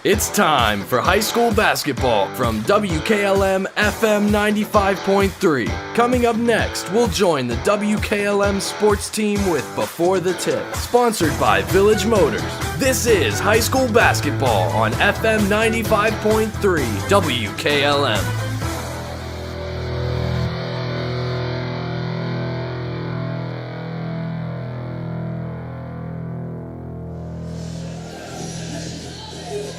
It's time for high school basketball from WKLM-FM 95.3. Coming up next, we'll join the WKLM sports team with Before the Tip, sponsored by Village Motors. This is high school basketball on FM 95.3 WKLM.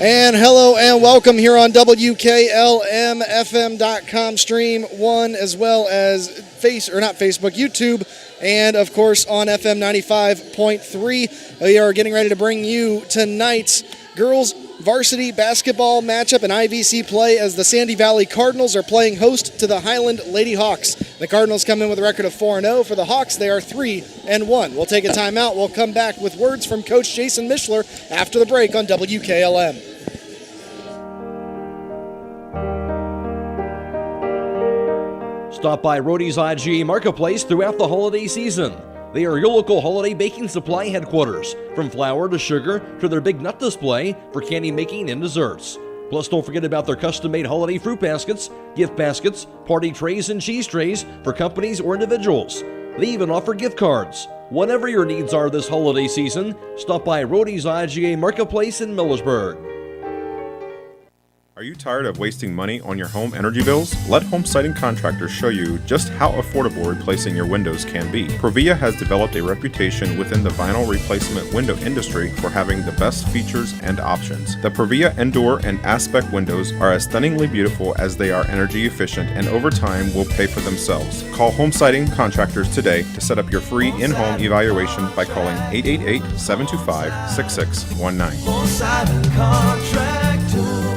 And hello and welcome here on WKLM-FM.com, Stream 1, as well as YouTube, and of course on FM 95.3. We are getting ready to bring you tonight's girls varsity basketball matchup in IVC play as the Sandy Valley Cardinals are playing host to the Hiland Lady Hawks. The Cardinals come in with a record of 4-0. For the Hawks, they are 3-1. We'll take a timeout. We'll come back with words from Coach Jason Mishler after the break on WKLM. Stop by Rody's IGA Marketplace throughout the holiday season. They are your local holiday baking supply headquarters, from flour to sugar to their big nut display for candy making and desserts. Plus, don't forget about their custom-made holiday fruit baskets, gift baskets, party trays, and cheese trays for companies or individuals. They even offer gift cards. Whatever your needs are this holiday season, stop by Rody's IGA Marketplace in Millersburg. Are you tired of wasting money on your home energy bills? Let Home Siding Contractors show you just how affordable replacing your windows can be. Provia has developed a reputation within the vinyl replacement window industry for having the best features and options. The Provia Endure and Aspect windows are as stunningly beautiful as they are energy efficient, and over time will pay for themselves. Call Home Siding Contractors today to set up your free in-home evaluation by calling 888-725-6619. Home Siding Contractors.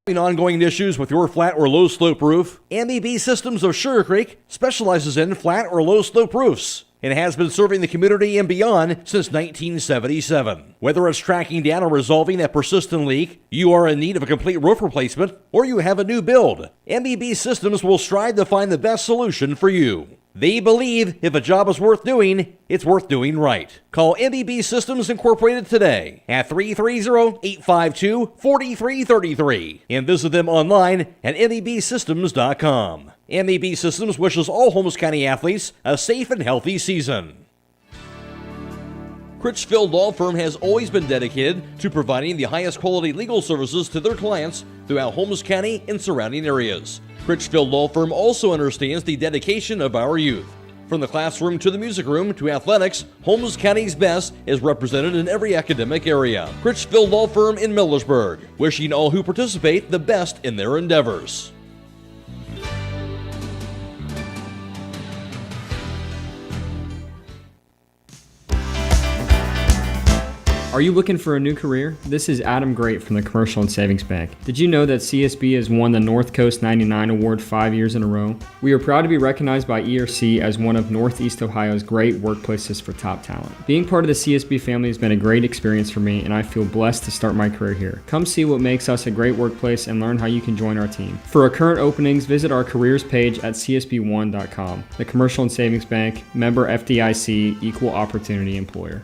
Ongoing issues with your flat or low slope roof? MEB Systems of Sugar Creek specializes in flat or low slope roofs and has been serving the community and beyond since 1977. Whether it's tracking down or resolving that persistent leak, you are in need of a complete roof replacement, or you have a new build, MEB Systems will strive to find the best solution for you. They believe if a job is worth doing, it's worth doing right. Call MEB Systems Incorporated today at 330-852-4333 and visit them online at mebsystems.com. MEB Systems wishes all Holmes County athletes a safe and healthy season. Critchfield Law Firm has always been dedicated to providing the highest quality legal services to their clients throughout Holmes County and surrounding areas. Critchfield Law Firm also understands the dedication of our youth. From the classroom to the music room to athletics, Holmes County's best is represented in every academic area. Critchfield Law Firm in Millersburg, wishing all who participate the best in their endeavors. Are you looking for a new career? This is Adam Great from the Commercial and Savings Bank. Did you know that CSB has won the North Coast 99 Award 5 years in a row? We are proud to be recognized by ERC as one of Northeast Ohio's great workplaces for top talent. Being part of the CSB family has been a great experience for me, and I feel blessed to start my career here. Come see what makes us a great workplace and learn how you can join our team. For our current openings, visit our careers page at csb1.com. The Commercial and Savings Bank, member FDIC, equal opportunity employer.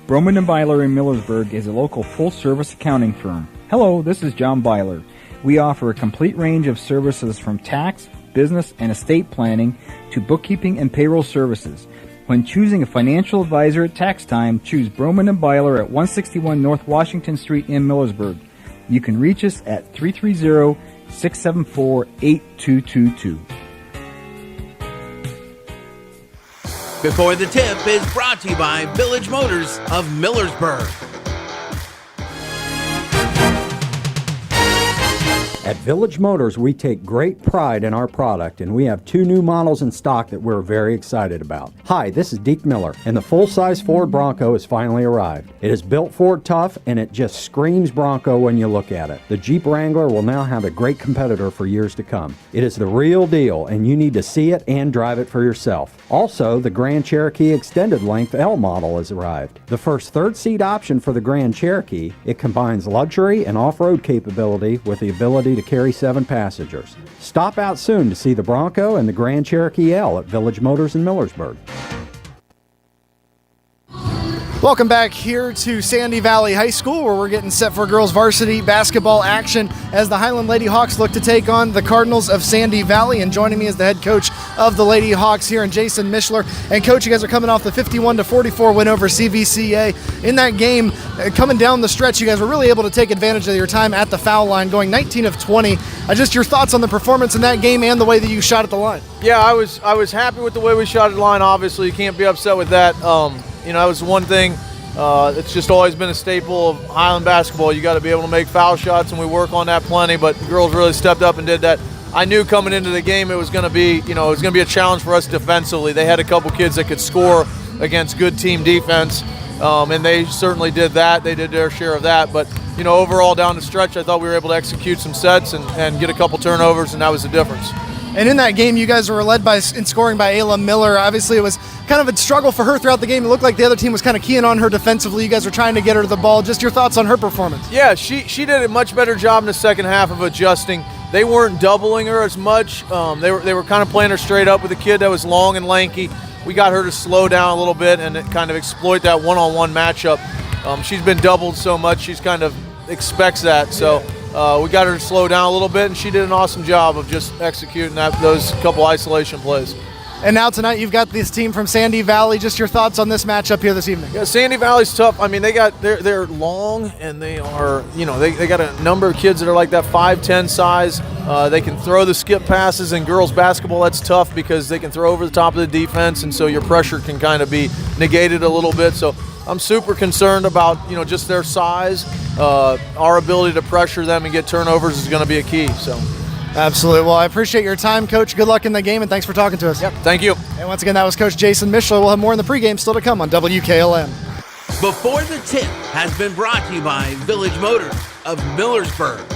Broman & Byler in Millersburg is a local full-service accounting firm. Hello, this is John Byler. We offer a complete range of services from tax, business, and estate planning to bookkeeping and payroll services. When choosing a financial advisor at tax time, choose Broman & Byler at 161 North Washington Street in Millersburg. You can reach us at 330-674-8222. Before the Tip is brought to you by Village Motors of Millersburg. At Village Motors, we take great pride in our product, and we have 2 new models in stock that we're very excited about. Hi, this is Deke Miller, and the full-size Ford Bronco has finally arrived. It is built Ford tough, and it just screams Bronco when you look at it. The Jeep Wrangler will now have a great competitor for years to come. It is the real deal, and you need to see it and drive it for yourself. Also, the Grand Cherokee Extended Length L model has arrived. The first third-seat option for the Grand Cherokee, it combines luxury and off-road capability with the ability to carry 7 passengers. Stop out soon to see the Bronco and the Grand Cherokee L at Village Motors in Millersburg. Welcome back here to Sandy Valley High School, where we're getting set for girls varsity basketball action as the Hiland Lady Hawks look to take on the Cardinals of Sandy Valley. And joining me is the head coach of the Lady Hawks here, and Jason Mishler. And coach, you guys are coming off the 51-44 win over CVCA. In that game, coming down the stretch, you guys were really able to take advantage of your time at the foul line, going 19 of 20. Just your thoughts on the performance in that game and the way that you shot at the line. Yeah, I was happy with the way we shot at the line. Obviously, you can't be upset with that. That was one thing. It's just always been a staple of Hiland basketball. You got to be able to make foul shots, and we work on that plenty. But the girls really stepped up and did that. I knew coming into the game it was going to be, a challenge for us defensively. They had a couple kids that could score against good team defense, and they certainly did that. They did their share of that. But overall down the stretch, I thought we were able to execute some sets and get a couple turnovers, and that was the difference. And in that game, you guys were led in scoring by Ayla Miller. Obviously, it was kind of a struggle for her throughout the game. It looked like the other team was kind of keying on her defensively. You guys were trying to get her to the ball. Just your thoughts on her performance? Yeah, she did a much better job in the second half of adjusting. They weren't doubling her as much. They were kind of playing her straight up with a kid that was long and lanky. We got her to slow down a little bit and kind of exploit that one-on-one matchup. She's been doubled so much, she's kind of expects that. So we got her to slow down a little bit, and she did an awesome job of just executing those couple isolation plays. And now tonight you've got this team from Sandy Valley. Just your thoughts on this matchup here this evening? Yeah, Sandy Valley's tough. I mean, they're long, and they are, they got a number of kids that are like that 5'10" size. They can throw the skip passes. In girls basketball, that's tough because they can throw over the top of the defense, and so your pressure can kind of be negated a little bit. So I'm super concerned about, just their size. Our ability to pressure them and get turnovers is going to be a key. So. Absolutely. Well, I appreciate your time, Coach. Good luck in the game, and thanks for talking to us. Yep, thank you. And once again, that was Coach Jason Mishler. We'll have more in the pregame still to come on WKLM. Before the Tip has been brought to you by Village Motors of Millersburg.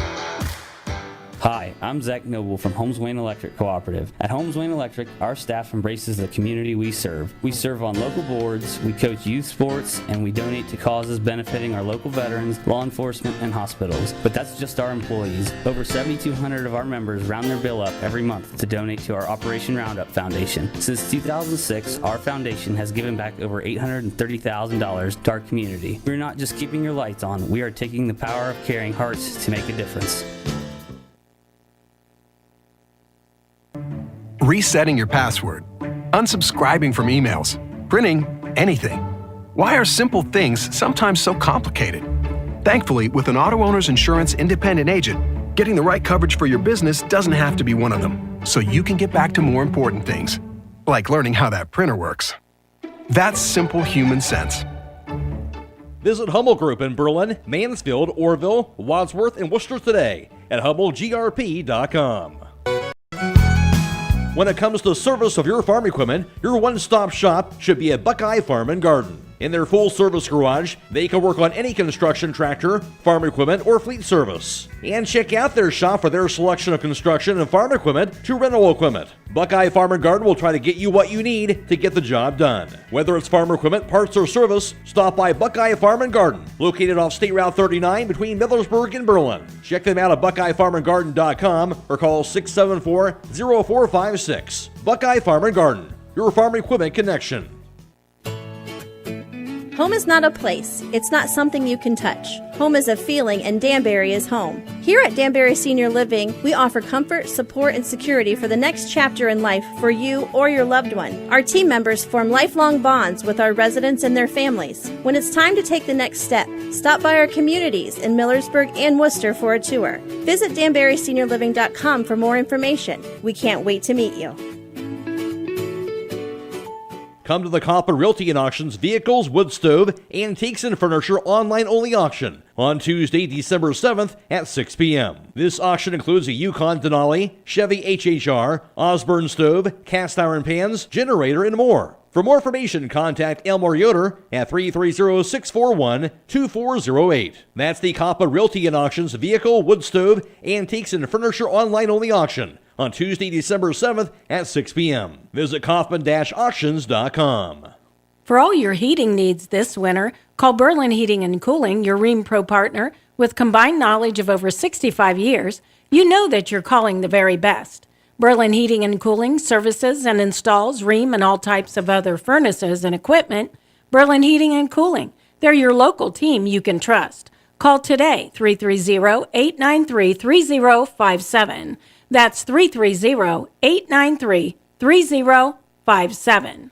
Hi, I'm Zach Noble from Holmes Wayne Electric Cooperative. At Holmes Wayne Electric, our staff embraces the community we serve. We serve on local boards, we coach youth sports, and we donate to causes benefiting our local veterans, law enforcement, and hospitals. But that's just our employees. Over 7,200 of our members round their bill up every month to donate to our Operation Roundup Foundation. Since 2006, our foundation has given back over $830,000 to our community. We're not just keeping your lights on, we are taking the power of caring hearts to make a difference. Resetting your password, unsubscribing from emails, printing anything. Why are simple things sometimes so complicated? Thankfully, with an Auto Owners Insurance independent agent, getting the right coverage for your business doesn't have to be one of them, so you can get back to more important things, like learning how that printer works. That's simple human sense. Visit Hummel Group in Berlin, Mansfield, Orville, Wadsworth, and Worcester today at HummelGRP.com. When it comes to service of your farm equipment, your one-stop shop should be at Buckeye Farm and Garden. In their full-service garage, they can work on any construction tractor, farm equipment, or fleet service. And check out their shop for their selection of construction and farm equipment to rental equipment. Buckeye Farm and Garden will try to get you what you need to get the job done. Whether it's farm equipment, parts, or service, stop by Buckeye Farm and Garden, located off State Route 39 between Millersburg and Berlin. Check them out at BuckeyeFarmandGarden.com or call 674-0456. Buckeye Farm and Garden, your farm equipment connection. Home is not a place. It's not something you can touch. Home is a feeling, and Danbury is home. Here at Danbury Senior Living, we offer comfort, support, and security for the next chapter in life for you or your loved one. Our team members form lifelong bonds with our residents and their families. When it's time to take the next step, stop by our communities in Millersburg and Worcester for a tour. Visit DanburySeniorLiving.com for more information. We can't wait to meet you. Come to the Coppin Realty and Auctions Vehicles, Wood Stove, Antiques, and Furniture online-only auction on Tuesday, December 7th at 6 p.m. This auction includes a Yukon Denali, Chevy HHR, Osborne Stove, cast iron pans, generator, and more. For more information, contact Elmore Yoder at 330-641-2408. That's the Coppin Realty and Auctions Vehicle, Wood Stove, Antiques, and Furniture online-only auction on Tuesday, December 7th at 6 p.m. Visit Kaufman-Auctions.com. For all your heating needs this winter, call Berlin Heating and Cooling, your Rheem Pro partner. With combined knowledge of over 65 years, you know that you're calling the very best. Berlin Heating and Cooling services and installs Rheem and all types of other furnaces and equipment. Berlin Heating and Cooling, they're your local team you can trust. Call today, 330-893-3057. That's 330-893-3057.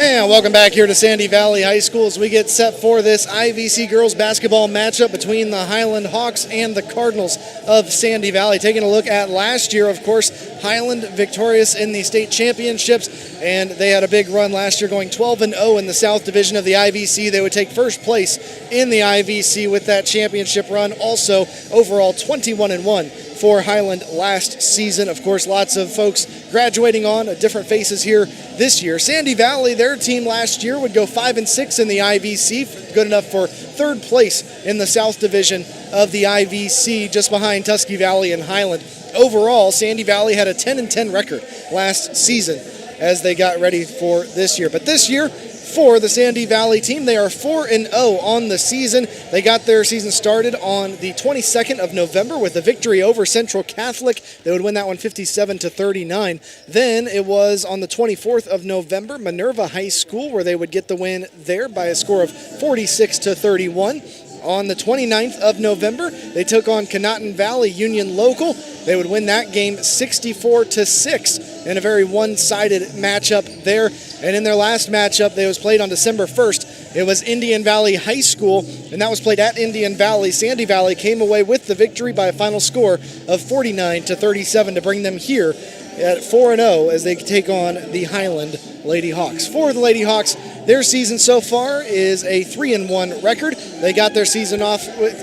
And welcome back here to Sandy Valley High School as we get set for this IVC girls basketball matchup between the Hiland Hawks and the Cardinals of Sandy Valley. Taking a look at last year, of course, Hiland victorious in the state championships, and they had a big run last year going 12-0 in the South Division of the IVC. They would take first place in the IVC with that championship run. Also, overall 21-1 for Hiland last season. Of course, lots of folks graduating on, different faces here this year. Sandy Valley, their team last year would go 5-6 in the IVC, good enough for third place in the South Division of the IVC, just behind Tusky Valley and Hiland. Overall, Sandy Valley had a 10-10 record last season as they got ready for this year. But this year, for the Sandy Valley team, they are 4-0 on the season. They got their season started on the 22nd of November with a victory over Central Catholic. They would win that one 57-39. Then it was on the 24th of November, Minerva High School, where they would get the win there by a score of 46-31. On the 29th of November, they took on Conotton Valley Union Local. They would win that game 64-6 in a very one-sided matchup there. And in their last matchup, that was played on December 1st, it was Indian Valley High School, and that was played at Indian Valley. Sandy Valley came away with the victory by a final score of 49-37 to bring them here at 4-0 as they take on the Hiland Lady Hawks. For the Lady Hawks, their season so far is a 3-1 record. They got their season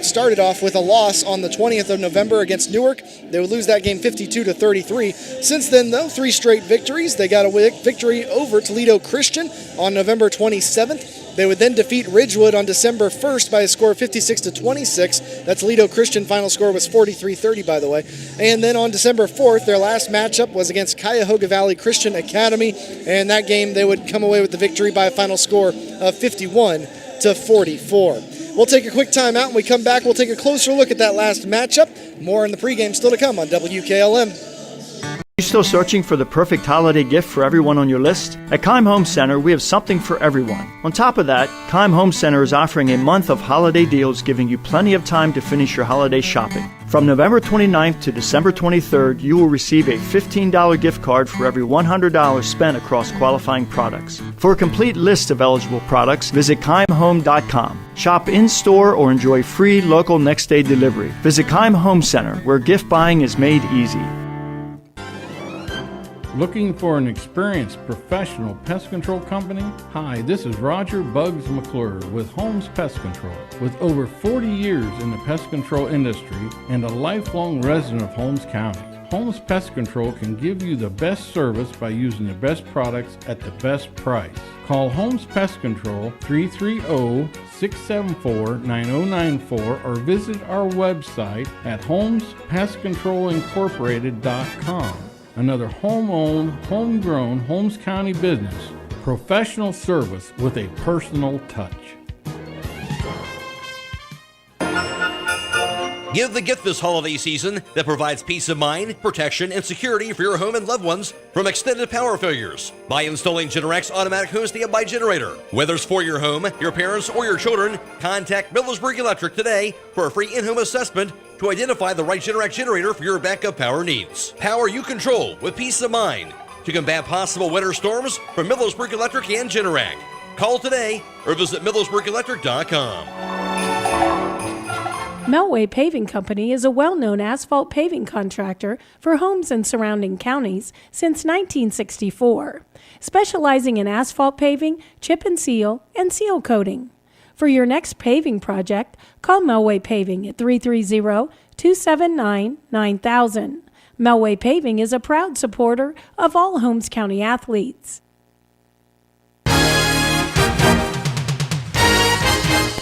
started off with a loss on the 20th of November against Newark. They would lose that game 52-33. Since then, though, 3 straight victories. They got a victory over Toledo Christian on November 27th. They would then defeat Ridgewood on December 1st by a score of 56-26. That Toledo Christian final score was 43-30, by the way. And then on December 4th, their last matchup was against Cuyahoga Valley Christian Academy. And that game, they would come away with the victory by a final score of 51-44. We'll take a quick time out. When we come back, we'll take a closer look at that last matchup. More in the pregame still to come on WKLM. Are you still searching for the perfect holiday gift for everyone on your list? At Keim Home Center, we have something for everyone. On top of that, Keim Home Center is offering a month of holiday deals, giving you plenty of time to finish your holiday shopping. From November 29th to December 23rd, you will receive a $15 gift card for every $100 spent across qualifying products. For a complete list of eligible products, visit KeimHome.com. Shop in-store or enjoy free local next-day delivery. Visit Keim Home Center, where gift buying is made easy. Looking for an experienced professional pest control company? Hi, this is Roger Bugs McClure with Holmes Pest Control. With over 40 years in the pest control industry and a lifelong resident of Holmes County, Holmes Pest Control can give you the best service by using the best products at the best price. Call Holmes Pest Control 330-674-9094 or visit our website at holmespestcontrolincorporated.com. Another home-owned, homegrown Holmes County business. Professional service with a personal touch. Give the gift this holiday season that provides peace of mind, protection, and security for your home and loved ones from extended power failures by installing Generac's automatic home standby generator. Whether it's for your home, your parents, or your children, contact Millersburg Electric today for a free in-home assessment to identify the right Generac generator for your backup power needs. Power you control with peace of mind to combat possible winter storms from Millersburg Electric and Generac. Call today or visit millersburgelectric.com. Melway Paving Company is a well-known asphalt paving contractor for homes in surrounding counties since 1964, specializing in asphalt paving, chip and seal coating. For your next paving project, call Melway Paving at 330-279-9000. Melway Paving is a proud supporter of all Holmes County athletes.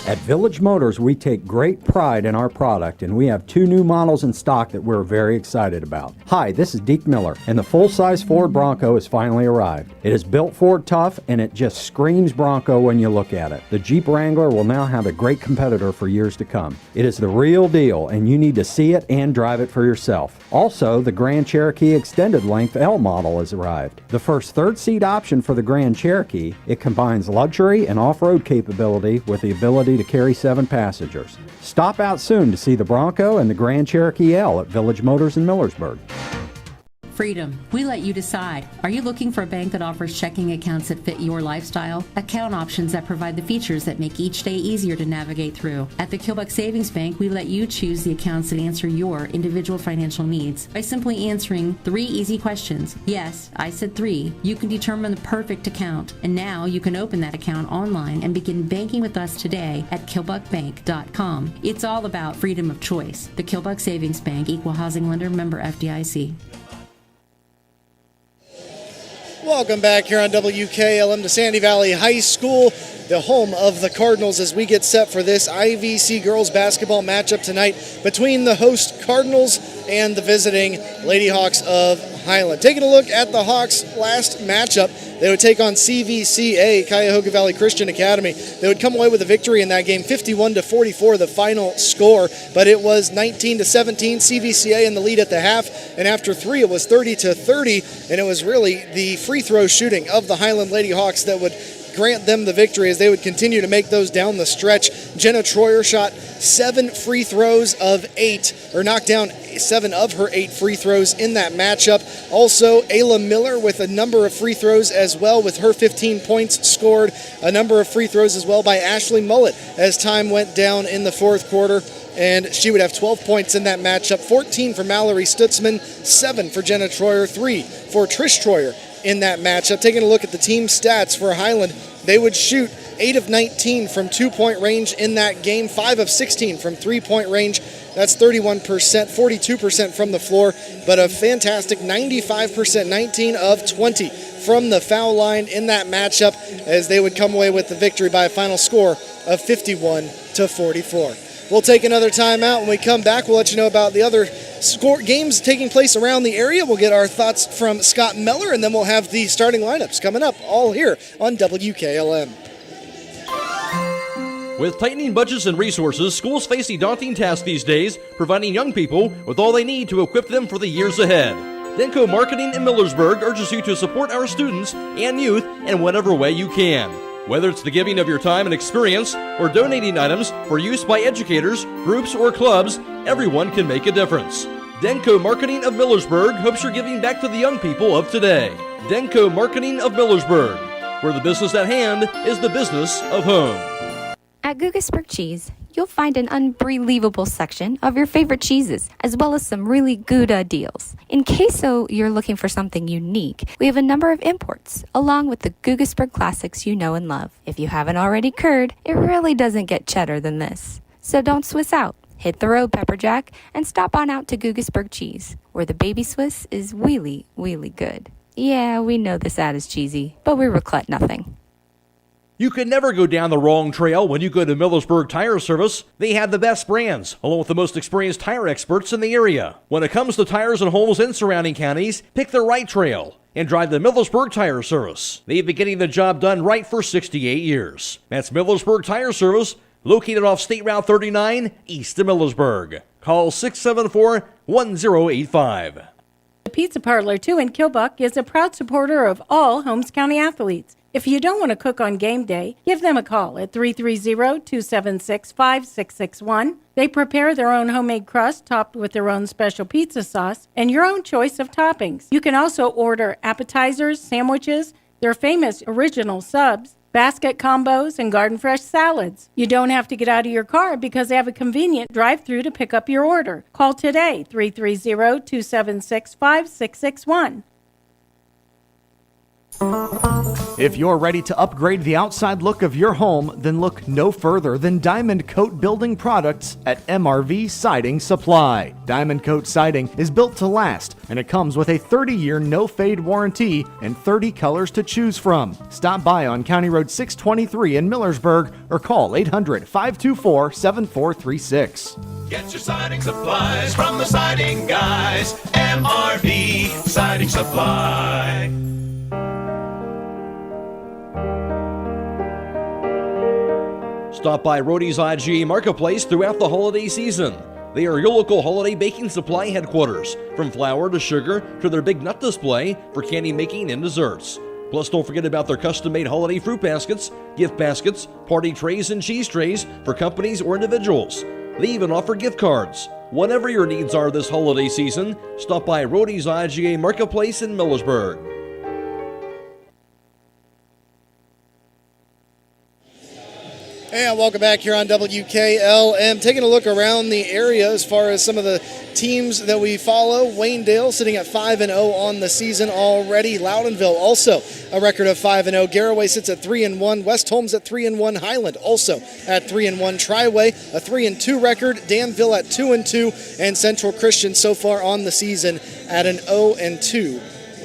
At Village Motors, we take great pride in our product, and we have 2 new models in stock that we're very excited about. Hi, this is Deke Miller, and the full-size Ford Bronco has finally arrived. It is built Ford tough, and it just screams Bronco when you look at it. The Jeep Wrangler will now have a great competitor for years to come. It is the real deal, and you need to see it and drive it for yourself. Also, the Grand Cherokee Extended Length L model has arrived. The first third-seat option for the Grand Cherokee, it combines luxury and off-road capability with the ability to carry 7 passengers. Stop out soon to see the Bronco and the Grand Cherokee L at Village Motors in Millersburg. Freedom. We let you decide. Are you looking for a bank that offers checking accounts that fit your lifestyle? Account options that provide the features that make each day easier to navigate through. At the Kilbuck Savings Bank, we let you choose the accounts that answer your individual financial needs by simply answering 3 easy questions. Yes, I said 3. You can determine the perfect account. And now you can open that account online and begin banking with us today at kilbuckbank.com. It's all about freedom of choice. The Kilbuck Savings Bank, Equal Housing Lender, member FDIC. Welcome back here on WKLM to Sandy Valley High School, the home of the Cardinals, as we get set for this IVC girls basketball matchup tonight between the host Cardinals and the visiting Lady Hawks of Hiland. Taking a look at the Hawks' last matchup, they would take on CVCA, Cuyahoga Valley Christian Academy. They would come away with a victory in that game, 51-44, the final score, but it was 19-17, CVCA in the lead at the half, and after 3 it was 30-30, and it was really the free throw shooting of the Hiland Lady Hawks that would grant them the victory as they would continue to make those down the stretch. Jenna Troyer shot 7 free throws of 8, or knocked down 7 of her 8 free throws in that matchup. Also, Ayla Miller with a number of free throws as well, with her 15 points scored. A number of free throws as well by Ashley Mullett as time went down in the fourth quarter, and she would have 12 points in that matchup. 14 for Mallory Stutzman, 7 for Jenna Troyer, 3 for Trish Troyer in that matchup. Taking a look at the team stats for Hiland, they would shoot 8 of 19 from 2-point range in that game, 5 of 16 from 3-point range. That's 31%, 42% from the floor, but a fantastic 95%, 19 of 20 from the foul line in that matchup, as they would come away with the victory by a final score of 51-44. We'll take another timeout. When we come back, we'll let you know about the other games taking place around the area. We'll get our thoughts from Scott Miller, and then we'll have the starting lineups coming up, all here on WKLM. With tightening budgets and resources, schools face a daunting task these days, providing young people with all they need to equip them for the years ahead. Denko Marketing in Millersburg urges you to support our students and youth in whatever way you can. Whether it's the giving of your time and experience or donating items for use by educators, groups, or clubs, everyone can make a difference. Denko Marketing of Millersburg hopes you're giving back to the young people of today. Denko Marketing of Millersburg, where the business at hand is the business of home. At Gugasburg Cheese, you'll find an unbelievable section of your favorite cheeses, as well as some really good deals. In case you're looking for something unique, we have a number of imports, along with the Gugasburg classics you know and love. If you haven't already curd, it really doesn't get cheddar than this. So don't Swiss out. Hit the road, Pepperjack, and stop on out to Gugasburg Cheese, where the baby Swiss is really, really good. Yeah, we know this ad is cheesy, but we regret nothing. You can never go down the wrong trail when you go to Millersburg Tire Service. They have the best brands, along with the most experienced tire experts in the area. When it comes to tires and homes in surrounding counties, pick the right trail and drive the Millersburg Tire Service. They've been getting the job done right for 68 years. That's Millersburg Tire Service, located off State Route 39, east of Millersburg. Call 674-1085. The Pizza Parlor, too, in Kilbuck is a proud supporter of all Holmes County athletes. If you don't want to cook on game day, give them a call at 330-276-5661. They prepare their own homemade crust topped with their own special pizza sauce and your own choice of toppings. You can also order appetizers, sandwiches, their famous original subs, basket combos, and garden fresh salads. You don't have to get out of your car because they have a convenient drive-thru to pick up your order. Call today, 330-276-5661. If you're ready to upgrade the outside look of your home, then look no further than Diamond Coat Building Products at MRV Siding Supply. Diamond Coat Siding is built to last, and it comes with a 30-year no-fade warranty and 30 colors to choose from. Stop by on County Road 623 in Millersburg or call 800-524-7436. Get your siding supplies from the siding guys. MRV Siding Supply. Stop by Rody's IGA Marketplace throughout the holiday season. They are your local holiday baking supply headquarters, from flour to sugar to their big nut display for candy making and desserts. Plus, don't forget about their custom-made holiday fruit baskets, gift baskets, party trays, and cheese trays for companies or individuals. They even offer gift cards. Whatever your needs are this holiday season, stop by Rody's IGA Marketplace in Millersburg. And welcome back here on WKLM. Taking a look around the area as far as some of the teams that we follow. Waynedale sitting at 5-0 on the season already. Loudonville also a record of 5-0. Garraway sits at 3-1. West Holmes at 3-1. Hiland also at 3-1. Triway a 3-2 record. Danville at 2-2. And Central Christian so far on the season at an 0-2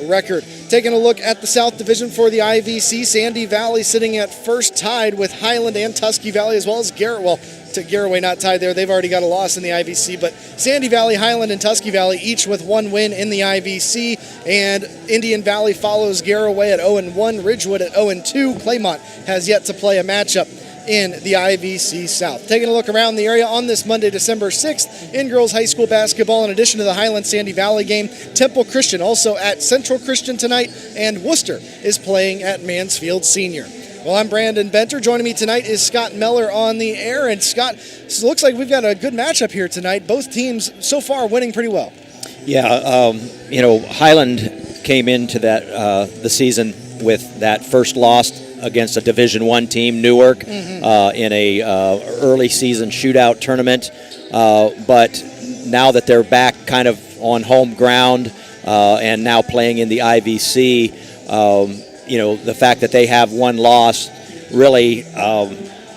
record. Taking a look at the South Division for the IVC, Sandy Valley sitting at first, tied with Hiland and Tusky Valley, as well as Garrett. Well, to Garraway not tied there. They've already got a loss in the IVC, but Sandy Valley, Hiland, and Tusky Valley each with one win in the IVC, and Indian Valley follows Garraway at 0-1, Ridgewood at 0-2. Claymont has yet to play a matchup in the IVC South. Taking a look around the area on this Monday, December 6th, in girls high school basketball, in addition to the Highland-Sandy Valley game, Temple Christian also at Central Christian tonight, and Worcester is playing at Mansfield Senior. Well, I'm Brandon Benter. Joining me tonight is Scott Miller on the air. And Scott, it looks like we've got a good matchup here tonight. Both teams so far winning pretty well. Yeah, Highland came into that the season with that first loss against a Division I team, Newark, in a early season shootout tournament. But now that they're back kind of on home ground and now playing in the IVC, the fact that they have one loss really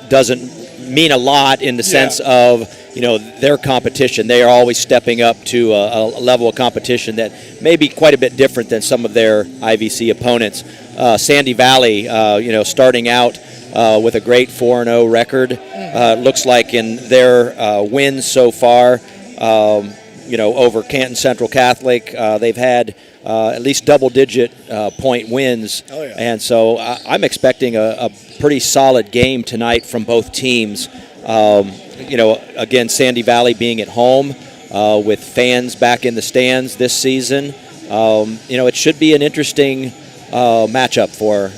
doesn't mean a lot in the sense of, their competition. They are always stepping up to a level of competition that may be quite a bit different than some of their IVC opponents. Sandy Valley, starting out with a great 4-0 record. Looks like in their wins so far, over Canton Central Catholic, they've had at least double-digit point wins. Oh, yeah. And so I'm expecting a pretty solid game tonight from both teams. Again, Sandy Valley being at home with fans back in the stands this season. It should be an interesting matchup for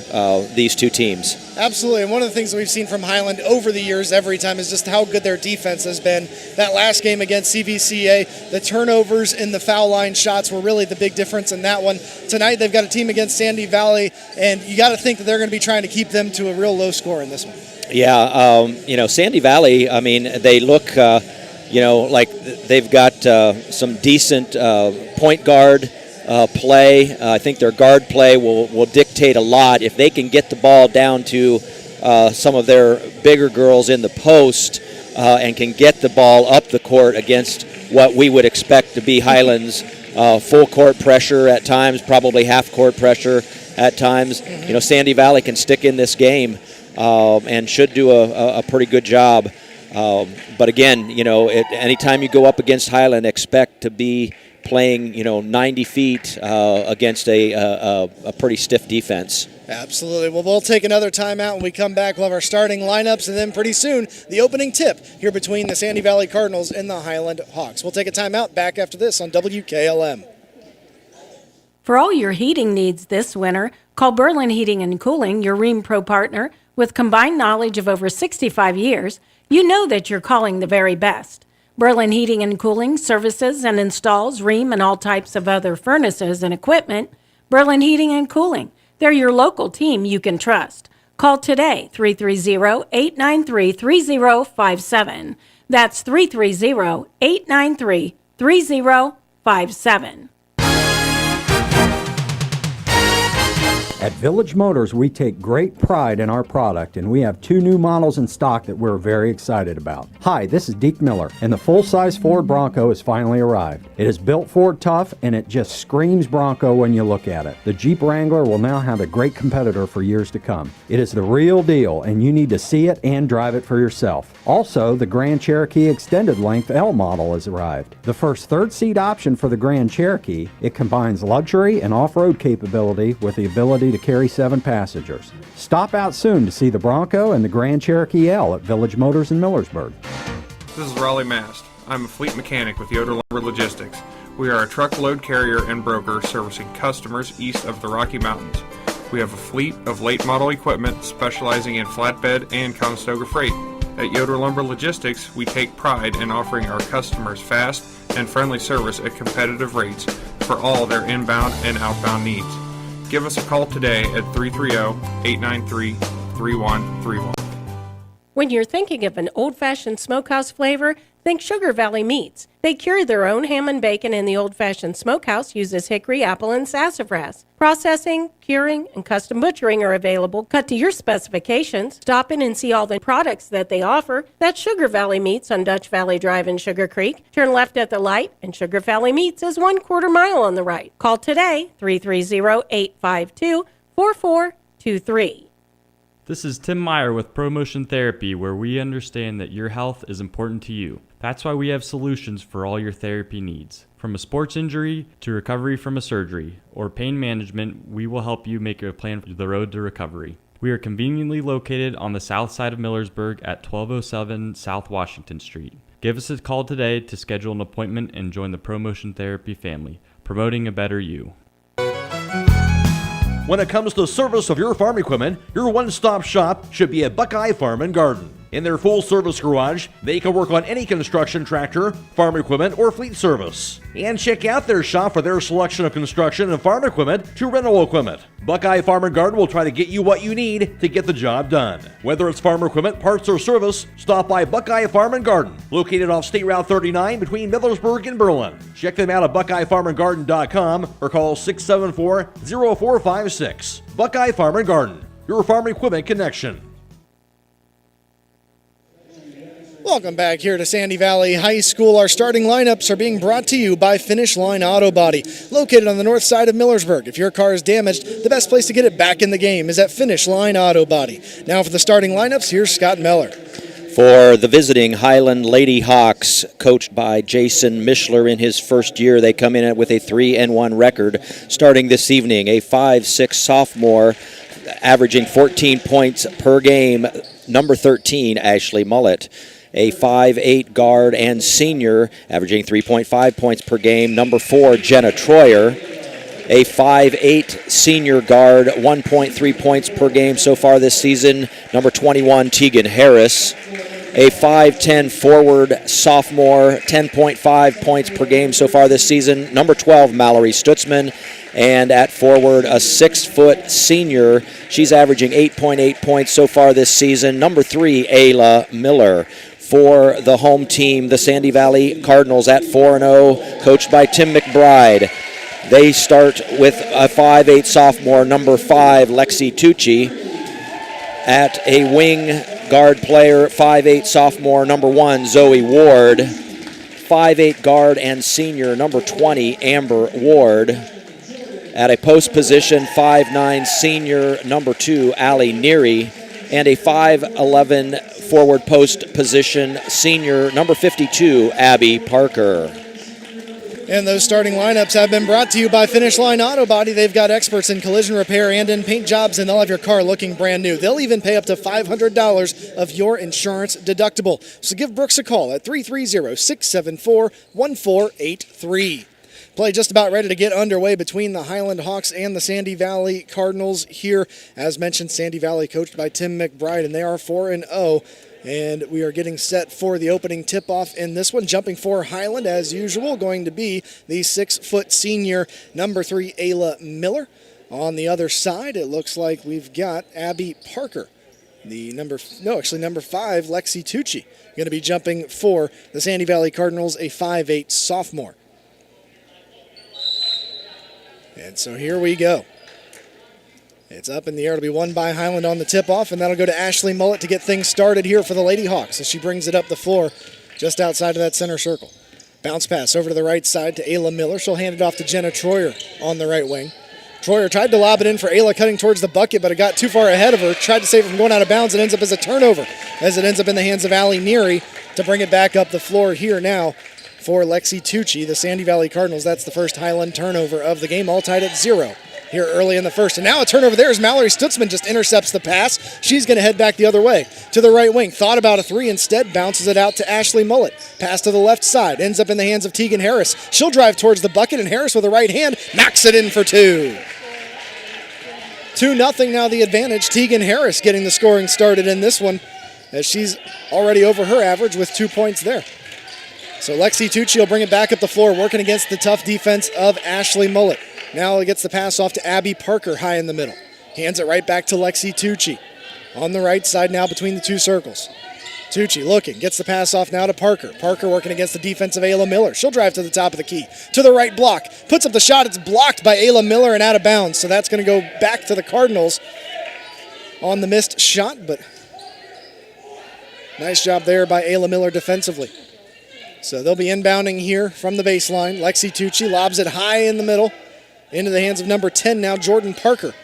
these two teams. Absolutely, and one of the things that we've seen from Hiland over the years every time is just how good their defense has been. That last game against CVCA, the turnovers and the foul line shots were really the big difference in that one. Tonight they've got a team against Sandy Valley, and you got to think that they're going to be trying to keep them to a real low score in this one. Yeah, Sandy Valley, they look, like they've got some decent point guard play. I think their guard play will dictate a lot. If they can get the ball down to some of their bigger girls in the post and can get the ball up the court against what we would expect to be Highland's full court pressure at times, probably half court pressure at times. Sandy Valley can stick in this game and should do a pretty good job. But again, anytime you go up against Highland, expect to be playing, 90 feet against a pretty stiff defense. Absolutely. Well, we'll take another timeout. When we come back, we'll have our starting lineups, and then pretty soon, the opening tip here between the Sandy Valley Cardinals and the Hiland Hawks. We'll take a timeout. Back after this on WKLM. For all your heating needs this winter, call Berlin Heating and Cooling, your Rheem Pro partner. With combined knowledge of over 65 years, you know that you're calling the very best. Berlin Heating and Cooling services and installs Rheem and all types of other furnaces and equipment. Berlin Heating and Cooling, they're your local team you can trust. Call today, 330-893-3057. That's 330-893-3057. At Village Motors, we take great pride in our product, and we have 2 new models in stock that we're very excited about. Hi, this is Deke Miller, and the full-size Ford Bronco has finally arrived. It is built Ford tough, and it just screams Bronco when you look at it. The Jeep Wrangler will now have a great competitor for years to come. It is the real deal, and you need to see it and drive it for yourself. Also, the Grand Cherokee Extended Length L model has arrived. The first third-seat option for the Grand Cherokee, it combines luxury and off-road capability with the ability to carry 7 passengers. Stop out soon to see the Bronco and the Grand Cherokee L at Village Motors in Millersburg. This is Raleigh Mast. I'm a fleet mechanic with Yoder Lumber Logistics. We are a truckload carrier and broker servicing customers east of the Rocky Mountains. We have a fleet of late model equipment specializing in flatbed and Conestoga freight. At Yoder Lumber Logistics, we take pride in offering our customers fast and friendly service at competitive rates for all their inbound and outbound needs. Give us a call today at 330-893-3131. When you're thinking of an old-fashioned smokehouse flavor, think Sugar Valley Meats. They cure their own ham and bacon, and the old-fashioned smokehouse uses hickory, apple, and sassafras. Processing, curing, and custom butchering are available, cut to your specifications. Stop in and see all the products that they offer. That's Sugar Valley Meats on Dutch Valley Drive in Sugar Creek. Turn left at the light, and Sugar Valley Meats is 1/4 mile on the right. Call today, 330-852-4423. This is Tim Meyer with ProMotion Therapy, where we understand that your health is important to you. That's why we have solutions for all your therapy needs. From a sports injury to recovery from a surgery or pain management, we will help you make a plan for the road to recovery. We are conveniently located on the south side of Millersburg at 1207 South Washington Street. Give us a call today to schedule an appointment and join the ProMotion Therapy family, promoting a better you. When it comes to service of your farm equipment, your one-stop shop should be at Buckeye Farm and Garden. In their full-service garage, they can work on any construction tractor, farm equipment, or fleet service. And check out their shop for their selection of construction and farm equipment to rental equipment. Buckeye Farm and Garden will try to get you what you need to get the job done. Whether it's farm equipment, parts, or service, stop by Buckeye Farm and Garden, located off State Route 39 between Millersburg and Berlin. Check them out at BuckeyeFarmandGarden.com or call 674-0456. Buckeye Farm and Garden, your farm equipment connection. Welcome back here to Sandy Valley High School. Our starting lineups are being brought to you by Finish Line Auto Body, located on the north side of Millersburg. If your car is damaged, the best place to get it back in the game is at Finish Line Auto Body. Now for the starting lineups, here's Scott Miller. For the visiting Hiland Lady Hawks, coached by Jason Mishler in his first year, they come in with a 3-1 record. Starting this evening, a 5'6" sophomore, averaging 14 points per game, number 13, Ashley Mullett. A 5'8" guard and senior, averaging 3.5 points per game, number 4, Jenna Troyer. A 5'8" senior guard, 1.3 points per game so far this season, number 21, Tegan Harris. A 5'10" forward sophomore, 10.5 points per game so far this season, number 12, Mallory Stutzman. And at forward, a 6-foot senior. She's averaging 8.8 points so far this season, number 3, Ayla Miller. For the home team, the Sandy Valley Cardinals at 4-0, coached by Tim McBride. They start with a 5'8" sophomore, number 5, Lexi Tucci. At a wing guard player, 5'8" sophomore, number 1, Zoe Ward. 5'8" guard and senior, number 20, Amber Ward. At a post position, 5'9" senior, number 2, Allie Neary. And a 5'11" forward post position, senior, number 52, Abby Parker. And those starting lineups have been brought to you by Finish Line Auto Body. They've got experts in collision repair and in paint jobs, and they'll have your car looking brand new. They'll even pay up to $500 of your insurance deductible. So give Brooks a call at 330-674-1483. Play just about ready to get underway between the Hiland Hawks and the Sandy Valley Cardinals here. As mentioned, Sandy Valley coached by Tim McBride, and they are 4-0. And we are getting set for the opening tip-off in this one. Jumping for Hiland, as usual, going to be the 6-foot senior, number 3, Ayla Miller. On the other side, it looks like we've got Abby Parker. Number 5, Lexi Tucci, going to be jumping for the Sandy Valley Cardinals, a 5'8" sophomore. And so here we go. It's up in the air. It'll be won by Hiland on the tip-off, and that'll go to Ashley Mullet to get things started here for the Lady Hawks as she brings it up the floor just outside of that center circle. Bounce pass over to the right side to Ayla Miller. She'll hand it off to Jenna Troyer on the right wing. Troyer tried to lob it in for Ayla cutting towards the bucket, but it got too far ahead of her. Tried to save it from going out of bounds. It ends up as a turnover as it ends up in the hands of Allie Neary to bring it back up the floor here now for Lexi Tucci, the Sandy Valley Cardinals. That's the first Hiland turnover of the game, all tied at 0 here early in the first. And now a turnover there as Mallory Stutzman just intercepts the pass. She's going to head back the other way to the right wing. Thought about a three, instead bounces it out to Ashley Mullet. Pass to the left side, ends up in the hands of Tegan Harris. She'll drive towards the bucket, and Harris with a right hand knocks it in for 2. 2-0 now the advantage. Tegan Harris getting the scoring started in this one as she's already over her average with 2 points there. So Lexi Tucci will bring it back up the floor, working against the tough defense of Ashley Mullet. Now it gets the pass off to Abby Parker high in the middle. Hands it right back to Lexi Tucci. On the right side now between the two circles. Tucci looking, gets the pass off now to Parker. Parker working against the defense of Ayla Miller. She'll drive to the top of the key. To the right block. Puts up the shot. It's blocked by Ayla Miller and out of bounds. So that's going to go back to the Cardinals on the missed shot. But nice job there by Ayla Miller defensively. So they'll be inbounding here from the baseline. Lexi Tucci lobs it high in the middle. Into the hands of number 10 now, Jordan Parker.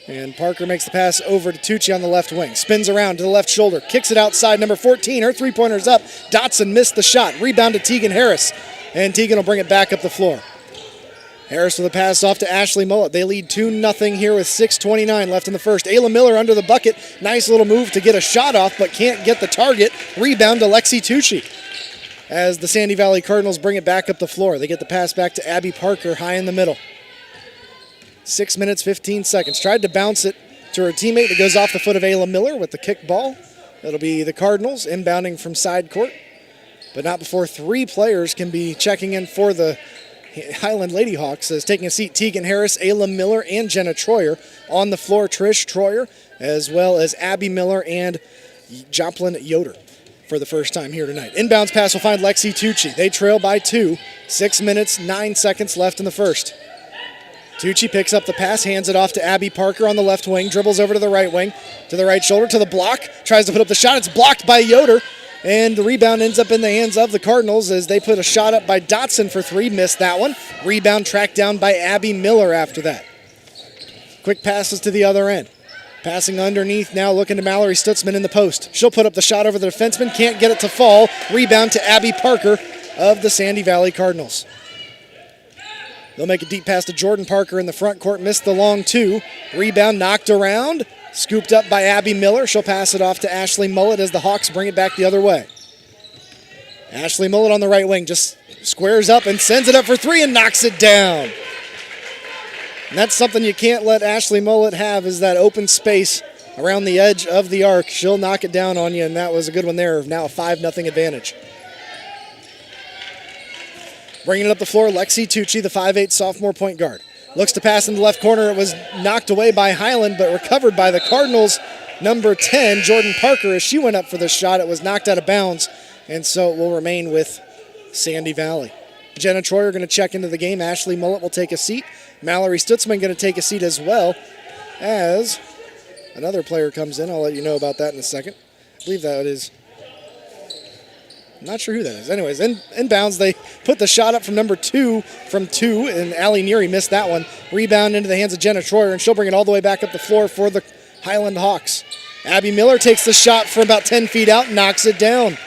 And Parker makes the pass over to Tucci on the left wing. Spins around to the left shoulder. Kicks it outside, number 14. Her three-pointer's up. Dotson missed the shot. Rebound to Tegan Harris. And Tegan will bring it back up the floor. Harris with a pass off to Ashley Mullet. They lead 2-0 here with 6:29 left in the first. Ayla Miller under the bucket. Nice little move to get a shot off, but can't get the target. Rebound to Lexi Tucci. As the Sandy Valley Cardinals bring it back up the floor. They get the pass back to Abby Parker high in the middle. 6 minutes, 15 seconds. Tried to bounce it to her teammate. It goes off the foot of Ayla Miller with the kick ball. It'll be the Cardinals inbounding from side court, but not before 3 players can be checking in for the Hiland Lady Hawks. As taking a seat, Tegan Harris, Ayla Miller, and Jenna Troyer. On the floor, Trish Troyer, as well as Abby Miller and Joplin Yoder for the first time here tonight. Inbounds pass will find Lexi Tucci. They trail by 2. 6 minutes, 9 seconds left in the first. Tucci picks up the pass, hands it off to Abby Parker on the left wing, dribbles over to the right wing, to the right shoulder, to the block, tries to put up the shot. It's blocked by Yoder, and the rebound ends up in the hands of the Cardinals as they put a shot up by Dotson for 3, missed that one. Rebound tracked down by Abby Miller after that. Quick passes to the other end. Passing underneath now, looking to Mallory Stutzman in the post. She'll put up the shot over the defenseman, can't get it to fall. Rebound to Abby Parker of the Sandy Valley Cardinals. They'll make a deep pass to Jordan Parker in the front court, missed the long 2. Rebound knocked around, scooped up by Abby Miller. She'll pass it off to Ashley Mullet as the Hawks bring it back the other way. Ashley Mullet on the right wing just squares up and sends it up for 3 and knocks it down. And that's something you can't let Ashley Mullet have, is that open space around the edge of the arc. She'll knock it down on you, and that was a good one there. Now a 5-0 advantage. Bringing it up the floor, Lexi Tucci, the 5'8" sophomore point guard. Looks to pass in the left corner. It was knocked away by Hiland, but recovered by the Cardinals' number 10, Jordan Parker. As she went up for the shot, it was knocked out of bounds, and so it will remain with Sandy Valley. Jenna Troyer going to check into the game. Ashley Mullet will take a seat. Mallory Stutzman going to take a seat as well, as another player comes in. I'll let you know about that in a second. I believe that is... I'm not sure who that is. Anyways, inbounds, they put the shot up from number 2 from 2, and Allie Neary missed that one. Rebound into the hands of Jenna Troyer, and she'll bring it all the way back up the floor for the Hiland Hawks. Abby Miller takes the shot from about 10 feet out and knocks it down.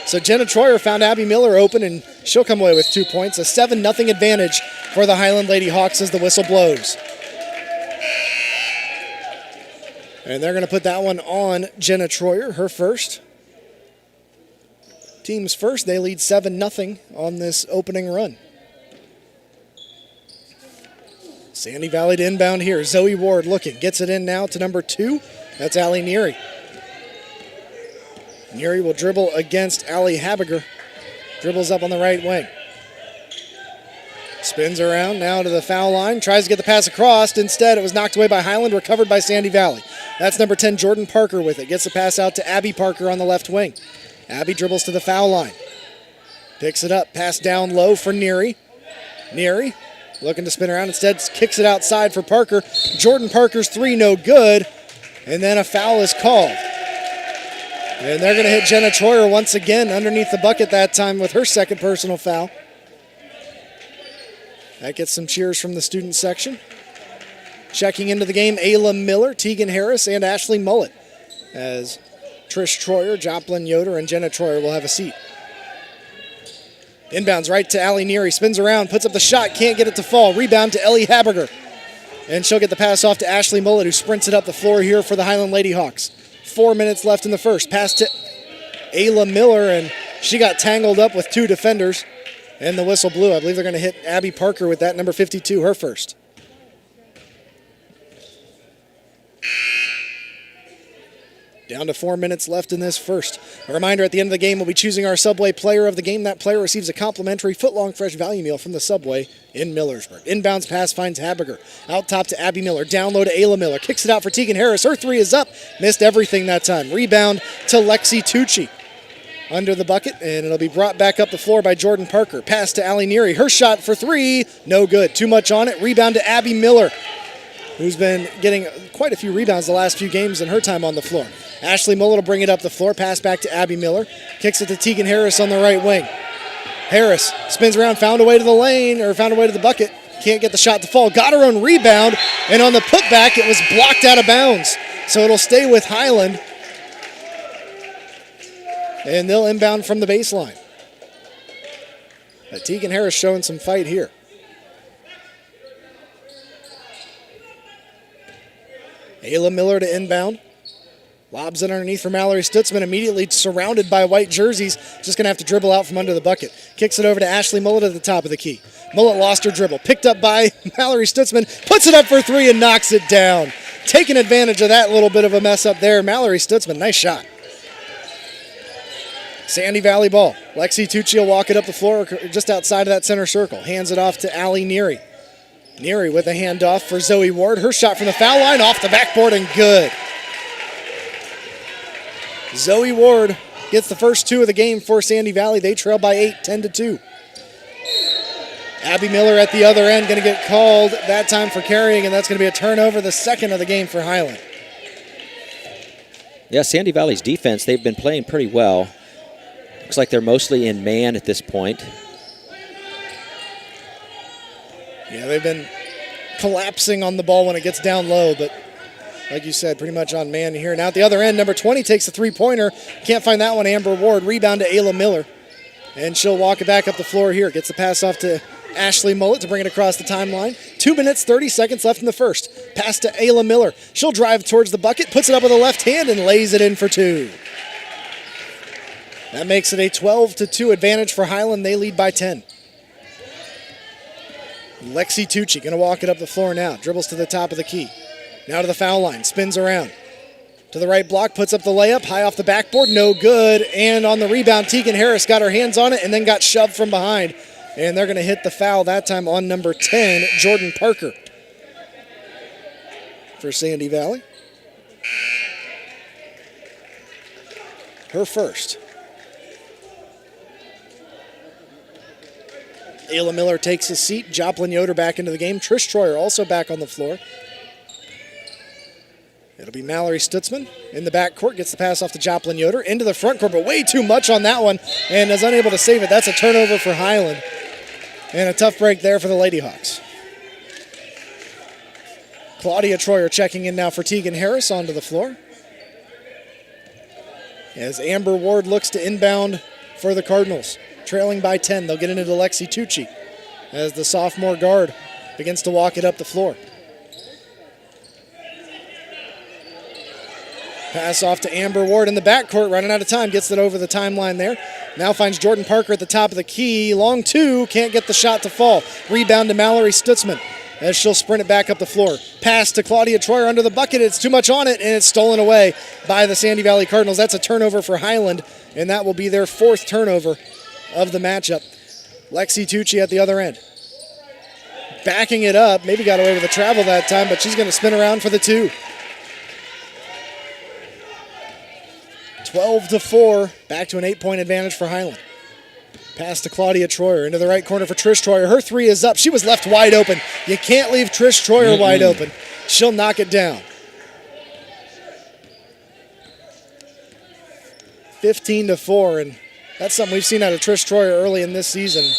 So Jenna Troyer found Abby Miller open, and she'll come away with 2 points. A 7-0 advantage for the Hiland Lady Hawks as the whistle blows. And they're going to put that one on Jenna Troyer, her first. Team's first. They lead 7-0 on this opening run. Sandy Valley to inbound here. Zoe Ward looking. Gets it in now to number 2. That's Allie Neary. Neary will dribble against Allie Habiger. Dribbles up on the right wing. Spins around now to the foul line. Tries to get the pass across. Instead, it was knocked away by Hiland. Recovered by Sandy Valley. That's number 10, Jordan Parker with it. Gets the pass out to Abby Parker on the left wing. Abby dribbles to the foul line. Picks it up. Pass down low for Neary. Neary Looking to spin around. Instead, kicks it outside for Parker. Jordan Parker's three, no good. And then a foul is called. And they're going to hit Jenna Troyer once again underneath the bucket that time with her second personal foul. That gets some cheers from the student section. Checking into the game, Ayla Miller, Tegan Harris, and Ashley Mullet. As Trish Troyer, Joplin Yoder, and Jenna Troyer will have a seat. Inbounds right to Allie Neary. Spins around, puts up the shot, can't get it to fall. Rebound to Ellie Haberger. And she'll get the pass off to Ashley Mullet, who sprints it up the floor here for the Highland Lady Hawks. 4 minutes left in the first. Pass to Ayla Miller, and she got tangled up with two defenders. And the whistle blew. I believe they're going to hit Abby Parker with that, number 52, her first. Down to 4 minutes left in this first. A reminder, at the end of the game, we'll be choosing our Subway player of the game. That player receives a complimentary foot-long fresh value meal from the Subway in Millersburg. Inbounds pass finds Haberger. Out top to Abby Miller. Down low to Ayla Miller. Kicks it out for Tegan Harris. Her three is up. Missed everything that time. Rebound to Lexi Tucci. Under the bucket, and it'll be brought back up the floor by Jordan Parker. Pass to Allie Neary. Her shot for three. No good. Too much on it. Rebound to Abby Miller, who's been getting quite a few rebounds the last few games in her time on the floor. Ashley Mullet will bring it up the floor. Pass back to Abby Miller. Kicks it to Tegan Harris on the right wing. Harris spins around, found a way to the lane, or found a way to the bucket. Can't get the shot to fall. Got her own rebound, and on the putback, it was blocked out of bounds. So it'll stay with Hiland. And they'll inbound from the baseline. But Tegan Harris showing some fight here. Ayla Miller to inbound. Lobs it underneath for Mallory Stutzman, immediately surrounded by white jerseys. Just going to have to dribble out from under the bucket. Kicks it over to Ashley Mullet at the top of the key. Mullet lost her dribble. Picked up by Mallory Stutzman. Puts it up for three and knocks it down. Taking advantage of that little bit of a mess up there. Mallory Stutzman, nice shot. Sandy Valley ball. Lexi Tucci will walk it up the floor just outside of that center circle. Hands it off to Allie Neary. Neary with a handoff for Zoe Ward. Her shot from the foul line off the backboard and good. Zoe Ward gets the first two of the game for Sandy Valley. They trail by 8, 10-2. Abby Miller at the other end going to get called that time for carrying, and that's going to be a turnover, the second of the game for Hiland. Yeah, Sandy Valley's defense, they've been playing pretty well. Looks like they're mostly in man at this point. Yeah, they've been collapsing on the ball when it gets down low, but like you said, pretty much on man here. Now at the other end, number 20 takes the three-pointer. Can't find that one, Amber Ward. Rebound to Ayla Miller. And she'll walk it back up the floor here. Gets the pass off to Ashley Mullet to bring it across the timeline. 2 minutes, 30 seconds left in the first. Pass to Ayla Miller. She'll drive towards the bucket, puts it up with the left hand, and lays it in for two. That makes it a 12-2 advantage for Hiland. They lead by 10. Lexi Tucci going to walk it up the floor now. Dribbles to the top of the key. Now to the foul line. Spins around. To the right block. Puts up the layup. High off the backboard. No good. And on the rebound, Tegan Harris got her hands on it and then got shoved from behind. And they're going to hit the foul that time on number 10, Jordan Parker. For Sandy Valley. Her first. Ayla Miller takes his seat. Joplin Yoder back into the game. Trish Troyer also back on the floor. It'll be Mallory Stutzman in the backcourt. Gets the pass off to Joplin Yoder. Into the front court, but way too much on that one. And is unable to save it. That's a turnover for Hiland. And a tough break there for the Lady Hawks. Claudia Troyer checking in now for Tegan Harris onto the floor. As Amber Ward looks to inbound for the Cardinals. Trailing by 10. They'll get into Lexi Tucci as the sophomore guard begins to walk it up the floor. Pass off to Amber Ward in the backcourt, running out of time. Gets it over the timeline there. Now finds Jordan Parker at the top of the key. Long two, can't get the shot to fall. Rebound to Mallory Stutzman as she'll sprint it back up the floor. Pass to Claudia Troyer under the bucket. It's too much on it, and it's stolen away by the Sandy Valley Cardinals. That's a turnover for Hiland, and that will be their fourth turnover of the matchup. Lexi Tucci at the other end. Backing it up. Maybe got away with the travel that time, but she's going to spin around for the two. 12-4. Back to an 8-point advantage for Hiland. Pass to Claudia Troyer into the right corner for Trish Troyer. Her three is up. She was left wide open. You can't leave Trish Troyer wide open. She'll knock it down. 15-4, and that's something we've seen out of Trish Troyer early in this season.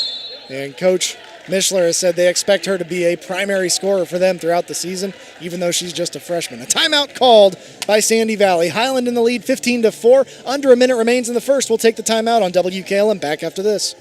And Coach Mishler has said they expect her to be a primary scorer for them throughout the season, even though she's just a freshman. A timeout called by Sandy Valley. Hiland in the lead, 15-4. Under a minute remains in the first. We'll take the timeout on WKLM. Back after this.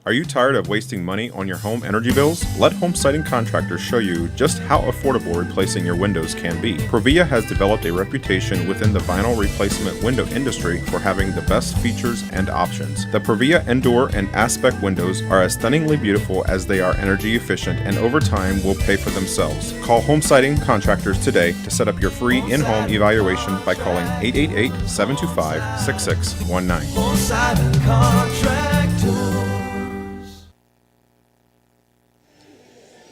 Are you tired of wasting money on your home energy bills? Let Home Siding Contractors show you just how affordable replacing your windows can be. Provia has developed a reputation within the vinyl replacement window industry for having the best features and options. The Provia Endure and Aspect windows are as stunningly beautiful as they are energy efficient, and over time will pay for themselves. Call Home Siding Contractors today to set up your free in-home evaluation by calling 888-725-6619. Home Siding Contractors.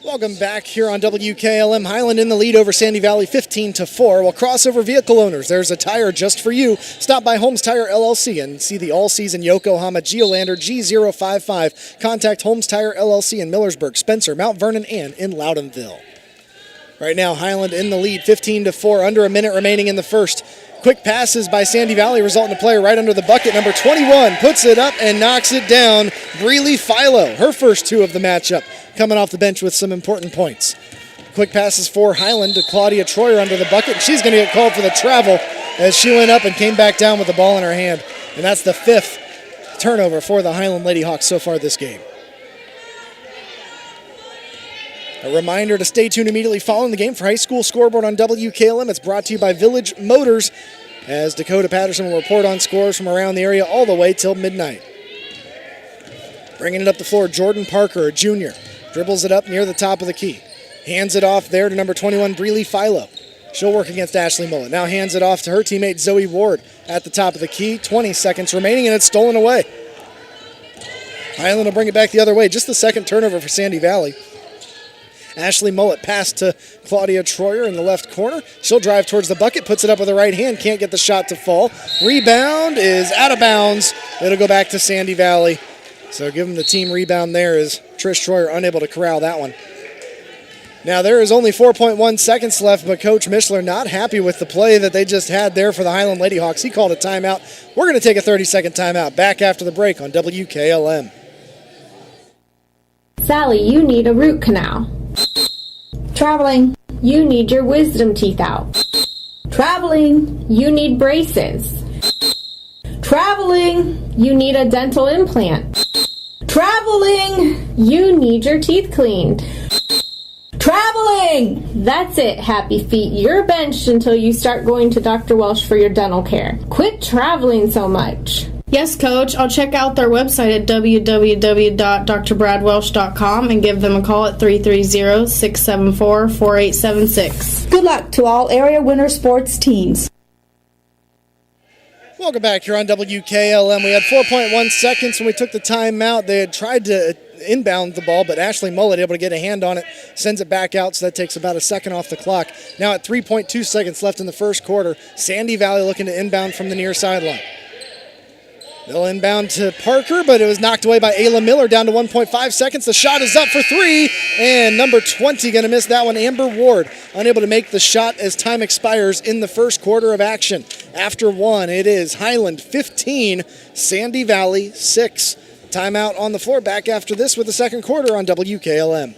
Welcome back here on WKLM. Hiland in the lead over Sandy Valley, 15-4. Well, crossover vehicle owners, there's a tire just for you. Stop by Holmes Tire LLC and see the all-season Yokohama Geolander G055. Contact Holmes Tire LLC in Millersburg, Spencer, Mount Vernon, and in Loudonville. Right now, Hiland in the lead, 15-4. Under a minute remaining in the first. Quick passes by Sandy Valley result in a player right under the bucket. Number 21 puts it up and knocks it down. Breely Philo, her first two of the matchup, coming off the bench with some important points. Quick passes for Hiland to Claudia Troyer under the bucket. She's going to get called for the travel as she went up and came back down with the ball in her hand. And that's the fifth turnover for the Hiland Lady Hawks so far this game. A reminder to stay tuned immediately following the game for High School Scoreboard on WKLM. It's brought to you by Village Motors, as Dakota Patterson will report on scores from around the area all the way till midnight. Bringing it up the floor, Jordan Parker, a junior, dribbles it up near the top of the key. Hands it off there to number 21, Breely Philo. She'll work against Ashley Mullet. Now hands it off to her teammate Zoe Ward at the top of the key. 20 seconds remaining, and it's stolen away. Hiland will bring it back the other way. Just the second turnover for Sandy Valley. Ashley Mullet passed to Claudia Troyer in the left corner. She'll drive towards the bucket, puts it up with the right hand, can't get the shot to fall. Rebound is out of bounds. It'll go back to Sandy Valley. So give them the team rebound there as Trish Troyer unable to corral that one. Now there is only 4.1 seconds left, but Coach Mishler not happy with the play that they just had there for the Hiland Lady Hawks. He called a timeout. We're going to take a 30-second timeout. Back after the break on WKLM. Sally, you need a root canal. Traveling, you need your wisdom teeth out. Traveling, you need braces. Traveling, you need a dental implant. Traveling, you need your teeth cleaned. Traveling! That's it, happy feet. You're benched until you start going to Dr. Welsh for your dental care. Quit traveling so much. Yes, Coach. I'll check out their website at www.drbradwelsh.com and give them a call at 330-674-4876. Good luck to all area winter sports teams. Welcome back here on WKLM. We had 4.1 seconds when we took the timeout. They had tried to inbound the ball, but Ashley Mullet able to get a hand on it, sends it back out, so that takes about a second off the clock. Now at 3.2 seconds left in the first quarter, Sandy Valley looking to inbound from the near sideline. They'll inbound to Parker, but it was knocked away by Ayla Miller down to 1.5 seconds. The shot is up for three, and number 20 going to miss that one. Amber Ward unable to make the shot as time expires in the first quarter of action. After one, it is Hiland 15, Sandy Valley 6. Timeout on the floor. Back after this with the second quarter on WKLM.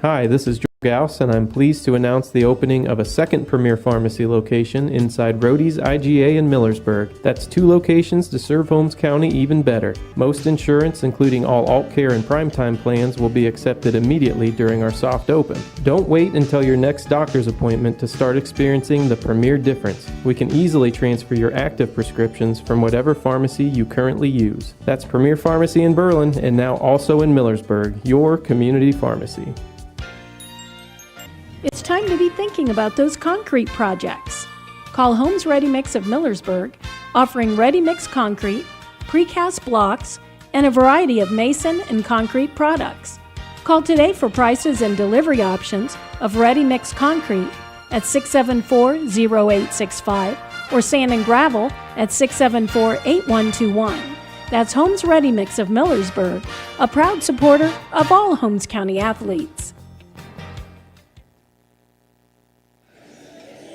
Hi, this is Joe Gauss, and I'm pleased to announce the opening of a second Premier Pharmacy location inside Rody's IGA in Millersburg. That's 2 locations to serve Holmes County even better. Most insurance, including all alt care and primetime plans, will be accepted immediately during our soft open. Don't wait until your next doctor's appointment to start experiencing the Premier difference. We can easily transfer your active prescriptions from whatever pharmacy you currently use. That's Premier Pharmacy in Berlin, and now also in Millersburg, your community pharmacy. It's time to be thinking about those concrete projects. Call Holmes Ready Mix of Millersburg, offering ready mix concrete, precast blocks, and a variety of mason and concrete products. Call today for prices and delivery options of ready mix concrete at 674-0865 or sand and gravel at 674-8121. That's Holmes Ready Mix of Millersburg, a proud supporter of all Holmes County athletes.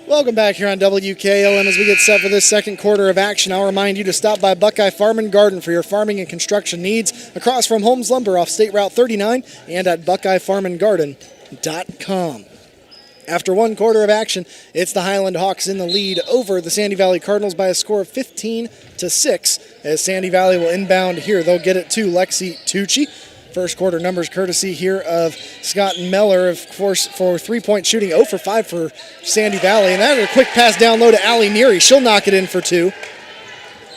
Welcome back here on WKLM as we get set for this second quarter of action. I'll remind you to stop by Buckeye Farm and Garden for your farming and construction needs across from Holmes Lumber off State Route 39 and at BuckeyeFarmandGarden.com. After one quarter of action, it's the Hiland Hawks in the lead over the Sandy Valley Cardinals by a score of 15-6 as Sandy Valley will inbound here. They'll get it to Lexi Tucci. First quarter numbers courtesy here of Scott Meller, of course, for three-point shooting, 0 for 5 for Sandy Valley. And that a quick pass down low to Allie Neary. She'll knock it in for 2.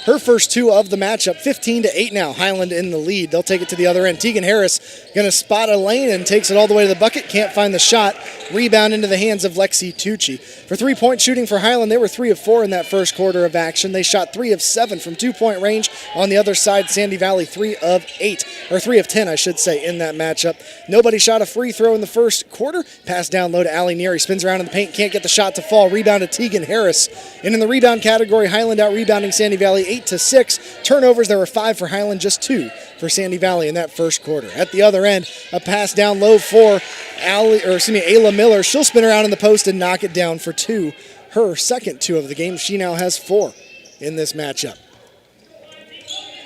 Her first 2 of the matchup, 15-8 now. Hiland in the lead. They'll take it to the other end. Tegan Harris going to spot a lane and takes it all the way to the bucket. Can't find the shot. Rebound into the hands of Lexi Tucci. For three-point shooting for Hiland, they were 3 of 4 in that first quarter of action. They shot 3 of 7 from two-point range. On the other side, Sandy Valley 3 of 8, or 3 of 10, I should say, in that matchup. Nobody shot a free throw in the first quarter. Pass down low to Allie Neary. Spins around in the paint. Can't get the shot to fall. Rebound to Tegan Harris. And in the rebound category, Hiland out-rebounding Sandy Valley 8-6. Turnovers, there were 5 for Hiland, just 2 for Sandy Valley in that first quarter. At the other end, a pass down low for Ayla Miller. She'll spin around in the post and knock it down for 2. Her second 2 of the game. She now has 4 in this matchup.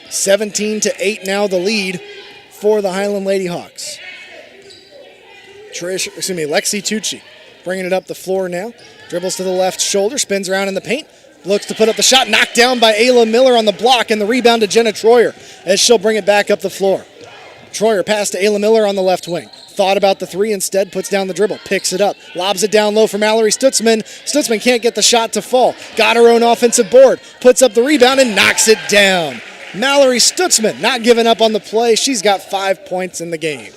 17-8 now the lead for the Hiland Lady Hawks. Lexi Tucci bringing it up the floor now. Dribbles to the left shoulder, spins around in the paint. Looks to put up the shot, knocked down by Ayla Miller on the block, and the rebound to Jenna Troyer as she'll bring it back up the floor. Troyer pass to Ayla Miller on the left wing. Thought about the 3, instead puts down the dribble, picks it up, lobs it down low for Mallory Stutzman. Stutzman can't get the shot to fall. Got her own offensive board, puts up the rebound and knocks it down. Mallory Stutzman not giving up on the play. She's got 5 points in the game.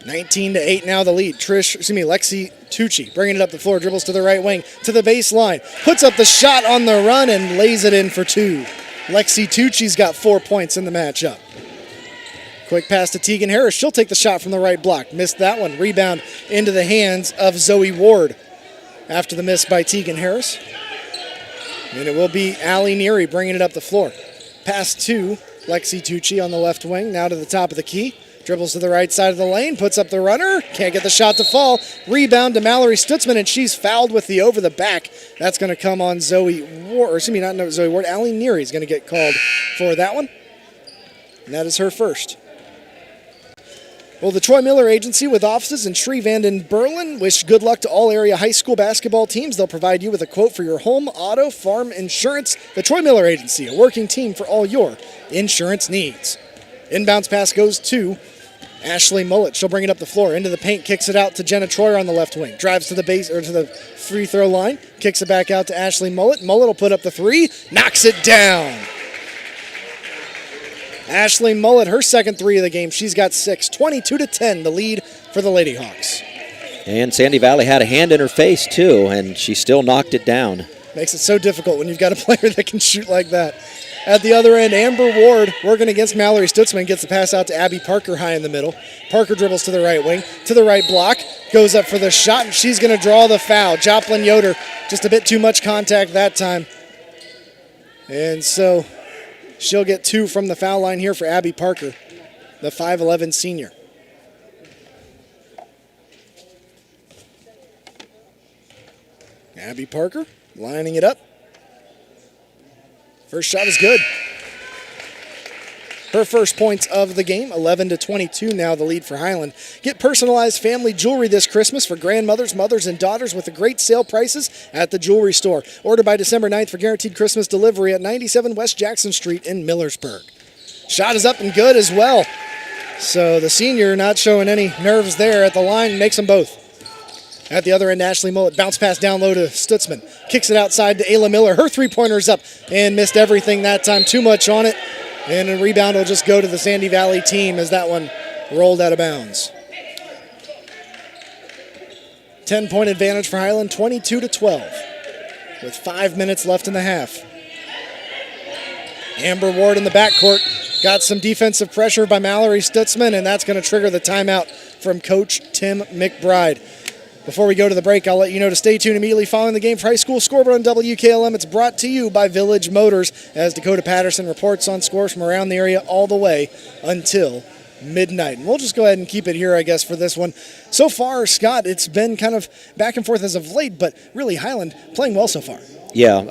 19-8 now the lead. Lexi Tucci bringing it up the floor, dribbles to the right wing, to the baseline, puts up the shot on the run and lays it in for 2. Lexi Tucci's got 4 points in the matchup. Quick pass to Tegan Harris. She'll take the shot from the right block. Missed that one. Rebound into the hands of Zoe Ward after the miss by Tegan Harris. And it will be Allie Neary bringing it up the floor. Pass to Lexi Tucci on the left wing, now to the top of the key. Dribbles to the right side of the lane, puts up the runner, can't get the shot to fall. Rebound to Mallory Stutzman, and she's fouled with the over the back. That's going to come on Zoe Ward, Zoe Ward. Allie Neary is going to get called for that one. And that is her first. Well, the Troy Miller Agency with offices in Shrevand and Berlin wish good luck to all area high school basketball teams. They'll provide you with a quote for your home, auto, farm insurance. The Troy Miller Agency, a working team for all your insurance needs. Inbounds pass goes to Ashley Mullet. She'll bring it up the floor, into the paint, kicks it out to Jenna Troyer on the left wing. Drives to the base or to the free throw line, kicks it back out to Ashley Mullet. Mullet will put up the 3, knocks it down. Ashley Mullet, her second 3 of the game. She's got 6. 22-10, the lead for the Lady Hawks. And Sandy Valley had a hand in her face too, and she still knocked it down. Makes it so difficult when you've got a player that can shoot like that. At the other end, Amber Ward working against Mallory Stutzman, gets the pass out to Abby Parker high in the middle. Parker dribbles to the right wing, to the right block, goes up for the shot, and she's going to draw the foul. Joplin Yoder, just a bit too much contact that time. And so she'll get 2 from the foul line here for Abby Parker, the 5'11 senior. Abby Parker lining it up. First shot is good. Her first points of the game, 11-22 now the lead for Hiland. Get personalized family jewelry this Christmas for grandmothers, mothers, and daughters with the great sale prices at the jewelry store. Order by December 9th for guaranteed Christmas delivery at 97 West Jackson Street in Millersburg. Shot is up and good as well. So the senior not showing any nerves there at the line, makes them both. At the other end, Ashley Mullet, bounce pass down low to Stutzman. Kicks it outside to Ayla Miller. Her three-pointer's up and missed everything that time. Too much on it. And a rebound will just go to the Sandy Valley team as that one rolled out of bounds. 10-point advantage for Hiland, 22-12, with 5 minutes left in the half. Amber Ward in the backcourt got some defensive pressure by Mallory Stutzman, and that's going to trigger the timeout from Coach Tim McBride. Before we go to the break, I'll let you know to stay tuned immediately following the game for High School Scoreboard on WKLM. It's brought to you by Village Motors as Dakota Patterson reports on scores from around the area all the way until midnight. And we'll just go ahead and keep it here, I guess, for this one. So far, Scott, it's been kind of back and forth as of late, but really Hiland playing well so far. Yeah,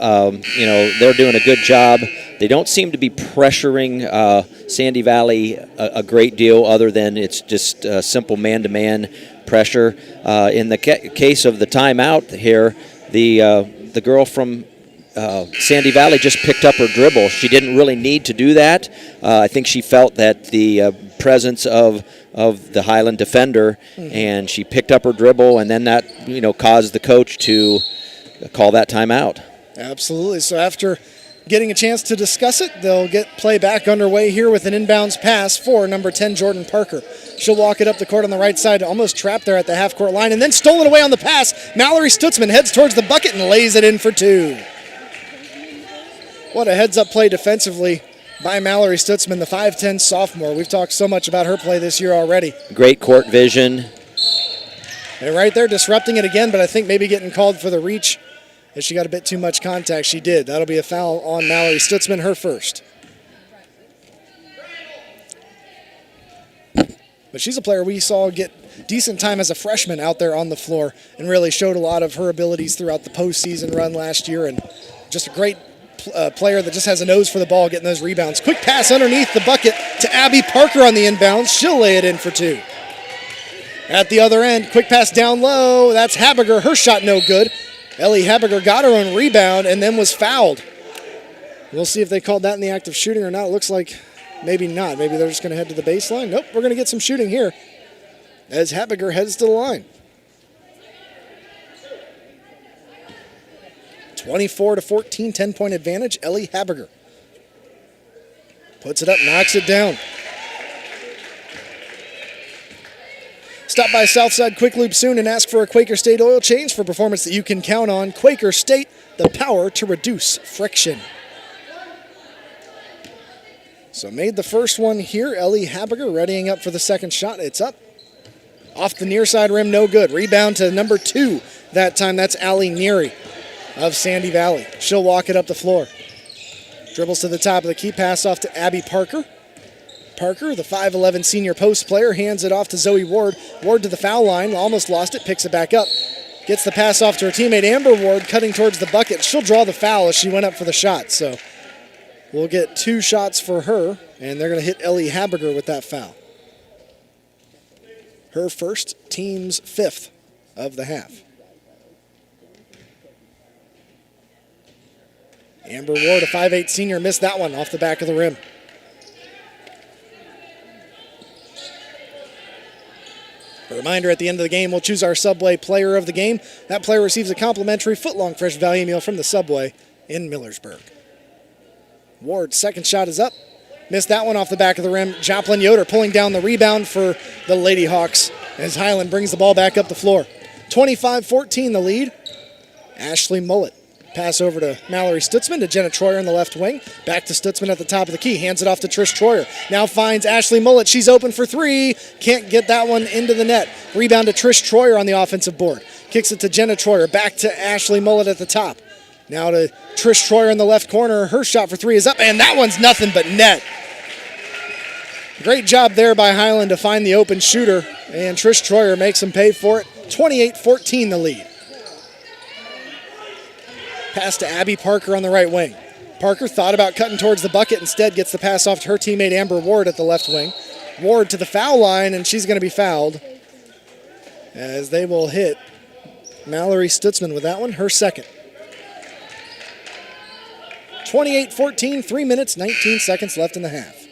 they're doing a good job. They don't seem to be pressuring Sandy Valley a great deal, other than it's just simple man-to-man pressure. In the case of the timeout here, the girl from Sandy Valley just picked up her dribble. She didn't really need to do that. I think she felt that the presence of the Hiland defender, and she picked up her dribble, and then that caused the coach to call that timeout. Absolutely. So after getting a chance to discuss it, they'll get play back underway here with an inbounds pass for number 10, Jordan Parker. She'll walk it up the court on the right side, almost trapped there at the half-court line, and then stolen away on the pass. Mallory Stutzman heads towards the bucket and lays it in for two. What a heads-up play defensively by Mallory Stutzman, the 5'10 sophomore. We've talked so much about her play this year already. Great court vision. And right there disrupting it again, but I think maybe getting called for the reach. If she got a bit too much contact, she did. That'll be a foul on Mallory Stutzman, her first. But she's a player we saw get decent time as a freshman out there on the floor and really showed a lot of her abilities throughout the postseason run last year, and just a great player that just has a nose for the ball, getting those rebounds. Quick pass underneath the bucket to Abby Parker on the inbounds. She'll lay it in for two. At the other end, quick pass down low. That's Habiger. Her shot no good. Ellie Habiger got her own rebound and then was fouled. We'll see if they called that in the act of shooting or not. It looks like maybe not. Maybe they're just going to head to the baseline. Nope, we're going to get some shooting here as Habiger heads to the line. 24-14, 10-point advantage. Ellie Habiger puts it up, knocks it down. Stop by Southside Quick Loop soon and ask for a Quaker State oil change for performance that you can count on. Quaker State, the power to reduce friction. So made the first one here. Ellie Habiger readying up for the second shot. It's up. Off the near side rim, no good. Rebound to number 2 that time. That's Allie Neary of Sandy Valley. She'll walk it up the floor. Dribbles to the top of the key. Pass off to Abby Parker. Parker, the 5'11 senior post player, hands it off to Zoe Ward. Ward to the foul line, almost lost it, picks it back up. Gets the pass off to her teammate Amber Ward, cutting towards the bucket. She'll draw the foul as she went up for the shot. So we'll get 2 shots for her, and they're going to hit Ellie Habiger with that foul. Her first, team's 5th of the half. Amber Ward, a 5'8 senior, missed that one off the back of the rim. A reminder, at the end of the game, we'll choose our Subway player of the game. That player receives a complimentary foot-long fresh value meal from the Subway in Millersburg. Ward's second shot is up. Missed that one off the back of the rim. Joplin Yoder pulling down the rebound for the Lady Hawks as Hiland brings the ball back up the floor. 25-14 the lead. Ashley Mullet. Pass over to Mallory Stutzman, to Jenna Troyer in the left wing. Back to Stutzman at the top of the key. Hands it off to Trish Troyer. Now finds Ashley Mullet. She's open for 3. Can't get that one into the net. Rebound to Trish Troyer on the offensive board. Kicks it to Jenna Troyer. Back to Ashley Mullet at the top. Now to Trish Troyer in the left corner. Her shot for 3 is up, and that one's nothing but net. Great job there by Hiland to find the open shooter, and Trish Troyer makes them pay for it. 28-14 the lead. Pass to Abby Parker on the right wing. Parker thought about cutting towards the bucket, instead gets the pass off to her teammate Amber Ward at the left wing. Ward to the foul line, and she's going to be fouled as they will hit Mallory Stutzman with that one, her second. 28-14, 3 minutes, 19 seconds left in the half.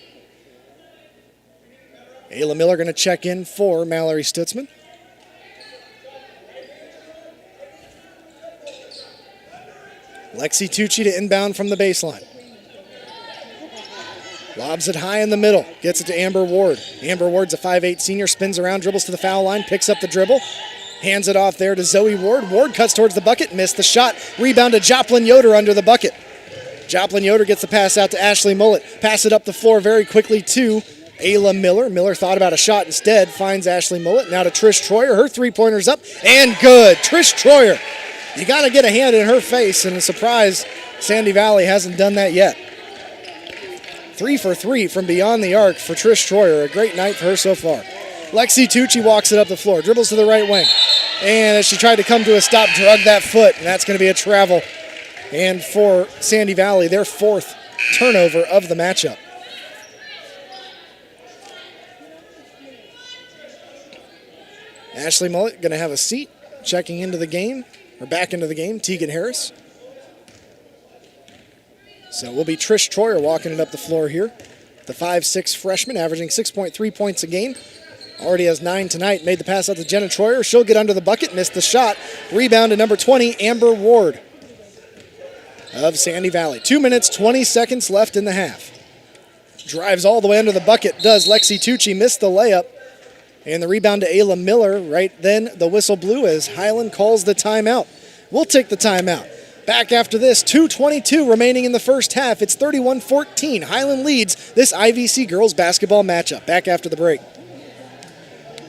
Ayla Miller going to check in for Mallory Stutzman. Lexi Tucci to inbound from the baseline. Lobs it high in the middle. Gets it to Amber Ward. Amber Ward's a 5'8 senior. Spins around, dribbles to the foul line. Picks up the dribble. Hands it off there to Zoe Ward. Ward cuts towards the bucket. Missed the shot. Rebound to Joplin Yoder under the bucket. Joplin Yoder gets the pass out to Ashley Mullet. Pass it up the floor very quickly to Ayla Miller. Miller thought about a shot instead, finds Ashley Mullet. Now to Trish Troyer. Her three-pointer's up and good. Trish Troyer. You got to get a hand in her face, and a surprise, Sandy Valley hasn't done that yet. 3 for 3 from beyond the arc for Trish Troyer. A great night for her so far. Lexi Tucci walks it up the floor, dribbles to the right wing. And as she tried to come to a stop, drug that foot, and that's going to be a travel. And for Sandy Valley, their fourth turnover of the matchup. Ashley Mullet going to have a seat, checking into the game, or back into the game, Tegan Harris. So it will be Trish Troyer walking it up the floor here. The 5'6" freshman, averaging 6.3 points a game. Already has 9 tonight. Made the pass out to Jenna Troyer. She'll get under the bucket, missed the shot. Rebound to number 20, Amber Ward of Sandy Valley. 2 minutes, 20 seconds left in the half. Drives all the way under the bucket, does Lexi Tucci, missed the layup. And the rebound to Ayla Miller. Right then, the whistle blew as Hiland calls the timeout. We'll take the timeout. Back after this, 2:22 remaining in the first half. It's 31-14. Hiland leads this IVC girls basketball matchup. Back after the break.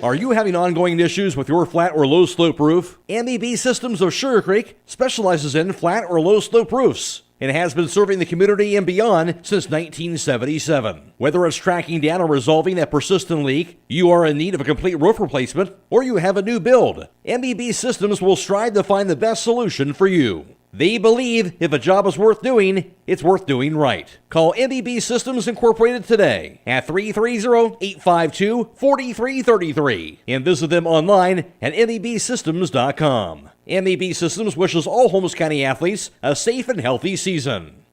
Are you having ongoing issues with your flat or low slope roof? MEB Systems of Sugar Creek specializes in flat or low slope roofs and has been serving the community and beyond since 1977. Whether it's tracking down or resolving that persistent leak, you are in need of a complete roof replacement, or you have a new build, MEB Systems will strive to find the best solution for you. They believe if a job is worth doing, it's worth doing right. Call MEB Systems Incorporated today at 330-852-4333 and visit them online at mebsystems.com. MEB Systems wishes all Holmes County athletes a safe and healthy season.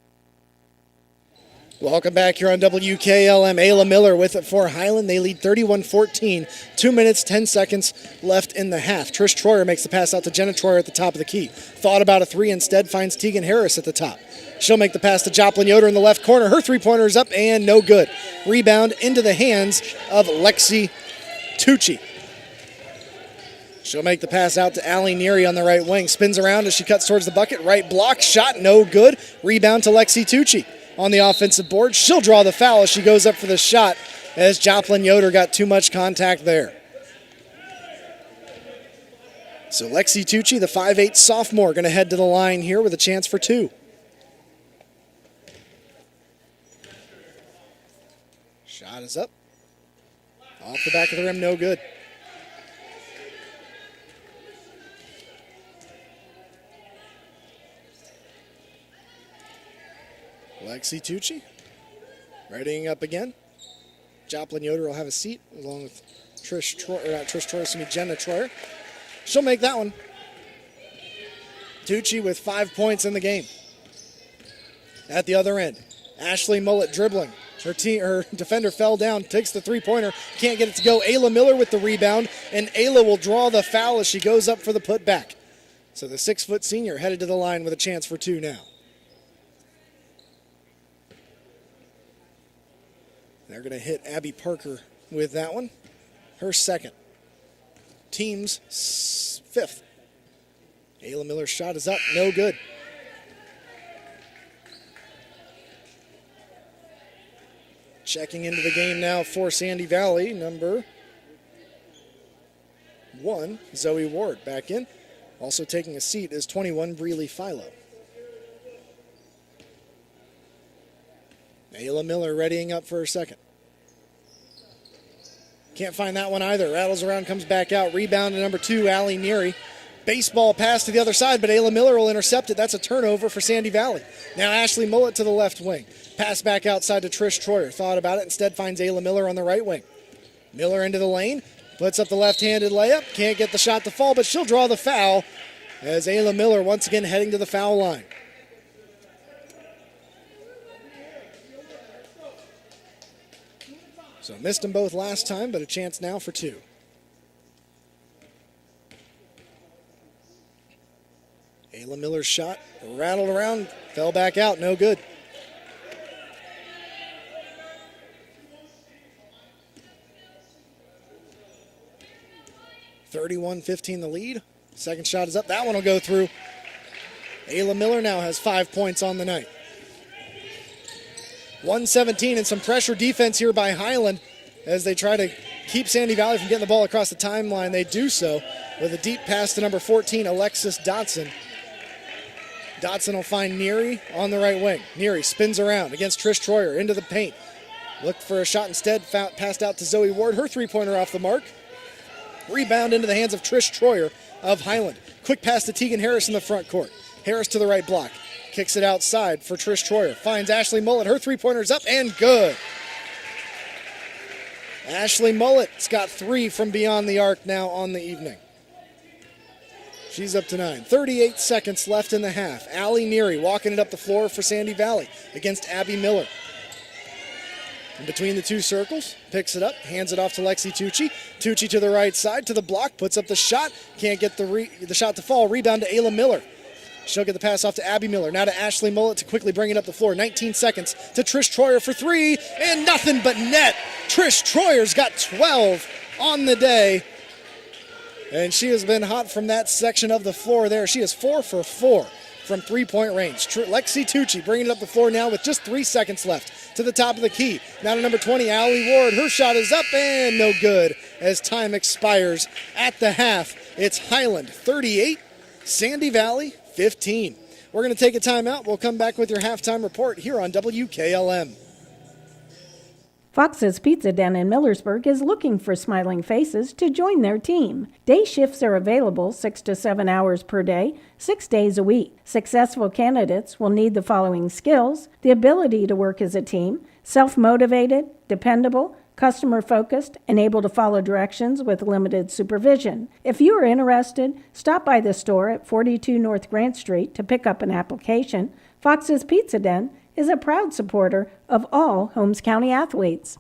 Welcome back here on WKLM. Ayla Miller with it for Hiland. They lead 31-14. 2 minutes, 10 seconds left in the half. Trish Troyer makes the pass out to Jenna Troyer at the top of the key. Thought about a three instead, finds Tegan Harris at the top. She'll make the pass to Joplin Yoder in the left corner. Her three-pointer is up and no good. Rebound into the hands of Lexi Tucci. She'll make the pass out to Allie Neary on the right wing. Spins around as she cuts towards the bucket. Right block, shot, no good. Rebound to Lexi Tucci. On the offensive board, she'll draw the foul as she goes up for the shot as Joplin Yoder got too much contact there. So Lexi Tucci, the 5'8" sophomore, going to head to the line here with a chance for two. Shot is up. Off the back of the rim, no good. Lexi Tucci, readying up again. Joplin Yoder will have a seat along with Jenna Troyer. She'll make that one. Tucci with 5 points in the game. At the other end, Ashley Mullet dribbling. Her defender fell down, takes the three-pointer, can't get it to go. Ayla Miller with the rebound, and Ayla will draw the foul as she goes up for the putback. So the 6-foot senior headed to the line with a chance for two now. They're going to hit Abby Parker with that one. Her second. Team's fifth. Ayla Miller's shot is up. No good. Checking into the game now for Sandy Valley, number 1, Zoe Ward back in. Also taking a seat is 21, Breely Philo. Ayla Miller readying up for her second. Can't find that one either. Rattles around, comes back out. Rebound to number 2, Allie Neary. Baseball pass to the other side, but Ayla Miller will intercept it. That's a turnover for Sandy Valley. Now Ashley Mullet to the left wing. Pass back outside to Trish Troyer. Thought about it, instead finds Ayla Miller on the right wing. Miller into the lane. Puts up the left-handed layup. Can't get the shot to fall, but she'll draw the foul as Ayla Miller once again heading to the foul line. So missed them both last time, but a chance now for two. Ayla Miller's shot rattled around, fell back out, no good. (31-15) the lead. Second shot is up. That one will go through. Ayla Miller now has 5 points on the night. 117 and some pressure defense here by Hiland as they try to keep Sandy Valley from getting the ball across the timeline. They do so with a deep pass to number 14, Alexis Dotson. Dotson will find Neary on the right wing. Neary spins around against Trish Troyer into the paint. Looked for a shot instead, passed out to Zoe Ward. Her three-pointer off the mark. Rebound into the hands of Trish Troyer of Hiland. Quick pass to Tegan Harris in the front court. Harris to the right block. Kicks it outside for Trish Troyer. Finds Ashley Mullett. Her three-pointer's up and good. Ashley Mullett's got 3 from beyond the arc now on the evening. She's up to 9. 38 seconds left in the half. Allie Neary walking it up the floor for Sandy Valley against Abby Miller. In between the two circles, picks it up, hands it off to Lexi Tucci. Tucci to the right side, to the block, puts up the shot. Can't get the shot to fall. Rebound to Ayla Miller. She'll get the pass off to Abby Miller. Now to Ashley Mullett to quickly bring it up the floor. 19 seconds to Trish Troyer for 3, and nothing but net. Trish Troyer's got 12 on the day, and she has been hot from that section of the floor there. She is 4 for 4 from three-point range. Lexi Tucci bringing it up the floor now with just 3 seconds left to the top of the key. Now to number 20, Allie Ward. Her shot is up and no good as time expires at the half. It's Hiland 38, Sandy Valley 15. We're going to take a timeout. We'll come back with your halftime report here on WKLM. Fox's Pizza Den in Millersburg is looking for smiling faces to join their team. Day shifts are available 6 to 7 hours per day, 6 days a week. Successful candidates will need the following skills: the ability to work as a team, self-motivated, dependable, customer-focused, and able to follow directions with limited supervision. If you are interested, stop by the store at 42 North Grant Street to pick up an application. Fox's Pizza Den is a proud supporter of all Holmes County athletes.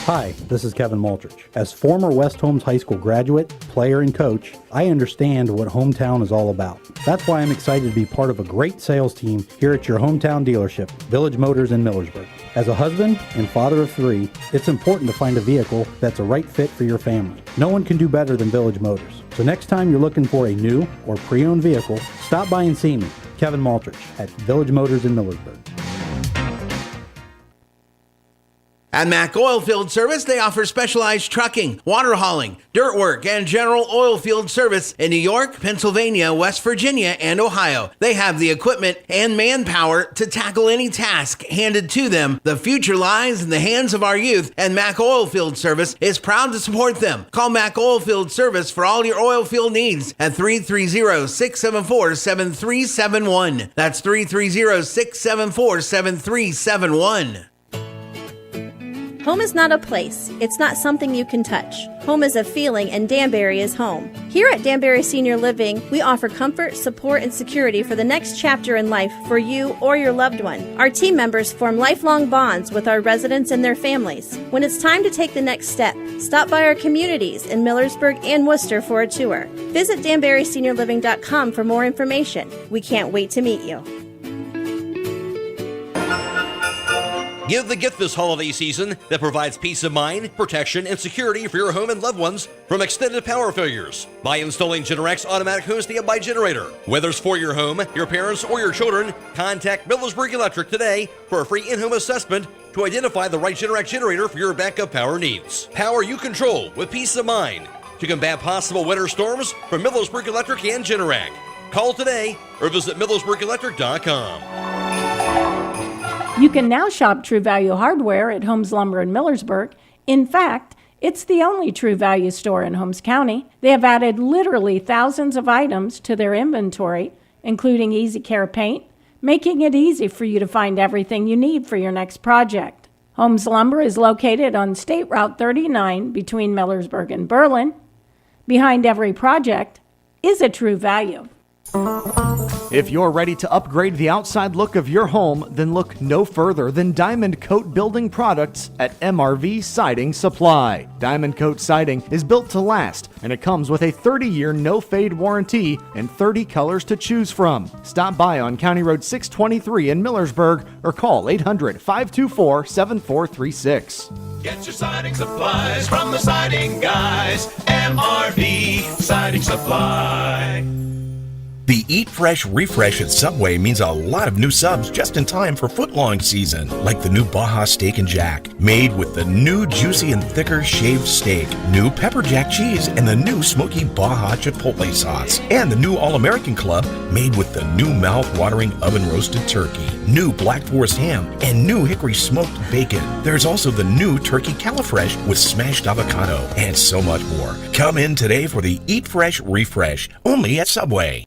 Hi, this is Kevin Multrich. As former West Holmes High School graduate, player, and coach, I understand what hometown is all about. That's why I'm excited to be part of a great sales team here at your hometown dealership, Village Motors in Millersburg. As a husband and father of 3, it's important to find a vehicle that's a right fit for your family. No one can do better than Village Motors. So next time you're looking for a new or pre-owned vehicle, stop by and see me, Kevin Multrich, at Village Motors in Millersburg. At Mack Oilfield Service, they offer specialized trucking, water hauling, dirt work, and general oil field service in New York, Pennsylvania, West Virginia, and Ohio. They have the equipment and manpower to tackle any task handed to them. The future lies in the hands of our youth, and Mack Oilfield Service is proud to support them. Call Mack Oilfield Service for all your oil field needs at 330-674-7371. That's 330-674-7371. Home is not a place. It's not something you can touch. Home is a feeling, and Danbury is home. Here at Danbury Senior Living, we offer comfort, support, and security for the next chapter in life for you or your loved one. Our team members form lifelong bonds with our residents and their families. When it's time to take the next step, stop by our communities in Millersburg and Worcester for a tour. Visit DanburySeniorLiving.com for more information. We can't wait to meet you. Give the gift this holiday season that provides peace of mind, protection, and security for your home and loved ones from extended power failures by installing Generac's automatic home standby generator. Whether it's for your home, your parents, or your children, contact Millersburg Electric today for a free in-home assessment to identify the right Generac generator for your backup power needs. Power you control with peace of mind to combat possible winter storms from Millersburg Electric and Generac. Call today or visit MillersburgElectric.com. You can now shop True Value Hardware at Holmes Lumber in Millersburg. In fact, it's the only True Value store in Holmes County. They have added literally thousands of items to their inventory, including Easy Care paint, making it easy for you to find everything you need for your next project. Holmes Lumber is located on State Route 39 between Millersburg and Berlin. Behind every project is a True Value. If you're ready to upgrade the outside look of your home, then look no further than Diamond Coat Building Products at MRV Siding Supply. Diamond Coat Siding is built to last, and it comes with a 30-year no-fade warranty and 30 colors to choose from. Stop by on County Road 623 in Millersburg or call 800-524-7436. Get your siding supplies from the siding guys. MRV Siding Supply. Siding Supply. Get your siding supplies from the siding guys. MRV Siding Supply. Get your siding supplies from the siding guys. MRV Siding Supply. Get your siding supplies from the siding guys. MRV Siding Supply. Get your siding supplies from the siding guys. MRV Siding Supply. The Eat Fresh Refresh at Subway means a lot of new subs just in time for footlong season, like the new Baja Steak and Jack, made with the new juicy and thicker shaved steak, new pepper jack cheese, and the new smoky Baja Chipotle sauce, and the new All-American Club, made with the new mouth-watering oven-roasted turkey, new Black Forest ham, and new hickory smoked bacon. There's also the new Turkey Califresh with smashed avocado, and so much more. Come in today for the Eat Fresh Refresh, only at Subway.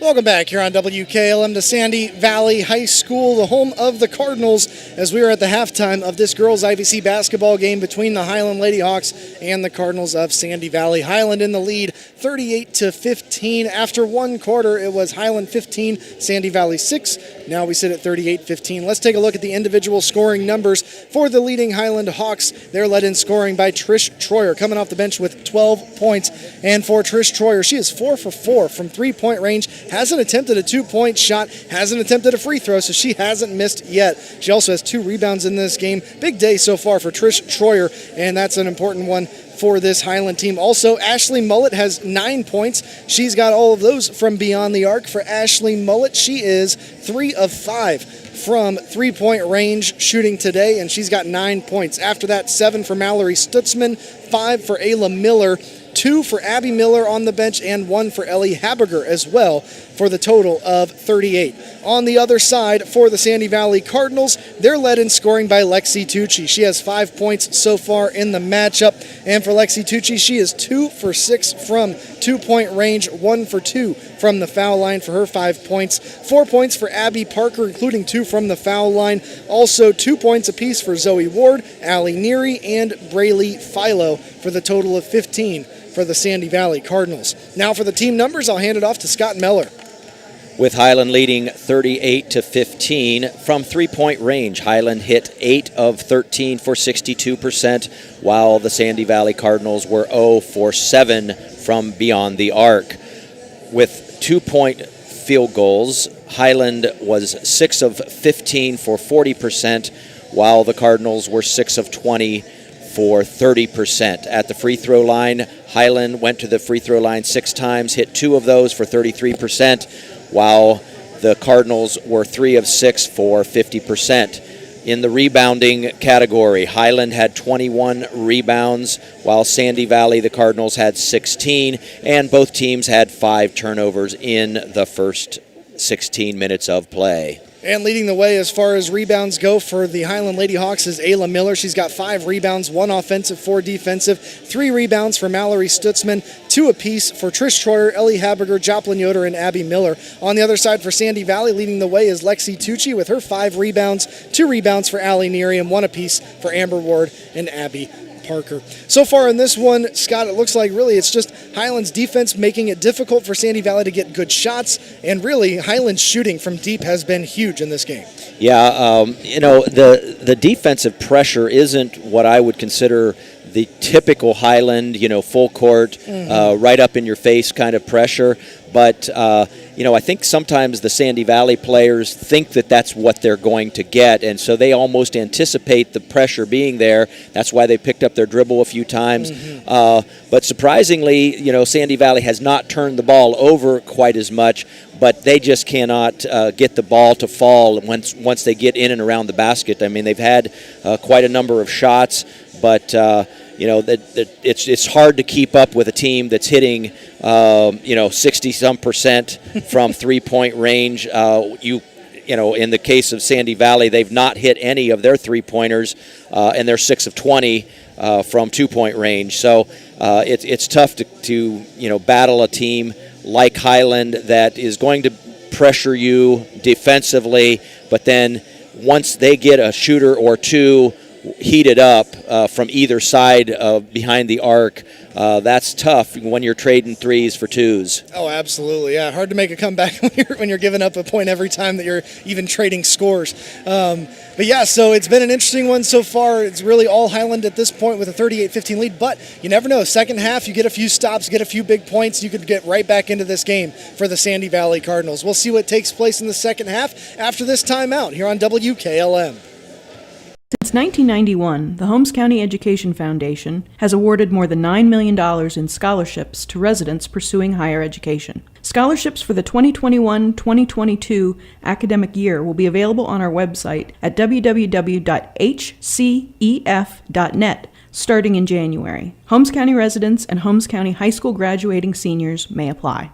Welcome back here on WKLM to Sandy Valley High School, the home of the Cardinals, as we are at the halftime of this girls IVC basketball game between the Hiland Lady Hawks and the Cardinals of Sandy Valley. Hiland in the lead, 38-15. After one quarter, it was Hiland 15, Sandy Valley 6. Now we sit at 38-15. Let's take a look at the individual scoring numbers for the leading Hiland Hawks. They're led in scoring by Trish Troyer, coming off the bench with 12 points. And for Trish Troyer, she is 4 for 4 from three-point range. Hasn't attempted a two-point shot, hasn't attempted a free throw, so she hasn't missed yet. She also has 2 rebounds in this game. Big day so far for Trish Troyer, and that's an important one for this Hiland team. Also, Ashley Mullett has 9 points. She's got all of those from beyond the arc. For Ashley Mullett, she is 3 of 5 from three-point range shooting today, and she's got 9 points. After that, 7 for Mallory Stutzman, 5 for Ayla Miller, 2 for Abby Miller on the bench, and 1 for Ellie Haberger as well, for the total of 38. On the other side, for the Sandy Valley Cardinals, they're led in scoring by Lexi Tucci. She has 5 points so far in the matchup, and for Lexi Tucci, she is 2 for 6 from two-point range, 1 for 2 from the foul line for her 5 points. 4 points for Abby Parker, including 2 from the foul line. Also 2 points apiece for Zoe Ward, Allie Neary, and Braylee Philo, for the total of 15 for the Sandy Valley Cardinals. Now for the team numbers, I'll hand it off to Scott Miller. With Hiland leading 38-15 from three-point range, Hiland hit 8 of 13 for 62%, while the Sandy Valley Cardinals were 0 for 7 from beyond the arc. With 2-point field goals, Hiland was 6 of 15 for 40%, while the Cardinals were 6 of 20 for 30%. At the free throw line, Hiland went to the free throw line 6 times, hit 2 of those for 33%, while the Cardinals were 3 of 6 for 50%. In the rebounding category, Hiland had 21 rebounds, while Sandy Valley, the Cardinals, had 16, and both teams had 5 turnovers in the first 16 minutes of play. And leading the way as far as rebounds go for the Hiland Lady Hawks is Ayla Miller. She's got 5 rebounds, 1 offensive, 4 defensive, 3 rebounds for Mallory Stutzman, 2 apiece for Trish Troyer, Ellie Haberger, Joplin Yoder, and Abby Miller. On the other side for Sandy Valley, leading the way is Lexi Tucci with her 5 rebounds, 2 rebounds for Allie Neary, and 1 apiece for Amber Ward and Abby Parker. So far in this one, Scott, it looks like really it's just Hiland's defense making it difficult for Sandy Valley to get good shots, and really Hiland's shooting from deep has been huge in this game. Yeah, the defensive pressure isn't what I would consider the typical Hiland, full court, right up in your face kind of pressure. But, I think sometimes the Sandy Valley players think that that's what they're going to get, and so they almost anticipate the pressure being there. That's why they picked up their dribble a few times. But surprisingly, Sandy Valley has not turned the ball over quite as much, but they just cannot get the ball to fall once they get in and around the basket. I mean, they've had quite a number of shots, but it's hard to keep up with a team that's hitting 60-some% from three-point range. In the case of Sandy Valley, they've not hit any of their three-pointers, and they're 6 of 20 from two-point range. So it's tough to battle a team like Hiland that is going to pressure you defensively, but then once they get a shooter or two heated up from either side behind the arc, that's tough when you're trading threes for twos. Oh, absolutely. Yeah, hard to make a comeback when you're giving up a point every time that you're even trading scores. But yeah, so it's been an interesting one so far. It's really all Hiland at this point with a 38-15 lead, but you never know. Second half, you get a few stops, get a few big points, you could get right back into this game for the Sandy Valley Cardinals. We'll see what takes place in the second half after this timeout here on WKLM. Since 1991, the Holmes County Education Foundation has awarded more than $9 million in scholarships to residents pursuing higher education. Scholarships for the 2021-2022 academic year will be available on our website at www.hcef.net starting in January. Holmes County residents and Holmes County High School graduating seniors may apply.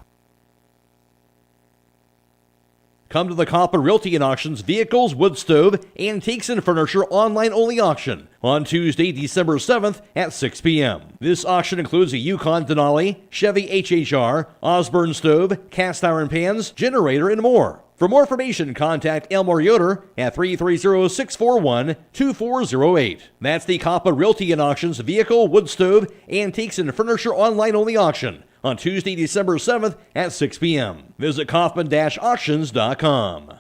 Come to the Coppin Realty and Auctions Vehicles, Wood Stove, Antiques, and Furniture online-only auction on Tuesday, December 7th at 6 p.m. This auction includes a Yukon Denali, Chevy HHR, Osborne Stove, cast iron pans, generator, and more. For more information, contact Elmore Yoder at 330-641-2408. That's the Coppin Realty and Auctions Vehicle, Wood Stove, Antiques, and Furniture online-only auction on Tuesday, December 7th at 6 p.m. Visit Kaufman-Auctions.com.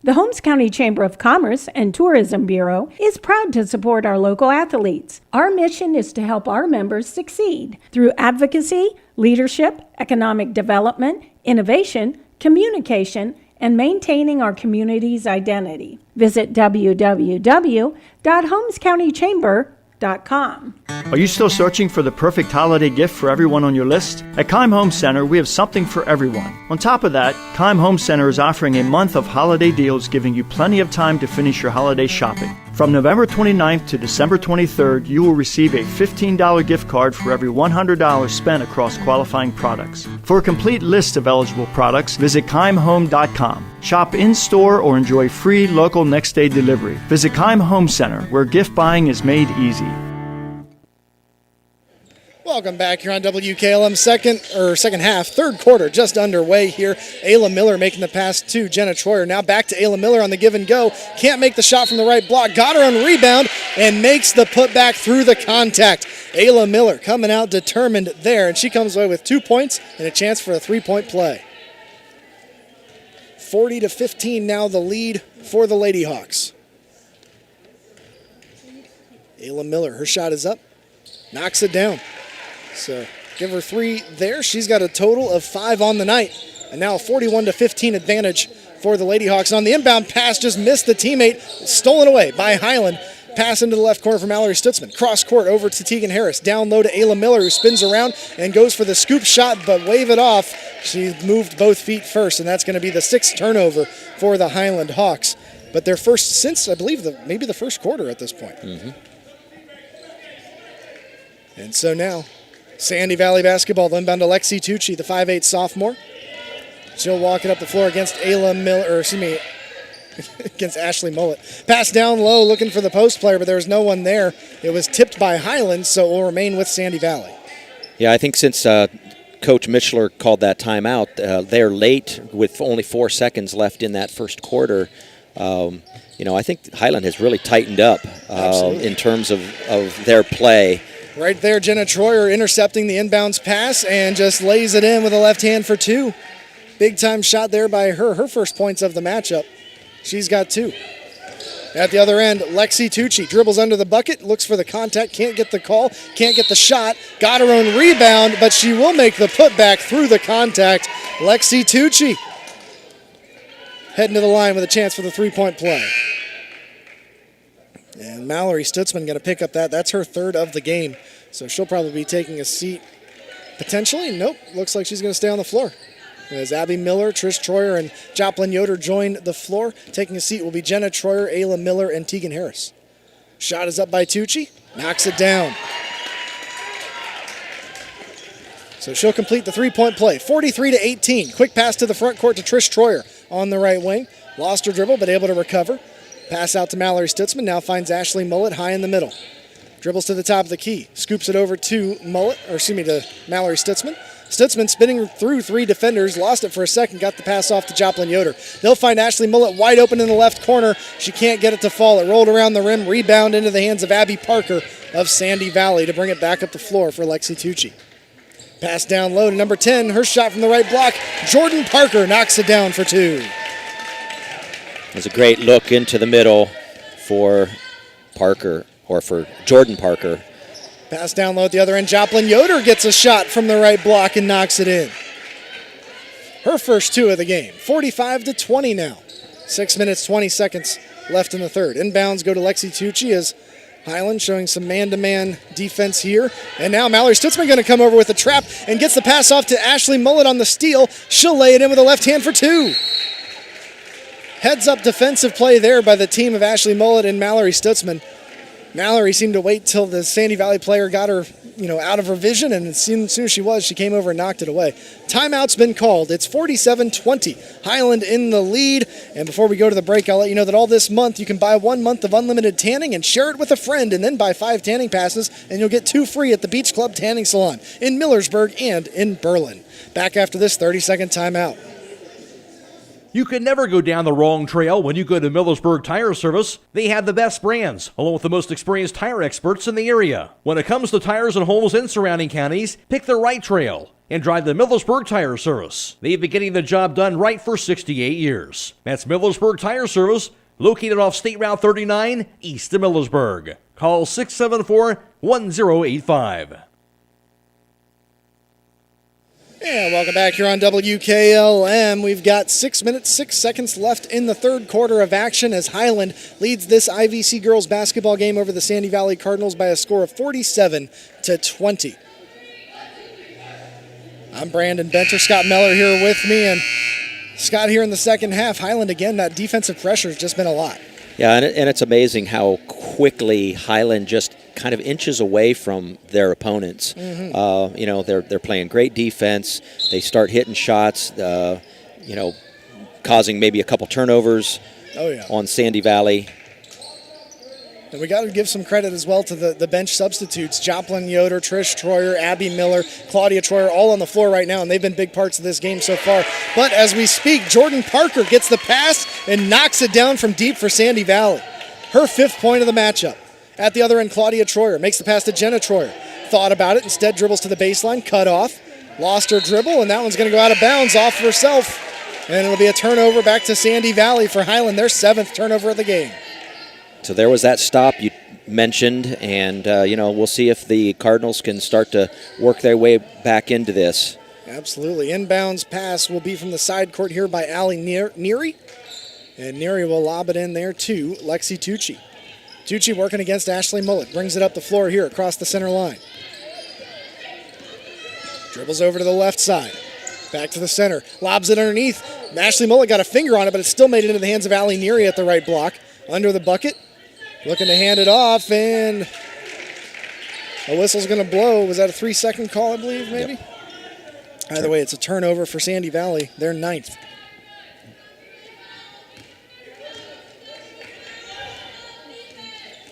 The Holmes County Chamber of Commerce and Tourism Bureau is proud to support our local athletes. Our mission is to help our members succeed through advocacy, leadership, economic development, innovation, communication, and maintaining our community's identity. Visit www.holmescountychamber.com. Are you still searching for the perfect holiday gift for everyone on your list? At Keim Home Center, we have something for everyone. On top of that, Keim Home Center is offering a month of holiday deals, giving you plenty of time to finish your holiday shopping. From November 29th to December 23rd, you will receive a $15 gift card for every $100 spent across qualifying products. For a complete list of eligible products, visit KeimHome.com. Shop in-store or enjoy free local next-day delivery. Visit Keim Home Center, where gift buying is made easy. Welcome back here on WKLM second half, third quarter just underway here. Ayla Miller making the pass to Jenna Troyer. Now back to Ayla Miller on the give and go. Can't make the shot from the right block. Got her on rebound and makes the putback through the contact. Ayla Miller coming out determined there, and she comes away with 2 points and a chance for a three-point play. 40-15 now the lead for the Lady Hawks. Ayla Miller, her shot is up, knocks it down. So give her 3 there. She's got a total of 5 on the night. And now a 41-15 advantage for the Lady Hawks. On the inbound pass, just missed the teammate. Stolen away by Hiland. Pass into the left corner for Mallory Stutzman. Cross court over to Tegan Harris. Down low to Ayla Miller, who spins around and goes for the scoop shot, but wave it off. She moved both feet first, and that's going to be the 6th turnover for the Hiland Hawks. But their first since, I believe, maybe the first quarter at this point. Mm-hmm. And so now, Sandy Valley basketball, the inbound to Lexi Tucci, the 5'8 sophomore. She'll walk it up the floor against against Ashley Mullet. Pass down low, looking for the post player, but there was no one there. It was tipped by Hiland, so it will remain with Sandy Valley. Yeah, I think since Coach Mitchler called that timeout, they're late with only 4 seconds left in that first quarter. I think Hiland has really tightened up in terms of their play. Right there, Jenna Troyer intercepting the inbounds pass and just lays it in with a left hand for 2. Big time shot there by her. Her first points of the matchup. She's got 2. At the other end, Lexi Tucci dribbles under the bucket, looks for the contact, can't get the call, can't get the shot, got her own rebound, but she will make the putback through the contact. Lexi Tucci heading to the line with a chance for the three-point play. And Mallory Stutzman going to pick up that. That's her 3rd of the game. So she'll probably be taking a seat potentially. Nope, looks like she's going to stay on the floor. As Abby Miller, Trish Troyer, and Joplin Yoder join the floor, taking a seat will be Jenna Troyer, Ayla Miller, and Tegan Harris. Shot is up by Tucci, knocks it down. So she'll complete the three-point play. 43-18. Quick pass to the front court to Trish Troyer on the right wing. Lost her dribble, but able to recover. Pass out to Mallory Stutzman, now finds Ashley Mullet high in the middle. Dribbles to the top of the key, scoops it over to to Mallory Stutzman. Stutzman spinning through 3 defenders, lost it for a second, got the pass off to Joplin Yoder. They'll find Ashley Mullet wide open in the left corner. She can't get it to fall. It rolled around the rim, rebound into the hands of Abby Parker of Sandy Valley to bring it back up the floor for Lexi Tucci. Pass down low to number 10, her shot from the right block. Jordan Parker knocks it down for 2. There's a great look into the middle for Parker, or for Jordan Parker. Pass down low at the other end. Joplin Yoder gets a shot from the right block and knocks it in. Her first 2 of the game. 45-20 now. 6 minutes, 20 seconds left in the third. Inbounds go to Lexi Tucci as Hiland showing some man-to-man defense here. And now Mallory Stutzman going to come over with a trap and gets the pass off to Ashley Mullet on the steal. She'll lay it in with a left hand for two. Heads-up defensive play there by the team of Ashley Mullet and Mallory Stutzman. Mallory seemed to wait till the Sandy Valley player got her, out of her vision, and as soon as she came over and knocked it away. Timeout's been called. It's 47-20. Hiland in the lead. And before we go to the break, I'll let you know that all this month you can buy 1 month of unlimited tanning and share it with a friend, and then buy 5 tanning passes, and you'll get 2 free at the Beach Club Tanning Salon in Millersburg and in Berlin. Back after this 30-second timeout. You can never go down the wrong trail when you go to Millersburg Tire Service. They have the best brands, along with the most experienced tire experts in the area. When it comes to tires and homes in surrounding counties, pick the right trail and drive the Millersburg Tire Service. They've been getting the job done right for 68 years. That's Millersburg Tire Service, located off State Route 39, east of Millersburg. Call 674-1085. And welcome back here on WKLM. We've got 6 minutes, 6 seconds left in the third quarter of action as Hiland leads this IVC girls basketball game over the Sandy Valley Cardinals by a score of 47-20. I'm Brandon Benter, Scott Meller here with me, and Scott here in the second half. Hiland again, that defensive pressure has just been a lot. Yeah, and it's amazing how quickly Hiland just kind of inches away from their opponents. Mm-hmm. They're playing great defense. They start hitting shots, causing maybe a couple turnovers on Sandy Valley. And we got to give some credit as well to the bench substitutes. Joplin Yoder, Trish Troyer, Abby Miller, Claudia Troyer, all on the floor right now, and they've been big parts of this game so far. But as we speak, Jordan Parker gets the pass and knocks it down from deep for Sandy Valley. Her 5th point of the matchup. At the other end, Claudia Troyer makes the pass to Jenna Troyer. Thought about it, instead dribbles to the baseline, cut off, lost her dribble, and that one's going to go out of bounds off of herself. And it'll be a turnover back to Sandy Valley for Hiland, their 7th turnover of the game. So there was that stop you mentioned, and, we'll see if the Cardinals can start to work their way back into this. Absolutely. Inbounds pass will be from the side court here by Allie Neary. And Neary will lob it in there to Lexi Tucci. Tucci working against Ashley Mullet. Brings it up the floor here across the center line. Dribbles over to the left side. Back to the center. Lobs it underneath. Ashley Mullet got a finger on it, but it still made it into the hands of Allie Neary at the right block. Under the bucket. Looking to hand it off, and a whistle's going to blow. Was that a 3-second call, I believe, maybe? Yep. Either way, it's a turnover for Sandy Valley. They're 9th.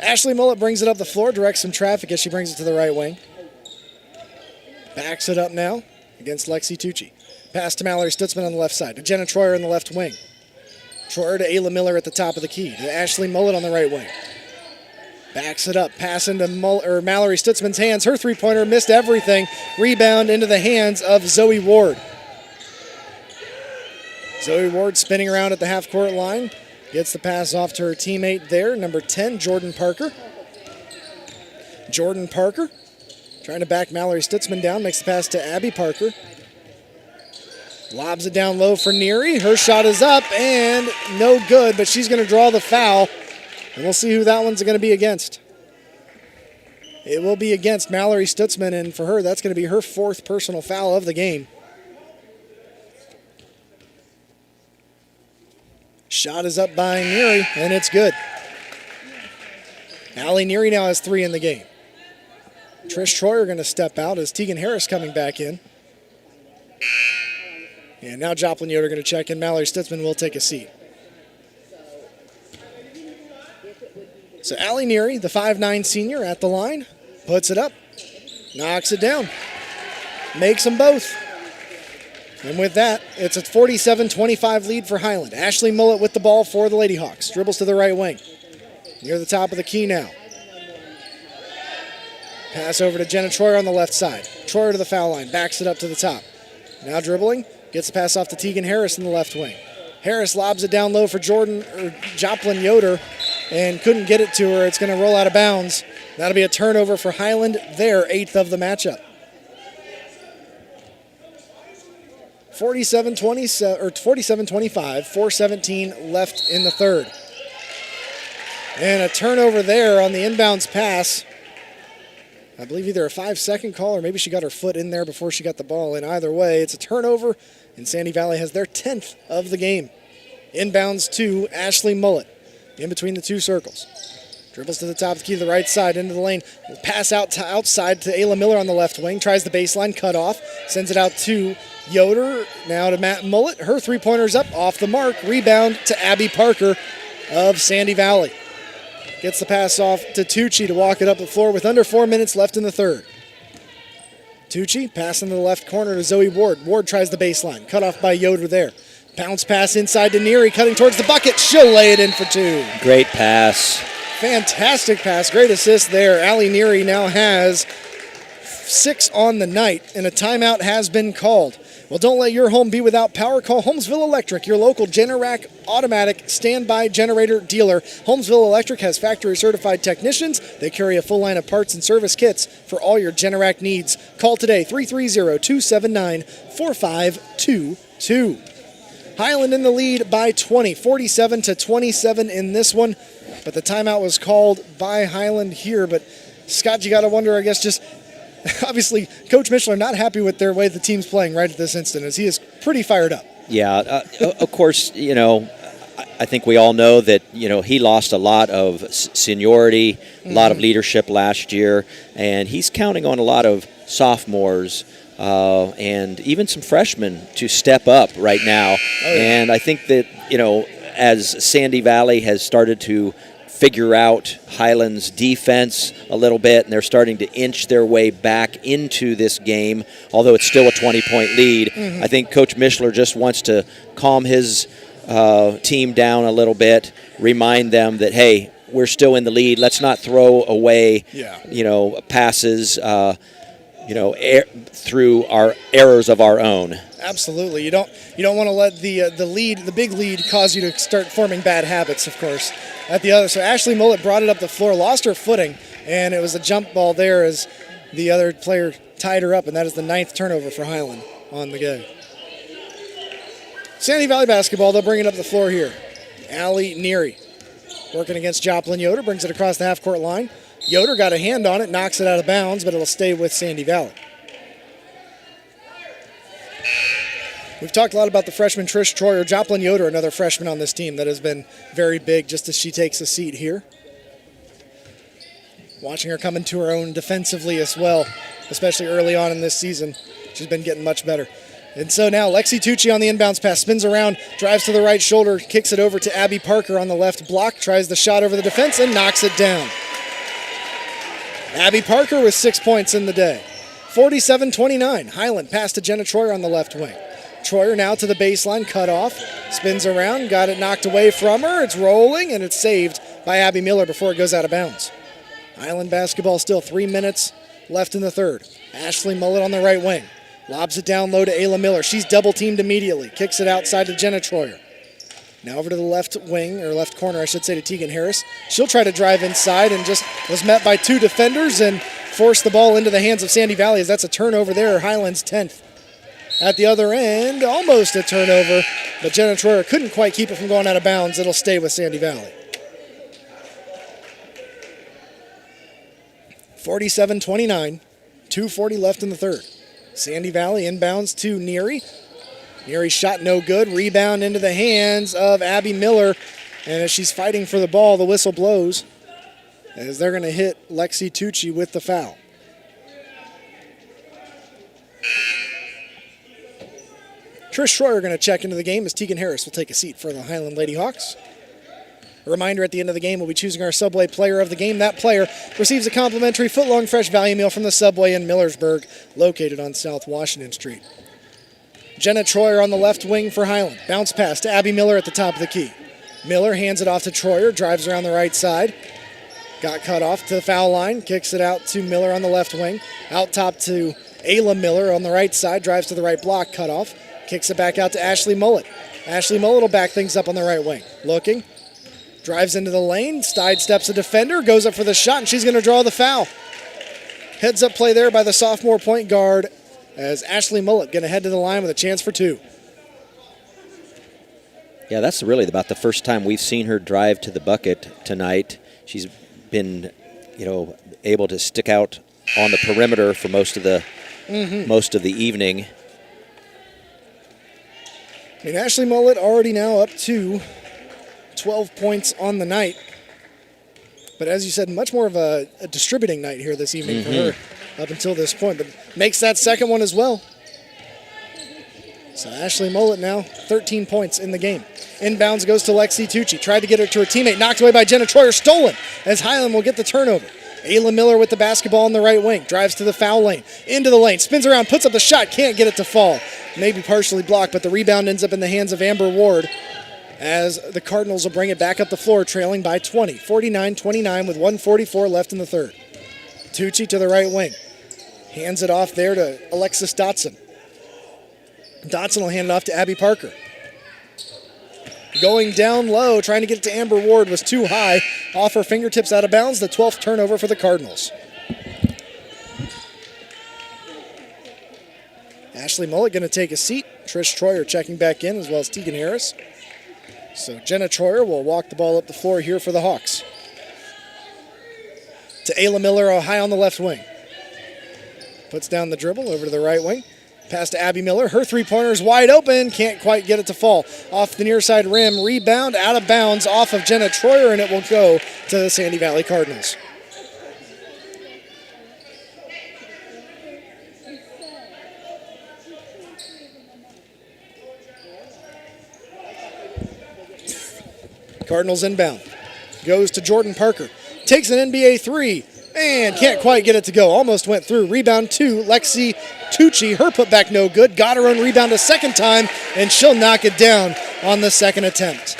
Ashley Mullet brings it up the floor, directs some traffic as she brings it to the right wing. Backs it up now against Lexi Tucci. Pass to Mallory Stutzman on the left side, to Jenna Troyer in the left wing. Troyer to Ayla Miller at the top of the key, to Ashley Mullet on the right wing. Backs it up, pass into Mallory Stutzman's hands. Her three-pointer missed everything. Rebound into the hands of Zoe Ward. Zoe Ward spinning around at the half-court line. Gets the pass off to her teammate there, number 10, Jordan Parker. Jordan Parker trying to back Mallory Stutzman down. Makes the pass to Abby Parker. Lobs it down low for Neary. Her shot is up and no good, but she's going to draw the foul. And we'll see who that one's going to be against. It will be against Mallory Stutzman, and for her, that's going to be her 4th personal foul of the game. Shot is up by Neary, and it's good. Allie Neary now has 3 in the game. Trish Troyer going to step out as Tegan Harris coming back in. And now Joplin Yoder going to check in. Mallory Stutzman will take a seat. So Allie Neary, the 5'9 senior at the line, puts it up, knocks it down, makes them both. And with that, it's a 47-25 lead for Hiland. Ashley Mullet with the ball for the Lady Hawks. Dribbles to the right wing. Near the top of the key now. Pass over to Jenna Troyer on the left side. Troyer to the foul line, backs it up to the top. Now dribbling, gets the pass off to Tegan Harris in the left wing. Harris lobs it down low for Joplin Yoder and couldn't get it to her. It's going to roll out of bounds. That'll be a turnover for Hiland, their 8th of the matchup. 47-25, 4:17 left in the third. And a turnover there on the inbounds pass. I believe either a 5-second call or maybe she got her foot in there before she got the ball in. Either way, it's a turnover, and Sandy Valley has their 10th of the game. Inbounds to Ashley Mullet in between the two circles. Dribbles to the top of the key to the right side into the lane. Pass out to outside to Ayla Miller on the left wing. Tries the baseline, cut off. Sends it out to Yoder. Now to Matt Mullet. Her three-pointer's up, off the mark. Rebound to Abby Parker of Sandy Valley. Gets the pass off to Tucci to walk it up the floor with under 4 minutes left in the third. Tucci passing to the left corner to Zoe Ward. Ward tries the baseline. Cut off by Yoder there. Bounce pass inside to Neary, cutting towards the bucket. She'll lay it in for two. Great pass. Fantastic pass. Great assist there. Allie Neary now has 6 on the night, and a timeout has been called. Well, don't let your home be without power. Call Holmesville Electric, your local Generac automatic standby generator dealer. Holmesville Electric has factory-certified technicians. They carry a full line of parts and service kits for all your Generac needs. Call today, 330-279-4522. Hiland in the lead by 20, 47-27 in this one. But the timeout was called by Hiland here. But, Scott, you got to wonder, I guess, just obviously Coach Mishler not happy with their way the team's playing right at this instant, as he is pretty fired up. Yeah, of course, I think we all know that, he lost a lot of seniority, a lot of leadership last year, and he's counting on a lot of sophomores and even some freshmen to step up right now. Oh, yeah. And I think that, as Sandy Valley has started to figure out Hiland's defense a little bit, and they're starting to inch their way back into this game, although it's still a 20-point lead. I think Coach Mishler just wants to calm his team down a little bit, remind them that, hey, we're still in the lead. Let's not throw away, passes, through our errors of our own. Absolutely. You don't want to let the big lead, cause you to start forming bad habits, of course. At the other, so Ashley Mullet brought it up the floor, lost her footing, and it was a jump ball there as the other player tied her up, and that is the 9th turnover for Hiland on the game. Sandy Valley basketball, they'll bring it up the floor here. Allie Neary working against Joplin Yoder, brings it across the half-court line. Yoder got a hand on it, knocks it out of bounds, but it'll stay with Sandy Valley. We've talked a lot about the freshman Trish Troyer. Joplin Yoder, another freshman on this team that has been very big just as she takes a seat here. Watching her come into her own defensively as well, especially early on in this season. She's been getting much better. And so now Lexi Tucci on the inbounds pass, spins around, drives to the right shoulder, kicks it over to Abby Parker on the left block, tries the shot over the defense and knocks it down. Abby Parker with 6 points in the day. 47-29. Hiland pass to Jenna Troyer on the left wing. Troyer now to the baseline, cut off, spins around, got it knocked away from her. It's rolling, and it's saved by Abby Miller before it goes out of bounds. Hiland basketball still 3 minutes left in the third. Ashley Mullet on the right wing. Lobs it down low to Ayla Miller. She's double-teamed immediately. Kicks it outside to Jenna Troyer. Now over to the left wing, or left corner, I should say, to Tegan Harris. She'll try to drive inside and just was met by 2 defenders and forced the ball into the hands of Sandy Valley, as that's a turnover there, Hiland's 10th. At the other end, almost a turnover, but Jenna Troyer couldn't quite keep it from going out of bounds. It'll stay with Sandy Valley. 47-29, 2:40 left in the third. Sandy Valley inbounds to Neary. Neary's shot no good. Rebound into the hands of Abby Miller. And as she's fighting for the ball, the whistle blows as they're going to hit Lexi Tucci with the foul. Trish Troyer going to check into the game as Tegan Harris will take a seat for the Hiland Lady Hawks. A reminder, at the end of the game, we'll be choosing our Subway player of the game. That player receives a complimentary foot-long fresh value meal from the Subway in Millersburg, located on South Washington Street. Jenna Troyer on the left wing for Hiland. Bounce pass to Abby Miller at the top of the key. Miller hands it off to Troyer, drives around the right side. Got cut off to the foul line, kicks it out to Miller on the left wing. Out top to Ayla Miller on the right side, drives to the right block, cut off. Kicks it back out to Ashley Mullet. Ashley Mullet will back things up on the right wing. Looking, drives into the lane, sidesteps a defender, goes up for the shot, and she's going to draw the foul. Heads up play there by the sophomore point guard as Ashley Mullet going to head to the line with a chance for 2. Yeah, that's really about the first time we've seen her drive to the bucket tonight. She's been, able to stick out on the perimeter for most of the evening. And Ashley Mullet already now up to 12 points on the night. But as you said, much more of a distributing night here this evening for her up until this point. But makes that second one as well. So Ashley Mullet now 13 points in the game. Inbounds goes to Lexi Tucci. Tried to get her to her teammate. Knocked away by Jenna Troyer. Stolen as Hiland will get the turnover. Ayla Miller with the basketball in the right wing. Drives to the foul lane. Into the lane. Spins around. Puts up the shot. Can't get it to fall. Maybe partially blocked, but the rebound ends up in the hands of Amber Ward as the Cardinals will bring it back up the floor, trailing by 20. 49-29 with 1:44 left in the third. Tucci to the right wing. Hands it off there to Alexis Dotson. Dotson will hand it off to Abby Parker. Going down low, trying to get it to Amber Ward was too high. Off her fingertips, out of bounds. The 12th turnover for the Cardinals. Ashley Mullet going to take a seat. Trish Troyer checking back in, as well as Tegan Harris. So Jenna Troyer will walk the ball up the floor here for the Hawks. To Ayla Miller, high on the left wing. Puts down the dribble over to the right wing. Pass to Abby Miller. Her three-pointer is wide open. Can't quite get it to fall. Off the near side rim. Rebound out of bounds off of Jenna Troyer, and it will go to the Sandy Valley Cardinals. Cardinals inbound. Goes to Jordan Parker. Takes an NBA three. And can't quite get it to go. Almost went through. Rebound to Lexi Tucci. Her putback no good. Got her own rebound a second time, and she'll knock it down on the second attempt.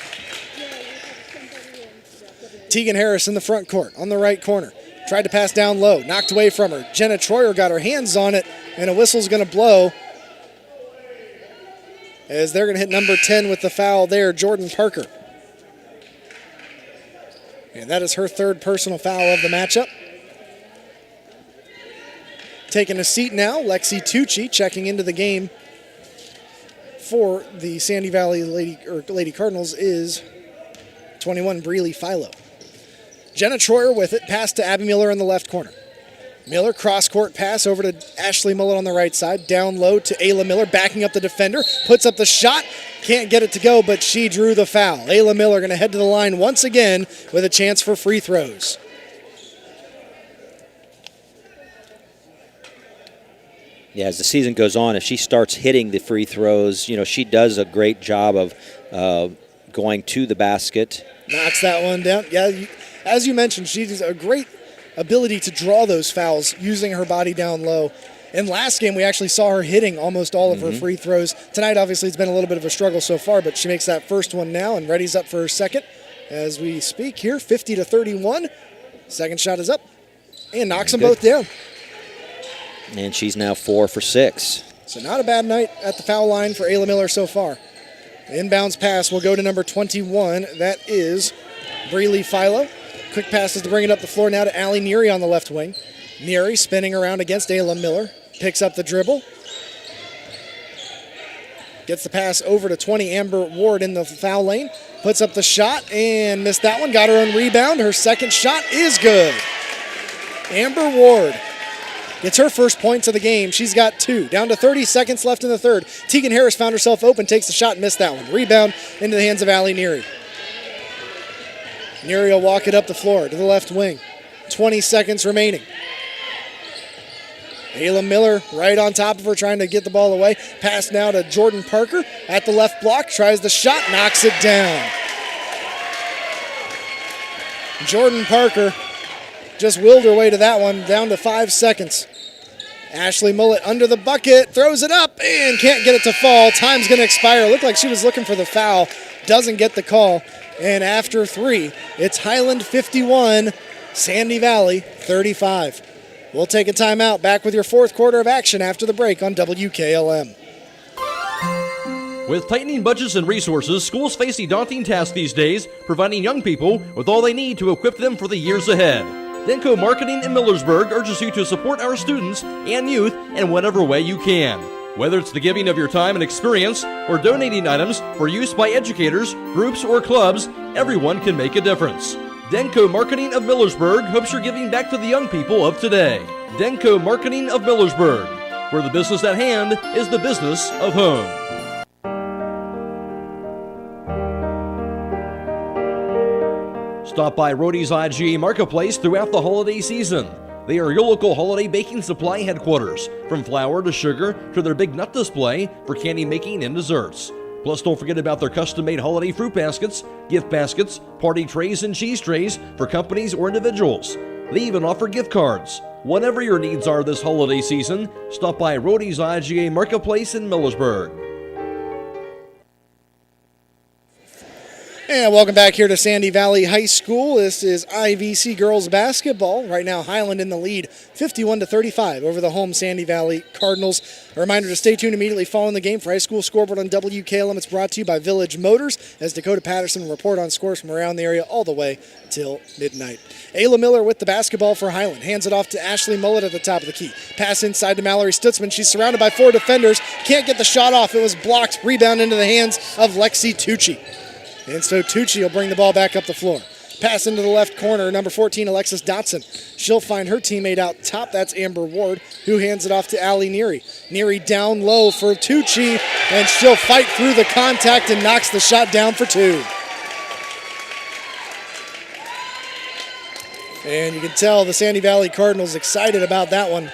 Tegan Harris in the front court on the right corner. Tried to pass down low. Knocked away from her. Jenna Troyer got her hands on it, and a whistle's going to blow as they're going to hit number 10 with the foul there, Jordan Parker. And that is her third personal foul of the matchup. Taking a seat now, Lexi Tucci checking into the game for the Sandy Valley Lady Cardinals is 21, Breely Philo. Jenna Troyer with it, pass to Abby Miller in the left corner. Miller, cross-court pass over to Ashley Mullet on the right side. Down low to Ayla Miller, backing up the defender. Puts up the shot. Can't get it to go, but she drew the foul. Ayla Miller going to head to the line once again with a chance for free throws. Yeah, as the season goes on, if she starts hitting the free throws, she does a great job of going to the basket. Knocks that one down. Yeah, as you mentioned, she has a great ability to draw those fouls using her body down low. In last game, we actually saw her hitting almost all of her free throws. Tonight, obviously, it's been a little bit of a struggle so far, but she makes that first one now and readies up for her second as we speak here, 50-31. Second shot is up and knocks them both down. And she's now 4 for 6. So not a bad night at the foul line for Ayla Miller so far. The inbounds pass will go to number 21. That is Breely Philo. Quick passes to bring it up the floor now to Allie Neary on the left wing. Neary spinning around against Ayla Miller. Picks up the dribble. Gets the pass over to 20, Amber Ward in the foul lane. Puts up the shot and missed that one. Got her own rebound. Her second shot is good. Amber Ward gets her first points of the game. She's got 2. Down to 30 seconds left in the third. Tegan Harris found herself open, takes the shot, missed that one. Rebound into the hands of Allie Neary. Neary will walk it up the floor to the left wing. 20 seconds remaining. Ayla Miller right on top of her, trying to get the ball away. Pass now to Jordan Parker at the left block. Tries the shot, knocks it down. Jordan Parker just willed her way to that one, down to 5 seconds. Ashley Mullet under the bucket, throws it up, and can't get it to fall. Time's going to expire. Looked like she was looking for the foul. Doesn't get the call. And after 3, it's Hiland 51, Sandy Valley 35. We'll take a timeout. Back with your fourth quarter of action after the break on WKLM. With tightening budgets and resources, schools face a daunting task these days, providing young people with all they need to equip them for the years ahead. Denko Marketing in Millersburg urges you to support our students and youth in whatever way you can. Whether it's the giving of your time and experience or donating items for use by educators, groups, or clubs, everyone can make a difference. Denko Marketing of Millersburg hopes you're giving back to the young people of today. Denko Marketing of Millersburg, where the business at hand is the business of home. Stop by Rody's IGA Marketplace throughout the holiday season. They are your local holiday baking supply headquarters, from flour to sugar to their big nut display for candy making and desserts. Plus, don't forget about their custom-made holiday fruit baskets, gift baskets, party trays, and cheese trays for companies or individuals. They even offer gift cards. Whatever your needs are this holiday season, stop by Rody's IGA Marketplace in Millersburg. And welcome back here to Sandy Valley High School. This is IVC girls basketball. Right now, Hiland in the lead, 51-35 over the home Sandy Valley Cardinals. A reminder to stay tuned immediately following the game for High School Scoreboard on WKLM. It's brought to you by Village Motors as Dakota Patterson will report on scores from around the area all the way till midnight. Ayla Miller with the basketball for Hiland. Hands it off to Ashley Mullet at the top of the key. Pass inside to Mallory Stutzman. She's surrounded by 4 defenders. Can't get the shot off. It was blocked. Rebound into the hands of Lexi Tucci. And so Tucci will bring the ball back up the floor. Pass into the left corner, number 14, Alexis Dotson. She'll find her teammate out top. That's Amber Ward, who hands it off to Allie Neary. Neary down low for Tucci, and she'll fight through the contact and knocks the shot down for 2. And you can tell the Sandy Valley Cardinals excited about that one.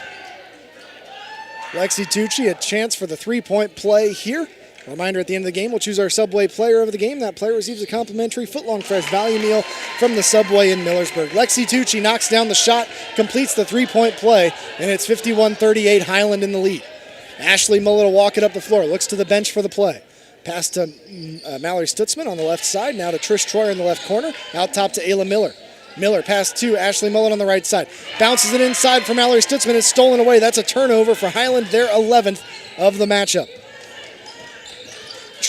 Lexi Tucci, a chance for the three-point play here. A reminder, at the end of the game, we'll choose our Subway player of the game. That player receives a complimentary footlong fresh value meal from the Subway in Millersburg. Lexi Tucci knocks down the shot, completes the three-point play, and it's 51-38, Hiland in the lead. Ashley Mullet will walk it up the floor, looks to the bench for the play. Pass to Mallory Stutzman on the left side, now to Trish Troyer in the left corner, out top to Ayla Miller. Miller pass to Ashley Mullet on the right side. Bounces it inside for Mallory Stutzman. It's stolen away. That's a turnover for Hiland, their 11th of the matchup.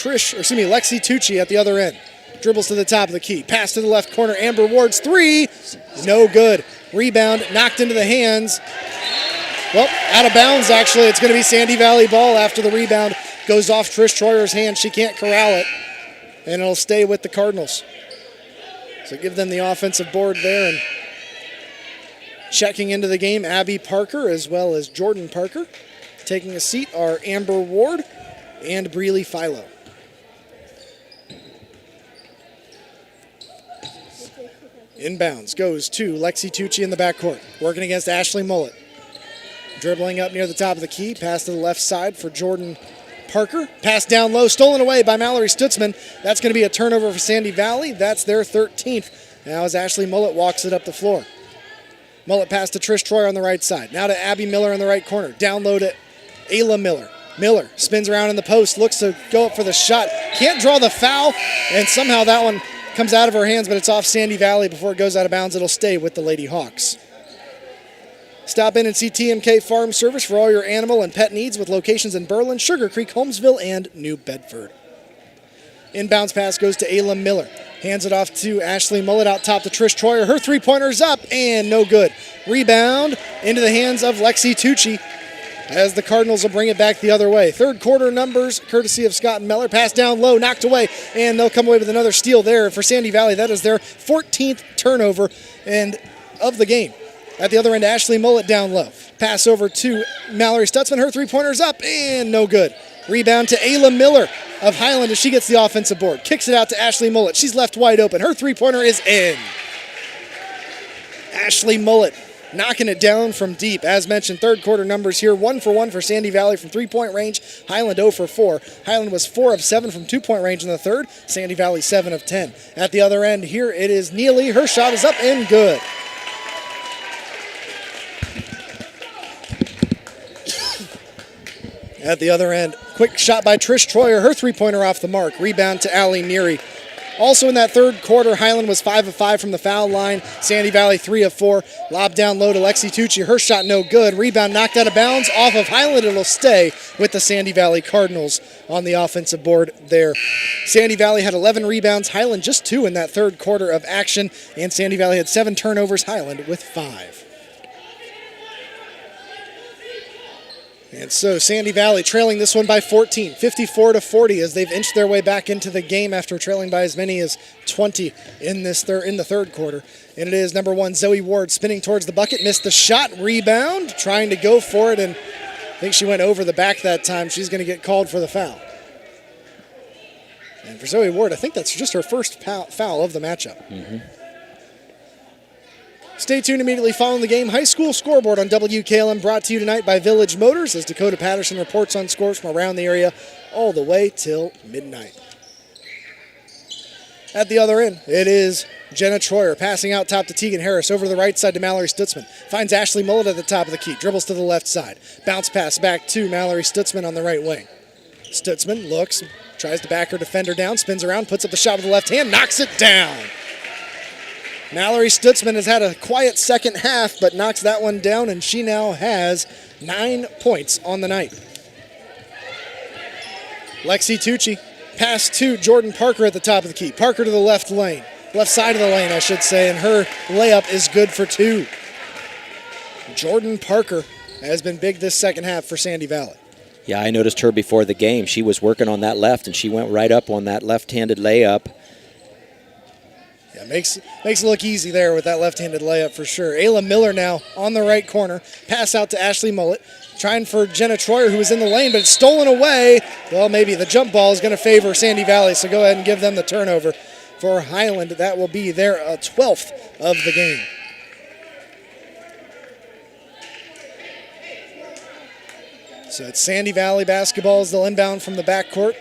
Lexi Tucci at the other end. Dribbles to the top of the key. Pass to the left corner. Amber Ward's three. No good. Rebound knocked into the hands. Well, out of bounds, actually. It's going to be Sandy Valley ball after the rebound goes off Trish Troyer's hand. She can't corral it. And it'll stay with the Cardinals. So give them the offensive board there. And checking into the game, Abby Parker as well as Jordan Parker. Taking a seat are Amber Ward and Breely Philo. Inbounds goes to Lexi Tucci in the backcourt, working against Ashley Mullet. Dribbling up near the top of the key, pass to the left side for Jordan Parker. Pass down low, stolen away by Mallory Stutzman. That's going to be a turnover for Sandy Valley. That's their 13th. Now as Ashley Mullet walks it up the floor. Mullet pass to Trish Troyer on the right side. Now to Abby Miller in the right corner. Down low to Ayla Miller. Miller spins around in the post, looks to go up for the shot. Can't draw the foul, and somehow that one comes out of her hands, but it's off Sandy Valley before it goes out of bounds. It'll stay with the Lady Hawks. Stop in and see TMK Farm Service for all your animal and pet needs with locations in Berlin, Sugar Creek, Holmesville, and New Bedford. Inbounds pass goes to Ayla Miller. Hands it off to Ashley Mullet out top to Trish Troyer. Her three-pointer's up and no good. Rebound into the hands of Lexi Tucci as the Cardinals will bring it back the other way. Third quarter numbers courtesy of Scott and Meller. Pass down low, knocked away, and they'll come away with another steal there for Sandy Valley. That is their 14th turnover and of the game. At the other end, Ashley Mullet down low. Pass over to Mallory Stutzman. Her three-pointer's up and no good. Rebound to Ayla Miller of Hiland as she gets the offensive board. Kicks it out to Ashley Mullet. She's left wide open. Her three-pointer is in. Ashley Mullet knocking it down from deep. As mentioned, third quarter numbers here. 1 for 1 for Sandy Valley from three-point range. Hiland 0 for 4. Hiland was 4 of 7 from two-point range in the third. Sandy Valley 7 of 10. At the other end, here it is Neely. Her shot is up and good. At the other end, quick shot by Trish Troyer. Her three-pointer off the mark. Rebound to Allie Neary. Also in that third quarter, Hiland was 5 of 5 from the foul line. Sandy Valley 3 of 4. Lob down low to Lexi Tucci. Her shot no good. Rebound knocked out of bounds off of Hiland. It'll stay with the Sandy Valley Cardinals on the offensive board there. Sandy Valley had 11 rebounds. Hiland just 2 in that third quarter of action. And Sandy Valley had 7 turnovers. Hiland with 5. And so Sandy Valley trailing this one by 14, 54-40 as they've inched their way back into the game after trailing by as many as 20 in the third quarter. And it is number 1, Zoe Ward, spinning towards the bucket, missed the shot, rebound, trying to go for it, and I think she went over the back that time. She's going to get called for the foul. And for Zoe Ward, I think that's just her first foul of the matchup. Mm-hmm. Stay tuned immediately following the game. High school scoreboard on WKLM, brought to you tonight by Village Motors as Dakota Patterson reports on scores from around the area all the way till midnight. At the other end, it is Jenna Troyer passing out top to Tegan Harris, over to the right side to Mallory Stutzman. Finds Ashley Mullet at the top of the key, dribbles to the left side. Bounce pass back to Mallory Stutzman on the right wing. Stutzman looks, tries to back her defender down, spins around, puts up the shot with the left hand, knocks it down. Mallory Stutzman has had a quiet second half, but knocks that one down, and she now has 9 points on the night. Lexi Tucci, pass to Jordan Parker at the top of the key. Parker to the left side of the lane, I should say, and her layup is good for 2. Jordan Parker has been big this second half for Sandy Valley. Yeah, I noticed her before the game. She was working on that left, and she went right up on that left-handed layup. Yeah, makes it look easy there with that left-handed layup for sure. Ayla Miller now on the right corner. Pass out to Ashley Mullet. Trying for Jenna Troyer, who was in the lane, but it's stolen away. Well, maybe the jump ball is going to favor Sandy Valley, so go ahead and give them the turnover for Hiland. That will be their 12th of the game. So it's Sandy Valley basketball as they'll inbound from the backcourt.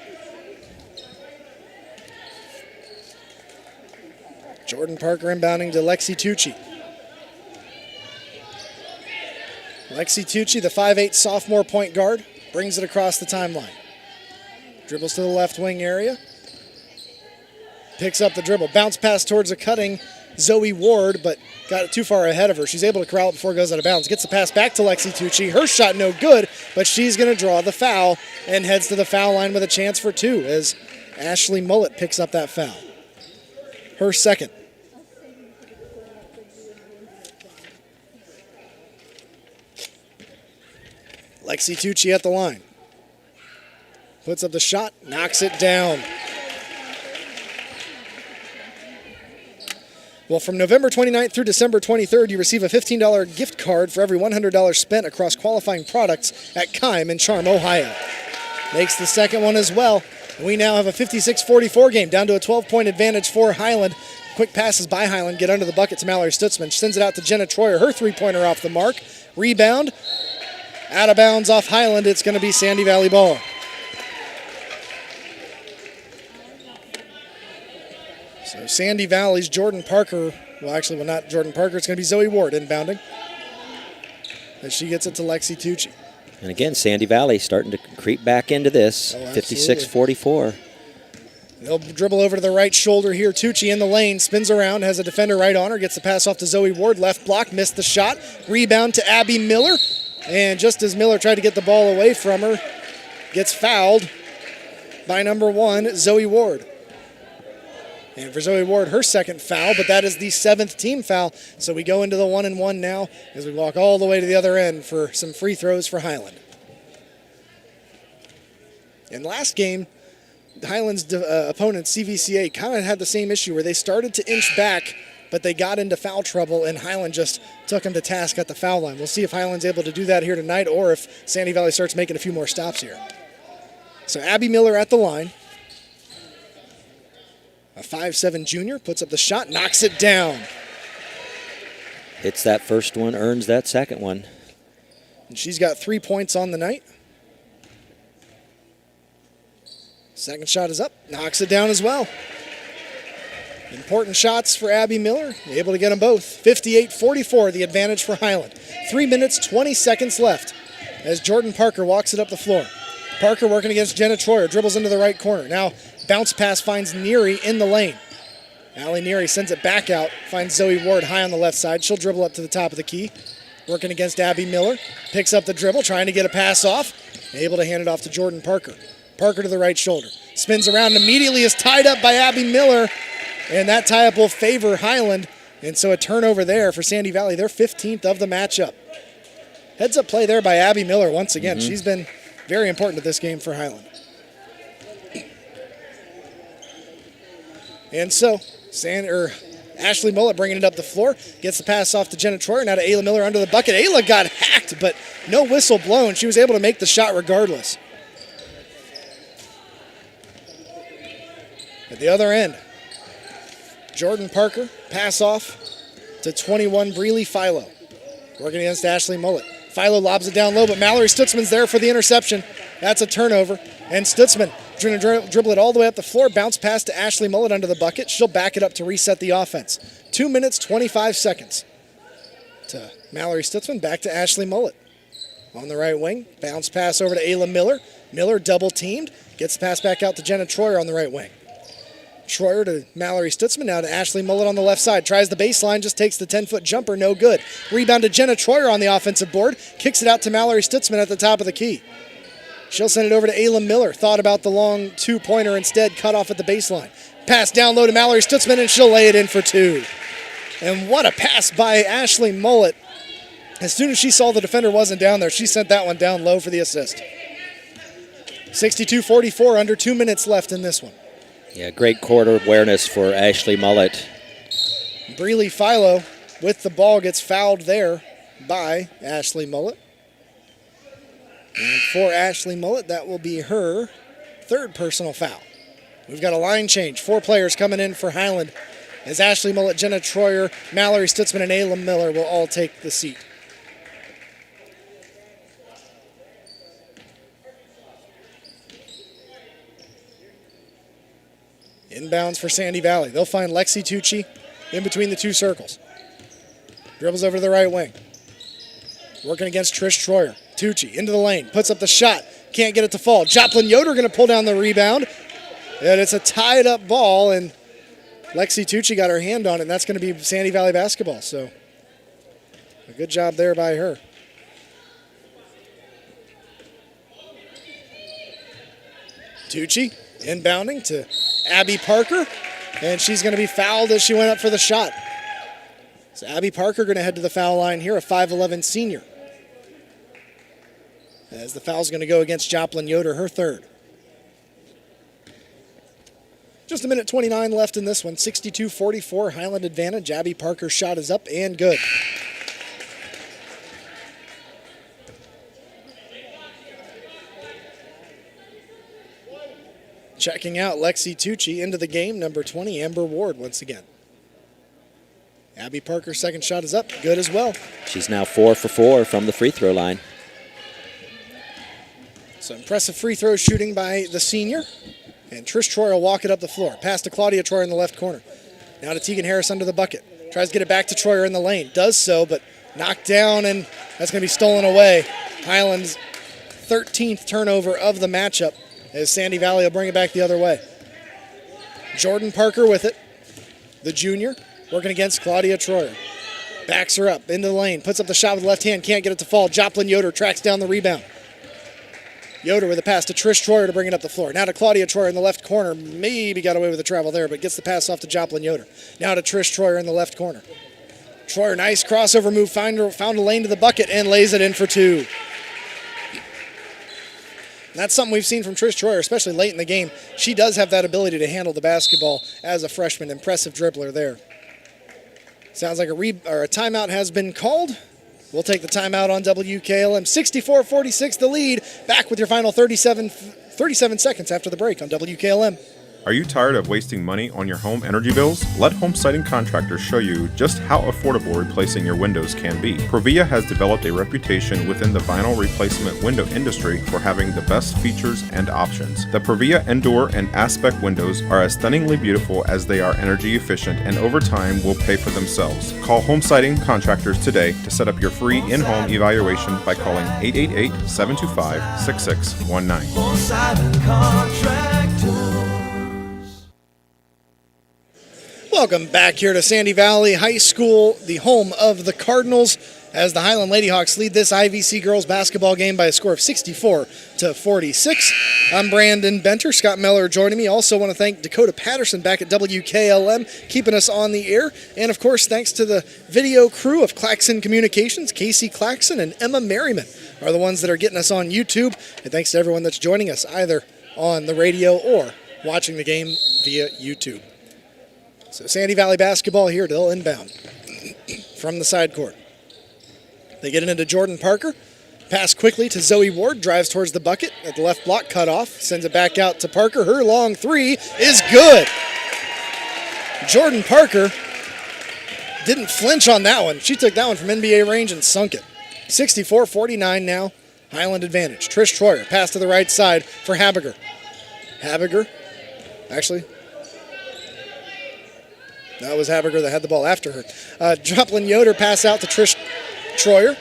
Jordan Parker inbounding to Lexi Tucci. Lexi Tucci, the 5'8" sophomore point guard, brings it across the timeline. Dribbles to the left wing area. Picks up the dribble. Bounce pass towards a cutting Zoe Ward, but got it too far ahead of her. She's able to corral it before it goes out of bounds. Gets the pass back to Lexi Tucci. Her shot no good, but she's going to draw the foul and heads to the foul line with a chance for 2 as Ashley Mullet picks up that foul. Her second. Lexi Tucci at the line. Puts up the shot, knocks it down. Well, from November 29th through December 23rd, you receive a $15 gift card for every $100 spent across qualifying products at Keim in Charm, Ohio. Makes the second one as well. We now have a 56-44 game, down to a 12-point advantage for Hiland. Quick passes by Hiland, get under the bucket to Mallory Stutzman. Sends it out to Jenna Troyer, her three-pointer off the mark. Rebound, out of bounds off Hiland. It's going to be Sandy Valley ball. So Sandy Valley's Jordan Parker, not Jordan Parker, it's going to be Zoe Ward inbounding as she gets it to Lexi Tucci. And again, Sandy Valley starting to creep back into this, 56-44. They'll dribble over to the right shoulder here. Tucci in the lane, spins around, has a defender right on her, gets the pass off to Zoe Ward, left block, missed the shot. Rebound to Abby Miller, and just as Miller tried to get the ball away from her, gets fouled by number 1, Zoe Ward. And for Zoe Ward, her second foul, but that is the 7th team foul. So we go into the 1-and-1 now as we walk all the way to the other end for some free throws for Hiland. In last game, Hiland's opponent, CVCA, kind of had the same issue where they started to inch back, but they got into foul trouble, and Hiland just took them to task at the foul line. We'll see if Hiland's able to do that here tonight or if Sandy Valley starts making a few more stops here. So Abby Miller at the line. A 5'7" junior, puts up the shot, knocks it down. Hits that first one, earns that second one. And she's got 3 points on the night. Second shot is up, knocks it down as well. Important shots for Abby Miller, able to get them both. 58-44, the advantage for Hiland. 3 minutes, 20 seconds left as Jordan Parker walks it up the floor. Parker working against Jenna Troyer, dribbles into the right corner. Now bounce pass finds Neary in the lane. Allie Neary sends it back out, finds Zoe Ward high on the left side. She'll dribble up to the top of the key. Working against Abby Miller, picks up the dribble, trying to get a pass off. Able to hand it off to Jordan Parker. Parker to the right shoulder. Spins around and immediately is tied up by Abby Miller. And that tie-up will favor Hiland. And so a turnover there for Sandy Valley. They're 15th of the matchup. Heads-up play there by Abby Miller once again. She's been very important to this game for Hiland. And so, Ashley Mullet bringing it up the floor. Gets the pass off to Jenna Troyer. Now to Ayla Miller under the bucket. Ayla got hacked, but no whistle blown. She was able to make the shot regardless. At the other end, Jordan Parker, pass off to 21, Breely Philo. Working against Ashley Mullet. Philo lobs it down low, but Mallory Stutzman's there for the interception. That's a turnover. And Stutzman trying to dribble it all the way up the floor. Bounce pass to Ashley Mullet under the bucket. She'll back it up to reset the offense. 2 minutes, 25 seconds. To Mallory Stutzman, back to Ashley Mullet. On the right wing, bounce pass over to Ayla Miller. Miller double teamed. Gets the pass back out to Jenna Troyer on the right wing. Troyer to Mallory Stutzman, now to Ashley Mullet on the left side. Tries the baseline, just takes the 10-foot jumper, no good. Rebound to Jenna Troyer on the offensive board. Kicks it out to Mallory Stutzman at the top of the key. She'll send it over to Ayla Miller. Thought about the long two-pointer instead, cut off at the baseline. Pass down low to Mallory Stutzman, and she'll lay it in for two. And what a pass by Ashley Mullet. As soon as she saw the defender wasn't down there, she sent that one down low for the assist. 62-44, under 2 minutes left in this one. Yeah, great court awareness for Ashley Mullet. Breely Philo with the ball gets fouled there by Ashley Mullet. And for Ashley Mullet, that will be her third personal foul. We've got a line change. 4 players coming in for Hiland as Ashley Mullet, Jenna Troyer, Mallory Stutzman, and Ayla Miller will all take the seat. Inbounds for Sandy Valley. They'll find Lexi Tucci in between the two circles. Dribbles over to the right wing. Working against Trish Troyer. Tucci into the lane. Puts up the shot. Can't get it to fall. Joplin Yoder going to pull down the rebound. And it's a tied up ball, and Lexi Tucci got her hand on it, and that's going to be Sandy Valley basketball. So a good job there by her. Tucci inbounding to Abby Parker, and she's going to be fouled as she went up for the shot. So Abby Parker going to head to the foul line here, a 5'11 senior. As the foul's going to go against Joplin Yoder, her third. Just a minute 29 left in this one. 62-44, Hiland advantage. Abby Parker's shot is up and good. Checking out Lexi Tucci into the game, number 20, Amber Ward once again. Abby Parker's second shot is up, good as well. She's now 4 for 4 from the free throw line. So impressive free throw shooting by the senior. And Trish Troyer will walk it up the floor. Pass to Claudia Troyer in the left corner. Now to Tegan Harris under the bucket. Tries to get it back to Troyer in the lane. Does so, but knocked down, and that's going to be stolen away. Hiland's 13th turnover of the matchup, as Sandy Valley will bring it back the other way. Jordan Parker with it. The junior working against Claudia Troyer. Backs her up into the lane. Puts up the shot with the left hand. Can't get it to fall. Joplin Yoder tracks down the rebound. Yoder with a pass to Trish Troyer to bring it up the floor. Now to Claudia Troyer in the left corner. Maybe got away with the travel there, but gets the pass off to Joplin Yoder. Now to Trish Troyer in the left corner. Troyer, nice crossover move. Found a lane to the bucket and lays it in for two. That's something we've seen from Trish Troyer, especially late in the game. She does have that ability to handle the basketball as a freshman. Impressive dribbler there. Sounds like a timeout has been called. We'll take the timeout on WKLM. 64-46 the lead. Back with your final 37 seconds after the break on WKLM. Are you tired of wasting money on your home energy bills? Let Home Siding Contractors show you just how affordable replacing your windows can be. Provia has developed a reputation within the vinyl replacement window industry for having the best features and options. The Provia Endure and Aspect windows are as stunningly beautiful as they are energy efficient, and over time will pay for themselves. Call Home Siding Contractors today to set up your free in-home evaluation by calling 888-725-6619. Home Siding Contractors. Welcome back here to Sandy Valley High School, the home of the Cardinals, as the Hiland Ladyhawks lead this IVC girls basketball game by a score of 64-46. I'm Brandon Benter. Scott Miller joining me. Also want to thank Dakota Patterson back at WKLM, keeping us on the air. And, of course, thanks to the video crew of Claxon Communications, Casey Claxon and Emma Merriman are the ones that are getting us on YouTube. And thanks to everyone that's joining us either on the radio or watching the game via YouTube. So Sandy Valley basketball here. They'll inbound from the side court. They get it into Jordan Parker. Pass quickly to Zoe Ward. Drives towards the bucket. At the left block, cut off. Sends it back out to Parker. Her long three is good. Jordan Parker didn't flinch on that one. She took that one from NBA range and sunk it. 64-49 now. Hiland advantage. Trish Troyer. Pass to the right side for Habiger. Habiger. Actually, that was Habiger that had the ball after her. Joplin Yoder pass out to Trish Troyer.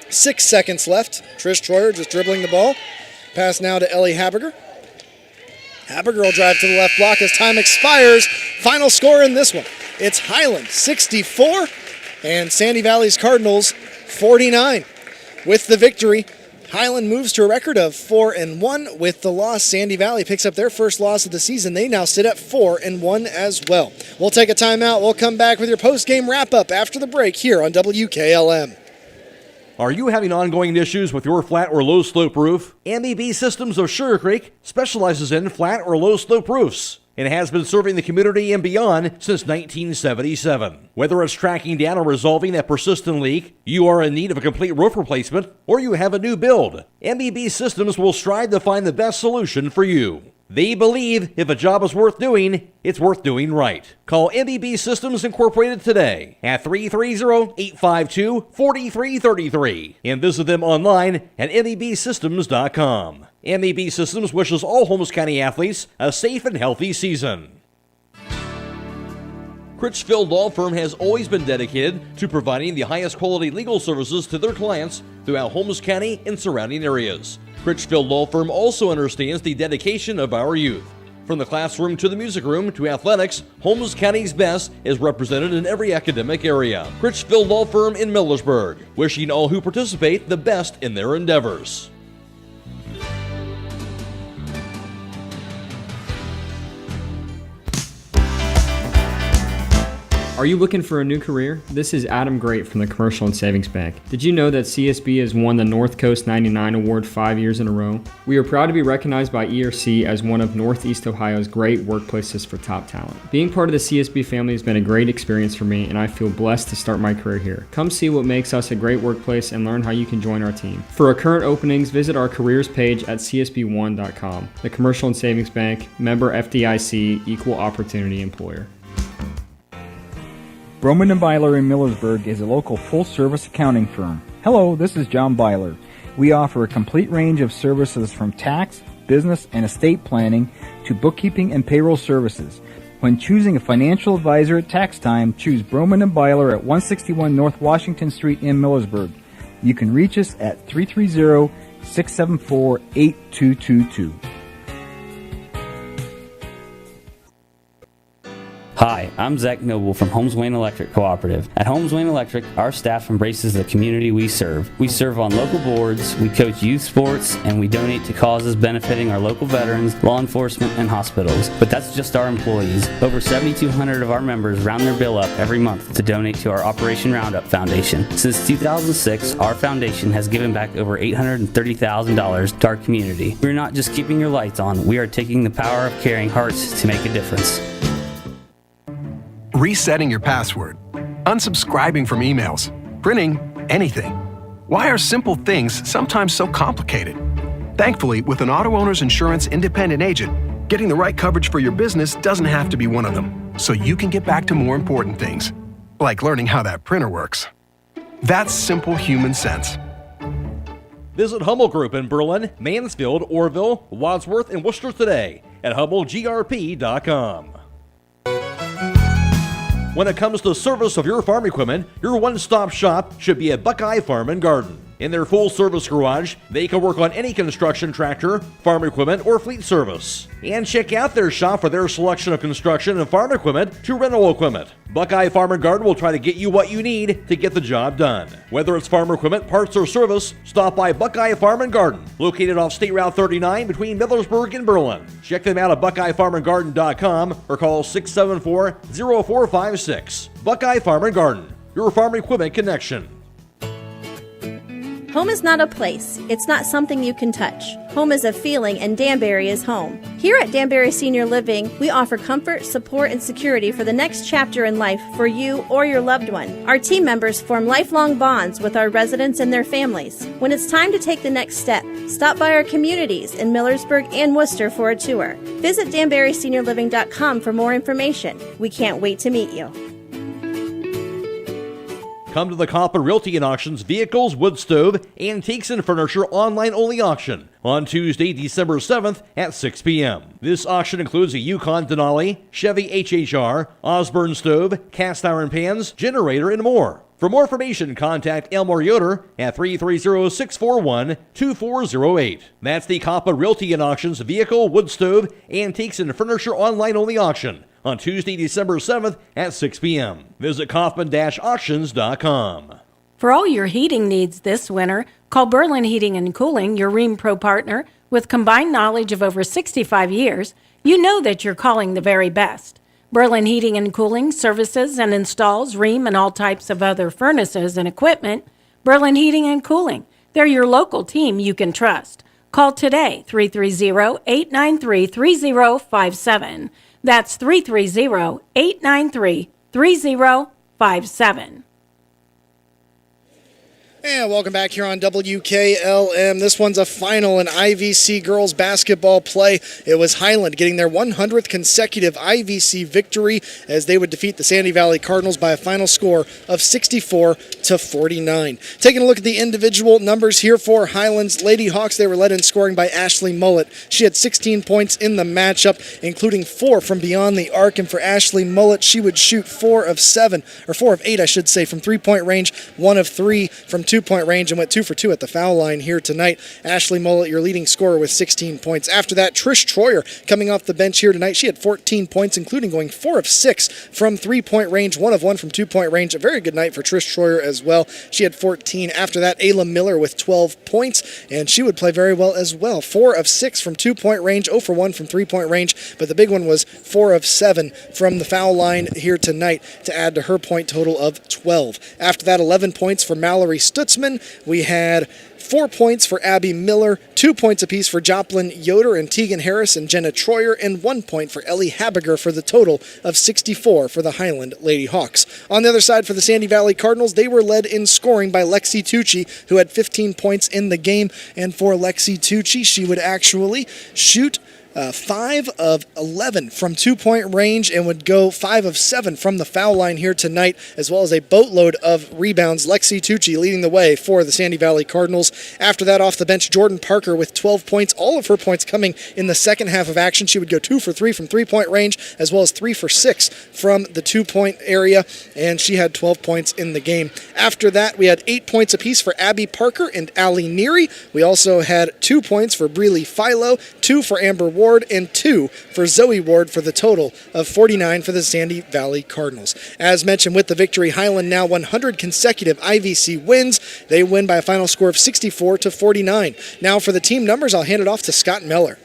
6 seconds left. Trish Troyer just dribbling the ball. Pass now to Ellie Habiger. Habiger will drive to the left block as time expires. Final score in this one. It's Hiland 64 and Sandy Valley's Cardinals 49. With the victory, Hiland moves to a record of 4-1. With the loss, Sandy Valley picks up their first loss of the season. They now sit at 4-1 as well. We'll take a timeout. We'll come back with your post-game wrap-up after the break here on WKLM. Are you having ongoing issues with your flat or low slope roof? MEB Systems of Sugar Creek specializes in flat or low slope roofs and has been serving the community and beyond since 1977. Whether it's tracking down or resolving a persistent leak, you are in need of a complete roof replacement, or you have a new build, MEB Systems will strive to find the best solution for you. They believe if a job is worth doing, it's worth doing right. Call MEB Systems Incorporated today at 330-852-4333 and visit them online at mebsystems.com. MEB Systems wishes all Holmes County athletes a safe and healthy season. Critchfield Law Firm has always been dedicated to providing the highest quality legal services to their clients throughout Holmes County and surrounding areas. Critchfield Law Firm also understands the dedication of our youth. From the classroom to the music room to athletics, Holmes County's best is represented in every academic area. Critchfield Law Firm in Millersburg, wishing all who participate the best in their endeavors. Are you looking for a new career? This is Adam Great from the Commercial and Savings Bank. Did you know that CSB has won the North Coast 99 Award 5 years in a row? We are proud to be recognized by ERC as one of Northeast Ohio's great workplaces for top talent. Being part of the CSB family has been a great experience for me, and I feel blessed to start my career here. Come see what makes us a great workplace and learn how you can join our team. For our current openings, visit our careers page at csb1.com. The Commercial and Savings Bank, member FDIC, equal opportunity employer. Broman & Byler in Millersburg is a local full-service accounting firm. Hello, this is John Byler. We offer a complete range of services from tax, business, and estate planning to bookkeeping and payroll services. When choosing a financial advisor at tax time, choose Broman & Byler at 161 North Washington Street in Millersburg. You can reach us at 330-674-8222. Hi, I'm Zach Noble from Holmes Wayne Electric Cooperative. At Holmes Wayne Electric, our staff embraces the community we serve. We serve on local boards, we coach youth sports, and we donate to causes benefiting our local veterans, law enforcement, and hospitals. But that's just our employees. Over 7,200 of our members round their bill up every month to donate to our Operation Roundup Foundation. Since 2006, our foundation has given back over $830,000 to our community. We're not just keeping your lights on, we are taking the power of caring hearts to make a difference. Resetting your password, unsubscribing from emails, printing anything. Why are simple things sometimes so complicated? Thankfully, with an auto owner's insurance independent agent, getting the right coverage for your business doesn't have to be one of them, so you can get back to more important things, like learning how that printer works. That's simple human sense. Visit Hummel Group in Berlin, Mansfield, Orville, Wadsworth, and Worcester today at HummelGRP.com. When it comes to service of your farm equipment, your one-stop shop should be at Buckeye Farm and Garden. In their full-service garage, they can work on any construction tractor, farm equipment, or fleet service. And check out their shop for their selection of construction and farm equipment to rental equipment. Buckeye Farm and Garden will try to get you what you need to get the job done. Whether it's farm equipment, parts, or service, stop by Buckeye Farm and Garden, located off State Route 39 between Millersburg and Berlin. Check them out at BuckeyeFarmandGarden.com or call 674-0456. Buckeye Farm and Garden, your farm equipment connection. Home is not a place. It's not something you can touch. Home is a feeling, and Danbury is home. Here at Danbury Senior Living, we offer comfort, support, and security for the next chapter in life for you or your loved one. Our team members form lifelong bonds with our residents and their families. When it's time to take the next step, stop by our communities in Millersburg and Worcester for a tour. Visit DanburySeniorLiving.com for more information. We can't wait to meet you. Come to the Coppin Realty and Auctions Vehicles, Wood Stove, Antiques, and Furniture online-only auction on Tuesday, December 7th at 6 p.m. This auction includes a Yukon Denali, Chevy HHR, Osborne Stove, cast iron pans, generator, and more. For more information, contact Elmore Yoder at 330-641-2408. That's the Coppin Realty and Auctions Vehicle, Wood Stove, Antiques, and Furniture online-only auction on Tuesday, December 7th at 6 p.m. Visit Kaufman-Auctions.com. For all your heating needs this winter, call Berlin Heating and Cooling, your Rheem Pro partner. With combined knowledge of over 65 years, you know that you're calling the very best. Berlin Heating and Cooling services and installs Rheem and all types of other furnaces and equipment. Berlin Heating and Cooling, they're your local team you can trust. Call today, 330-893-3057. That's 330-893-3057. And welcome back here on WKLM. This one's a final in IVC girls basketball play. It was Hiland getting their 100th consecutive IVC victory as they would defeat the Sandy Valley Cardinals by a final score of 64-49. Taking a look at the individual numbers here for Hiland's Lady Hawks, they were led in scoring by Ashley Mullett. She had 16 points in the matchup, including 4 from beyond the arc. And for Ashley Mullett, she would shoot 4 of 8 from three-point range, 1 of 3 from 2-point range, and went 2 for 2 at the foul line here tonight. Ashley Mullett, your leading scorer, with 16 points. After that, Trish Troyer coming off the bench here tonight. She had 14 points, including going 4 of 6 from 3-point range, 1 of 1 from 2-point range. A very good night for Trish Troyer as well. She had 14. After that, Ayla Miller with 12 points, and she would play very well as well. 4 of 6 from 2-point range, 0 for 1 from 3-point range, but the big one was 4 of 7 from the foul line here tonight to add to her point total of 12. After that, 11 points for Mallory Stutzman. We had 4 points for Abby Miller, 2 points apiece for Joplin Yoder and Tegan Harris and Jenna Troyer, and 1 point for Ellie Habiger for the total of 64 for the Hiland Lady Hawks. On the other side for the Sandy Valley Cardinals, they were led in scoring by Lexi Tucci, who had 15 points in the game. And for Lexi Tucci, she would actually shoot 5 of 11 from 2-point range and would go 5 of 7 from the foul line here tonight, as well as a boatload of rebounds. Lexi Tucci leading the way for the Sandy Valley Cardinals. After that, off the bench, Jordan Parker with 12 points, all of her points coming in the second half of action. She would go 2 for 3 from 3-point range, as well as 3 for 6 from the 2-point area, and she had 12 points in the game. After that, we had 8 points apiece for Abby Parker and Allie Neary. We also had 2 points for Breely Philo, 2 for Amber Ward, and 2 for Zoe Ward for the total of 49 for the Sandy Valley Cardinals. As mentioned, with the victory, Hiland now 100 consecutive IVC wins. They win by a final score of 64-49. Now for the team numbers, I'll hand it off to Scott Miller.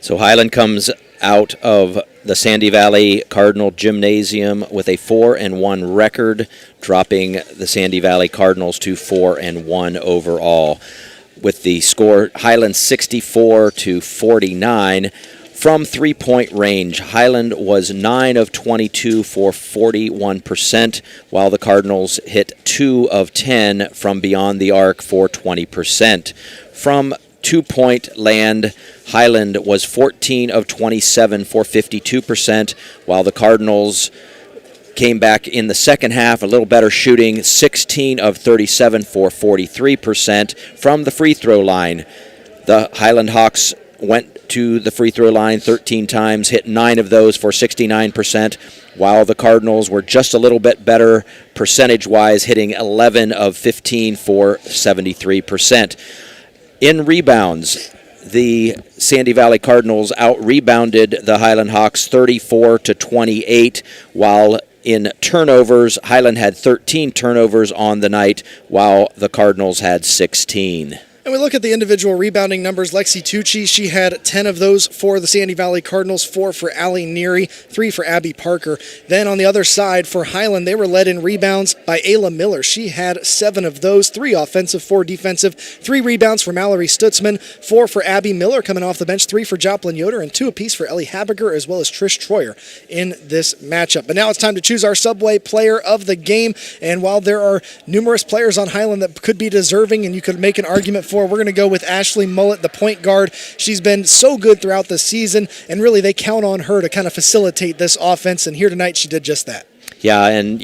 So Hiland comes out of the Sandy Valley Cardinal Gymnasium with a 4-1 record, dropping the Sandy Valley Cardinals to 4-1 overall. With the score, Hiland 64-49. From 3-point range, Hiland was 9 of 22 for 41%, while the Cardinals hit 2 of 10 from beyond the arc for 20%. From 2-point land, Hiland was 14 of 27 for 52%, while the Cardinals came back in the second half, a little better shooting, 16 of 37 for 43%. From the free throw line, the Hiland Hawks went to the free throw line 13 times, hit 9 of those for 69%, while the Cardinals were just a little bit better percentage-wise, hitting 11 of 15 for 73%. In rebounds, the Sandy Valley Cardinals out-rebounded the Hiland Hawks 34-28, while in turnovers, Hiland had 13 turnovers on the night, while the Cardinals had 16. And we look at the individual rebounding numbers. Lexi Tucci, she had 10 of those for the Sandy Valley Cardinals, 4 for Allie Neary, 3 for Abby Parker. Then on the other side for Hiland, they were led in rebounds by Ayla Miller. She had 7 of those, 3 offensive, 4 defensive, 3 rebounds for Mallory Stutzman, 4 for Abby Miller coming off the bench, 3 for Joplin Yoder, and 2 apiece for Ellie Habiger as well as Trish Troyer in this matchup. But now it's time to choose our Subway player of the game. And while there are numerous players on Hiland that could be deserving and you could make an argument for, we're going to go with Ashley Mullett, the point guard. She's been so good throughout the season, and really they count on her to kind of facilitate this offense, and here tonight she did just that. Yeah, and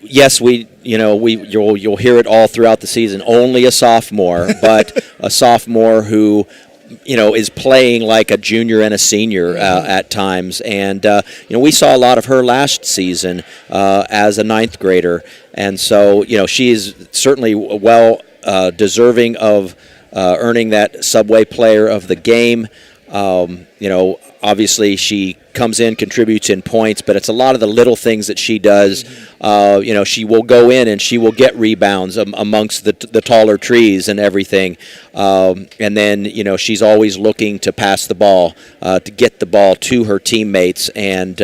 yes, you'll hear it all throughout the season. Only a sophomore, but a sophomore who is playing like a junior and a senior at times. And, we saw a lot of her last season as a ninth grader. And so, she is certainly deserving of earning that Subway player of the game. Obviously she comes in, contributes in points, but it's a lot of the little things that she does. She will go in and she will get rebounds amongst the taller trees and everything. And then, she's always looking to pass the ball, to get the ball to her teammates. And,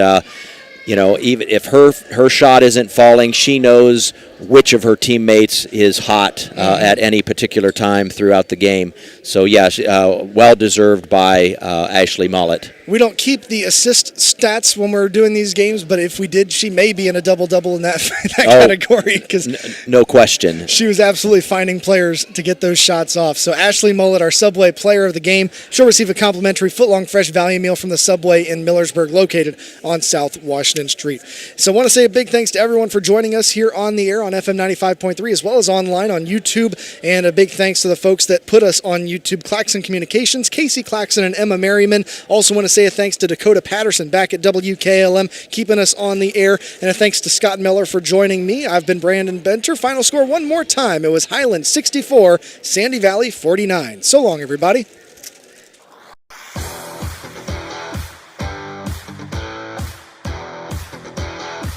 even if her shot isn't falling, she knows which of her teammates is hot at any particular time throughout the game. So, well-deserved by Ashley Mullett. We don't keep the assist stats when we're doing these games, but if we did, she may be in a double-double in that category. Because no question. She was absolutely finding players to get those shots off. So Ashley Mullett, our Subway player of the game, she'll receive a complimentary foot-long fresh value meal from the Subway in Millersburg, located on South Washington Street. So I want to say a big thanks to everyone for joining us here on the air on FM 95.3, as well as online on YouTube, and a big thanks to the folks that put us on YouTube, Claxon Communications, Casey Claxon and Emma Merriman. Also want to say a thanks to Dakota Patterson back at WKLM, keeping us on the air, and a thanks to Scott Miller for joining me. I've been Brandon Benter. Final score one more time. It was Hiland 64, Sandy Valley 49. So long, everybody.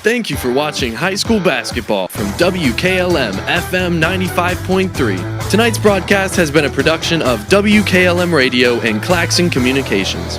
Thank you for watching high school basketball from WKLM-FM 95.3. Tonight's broadcast has been a production of WKLM Radio and Claxon Communications.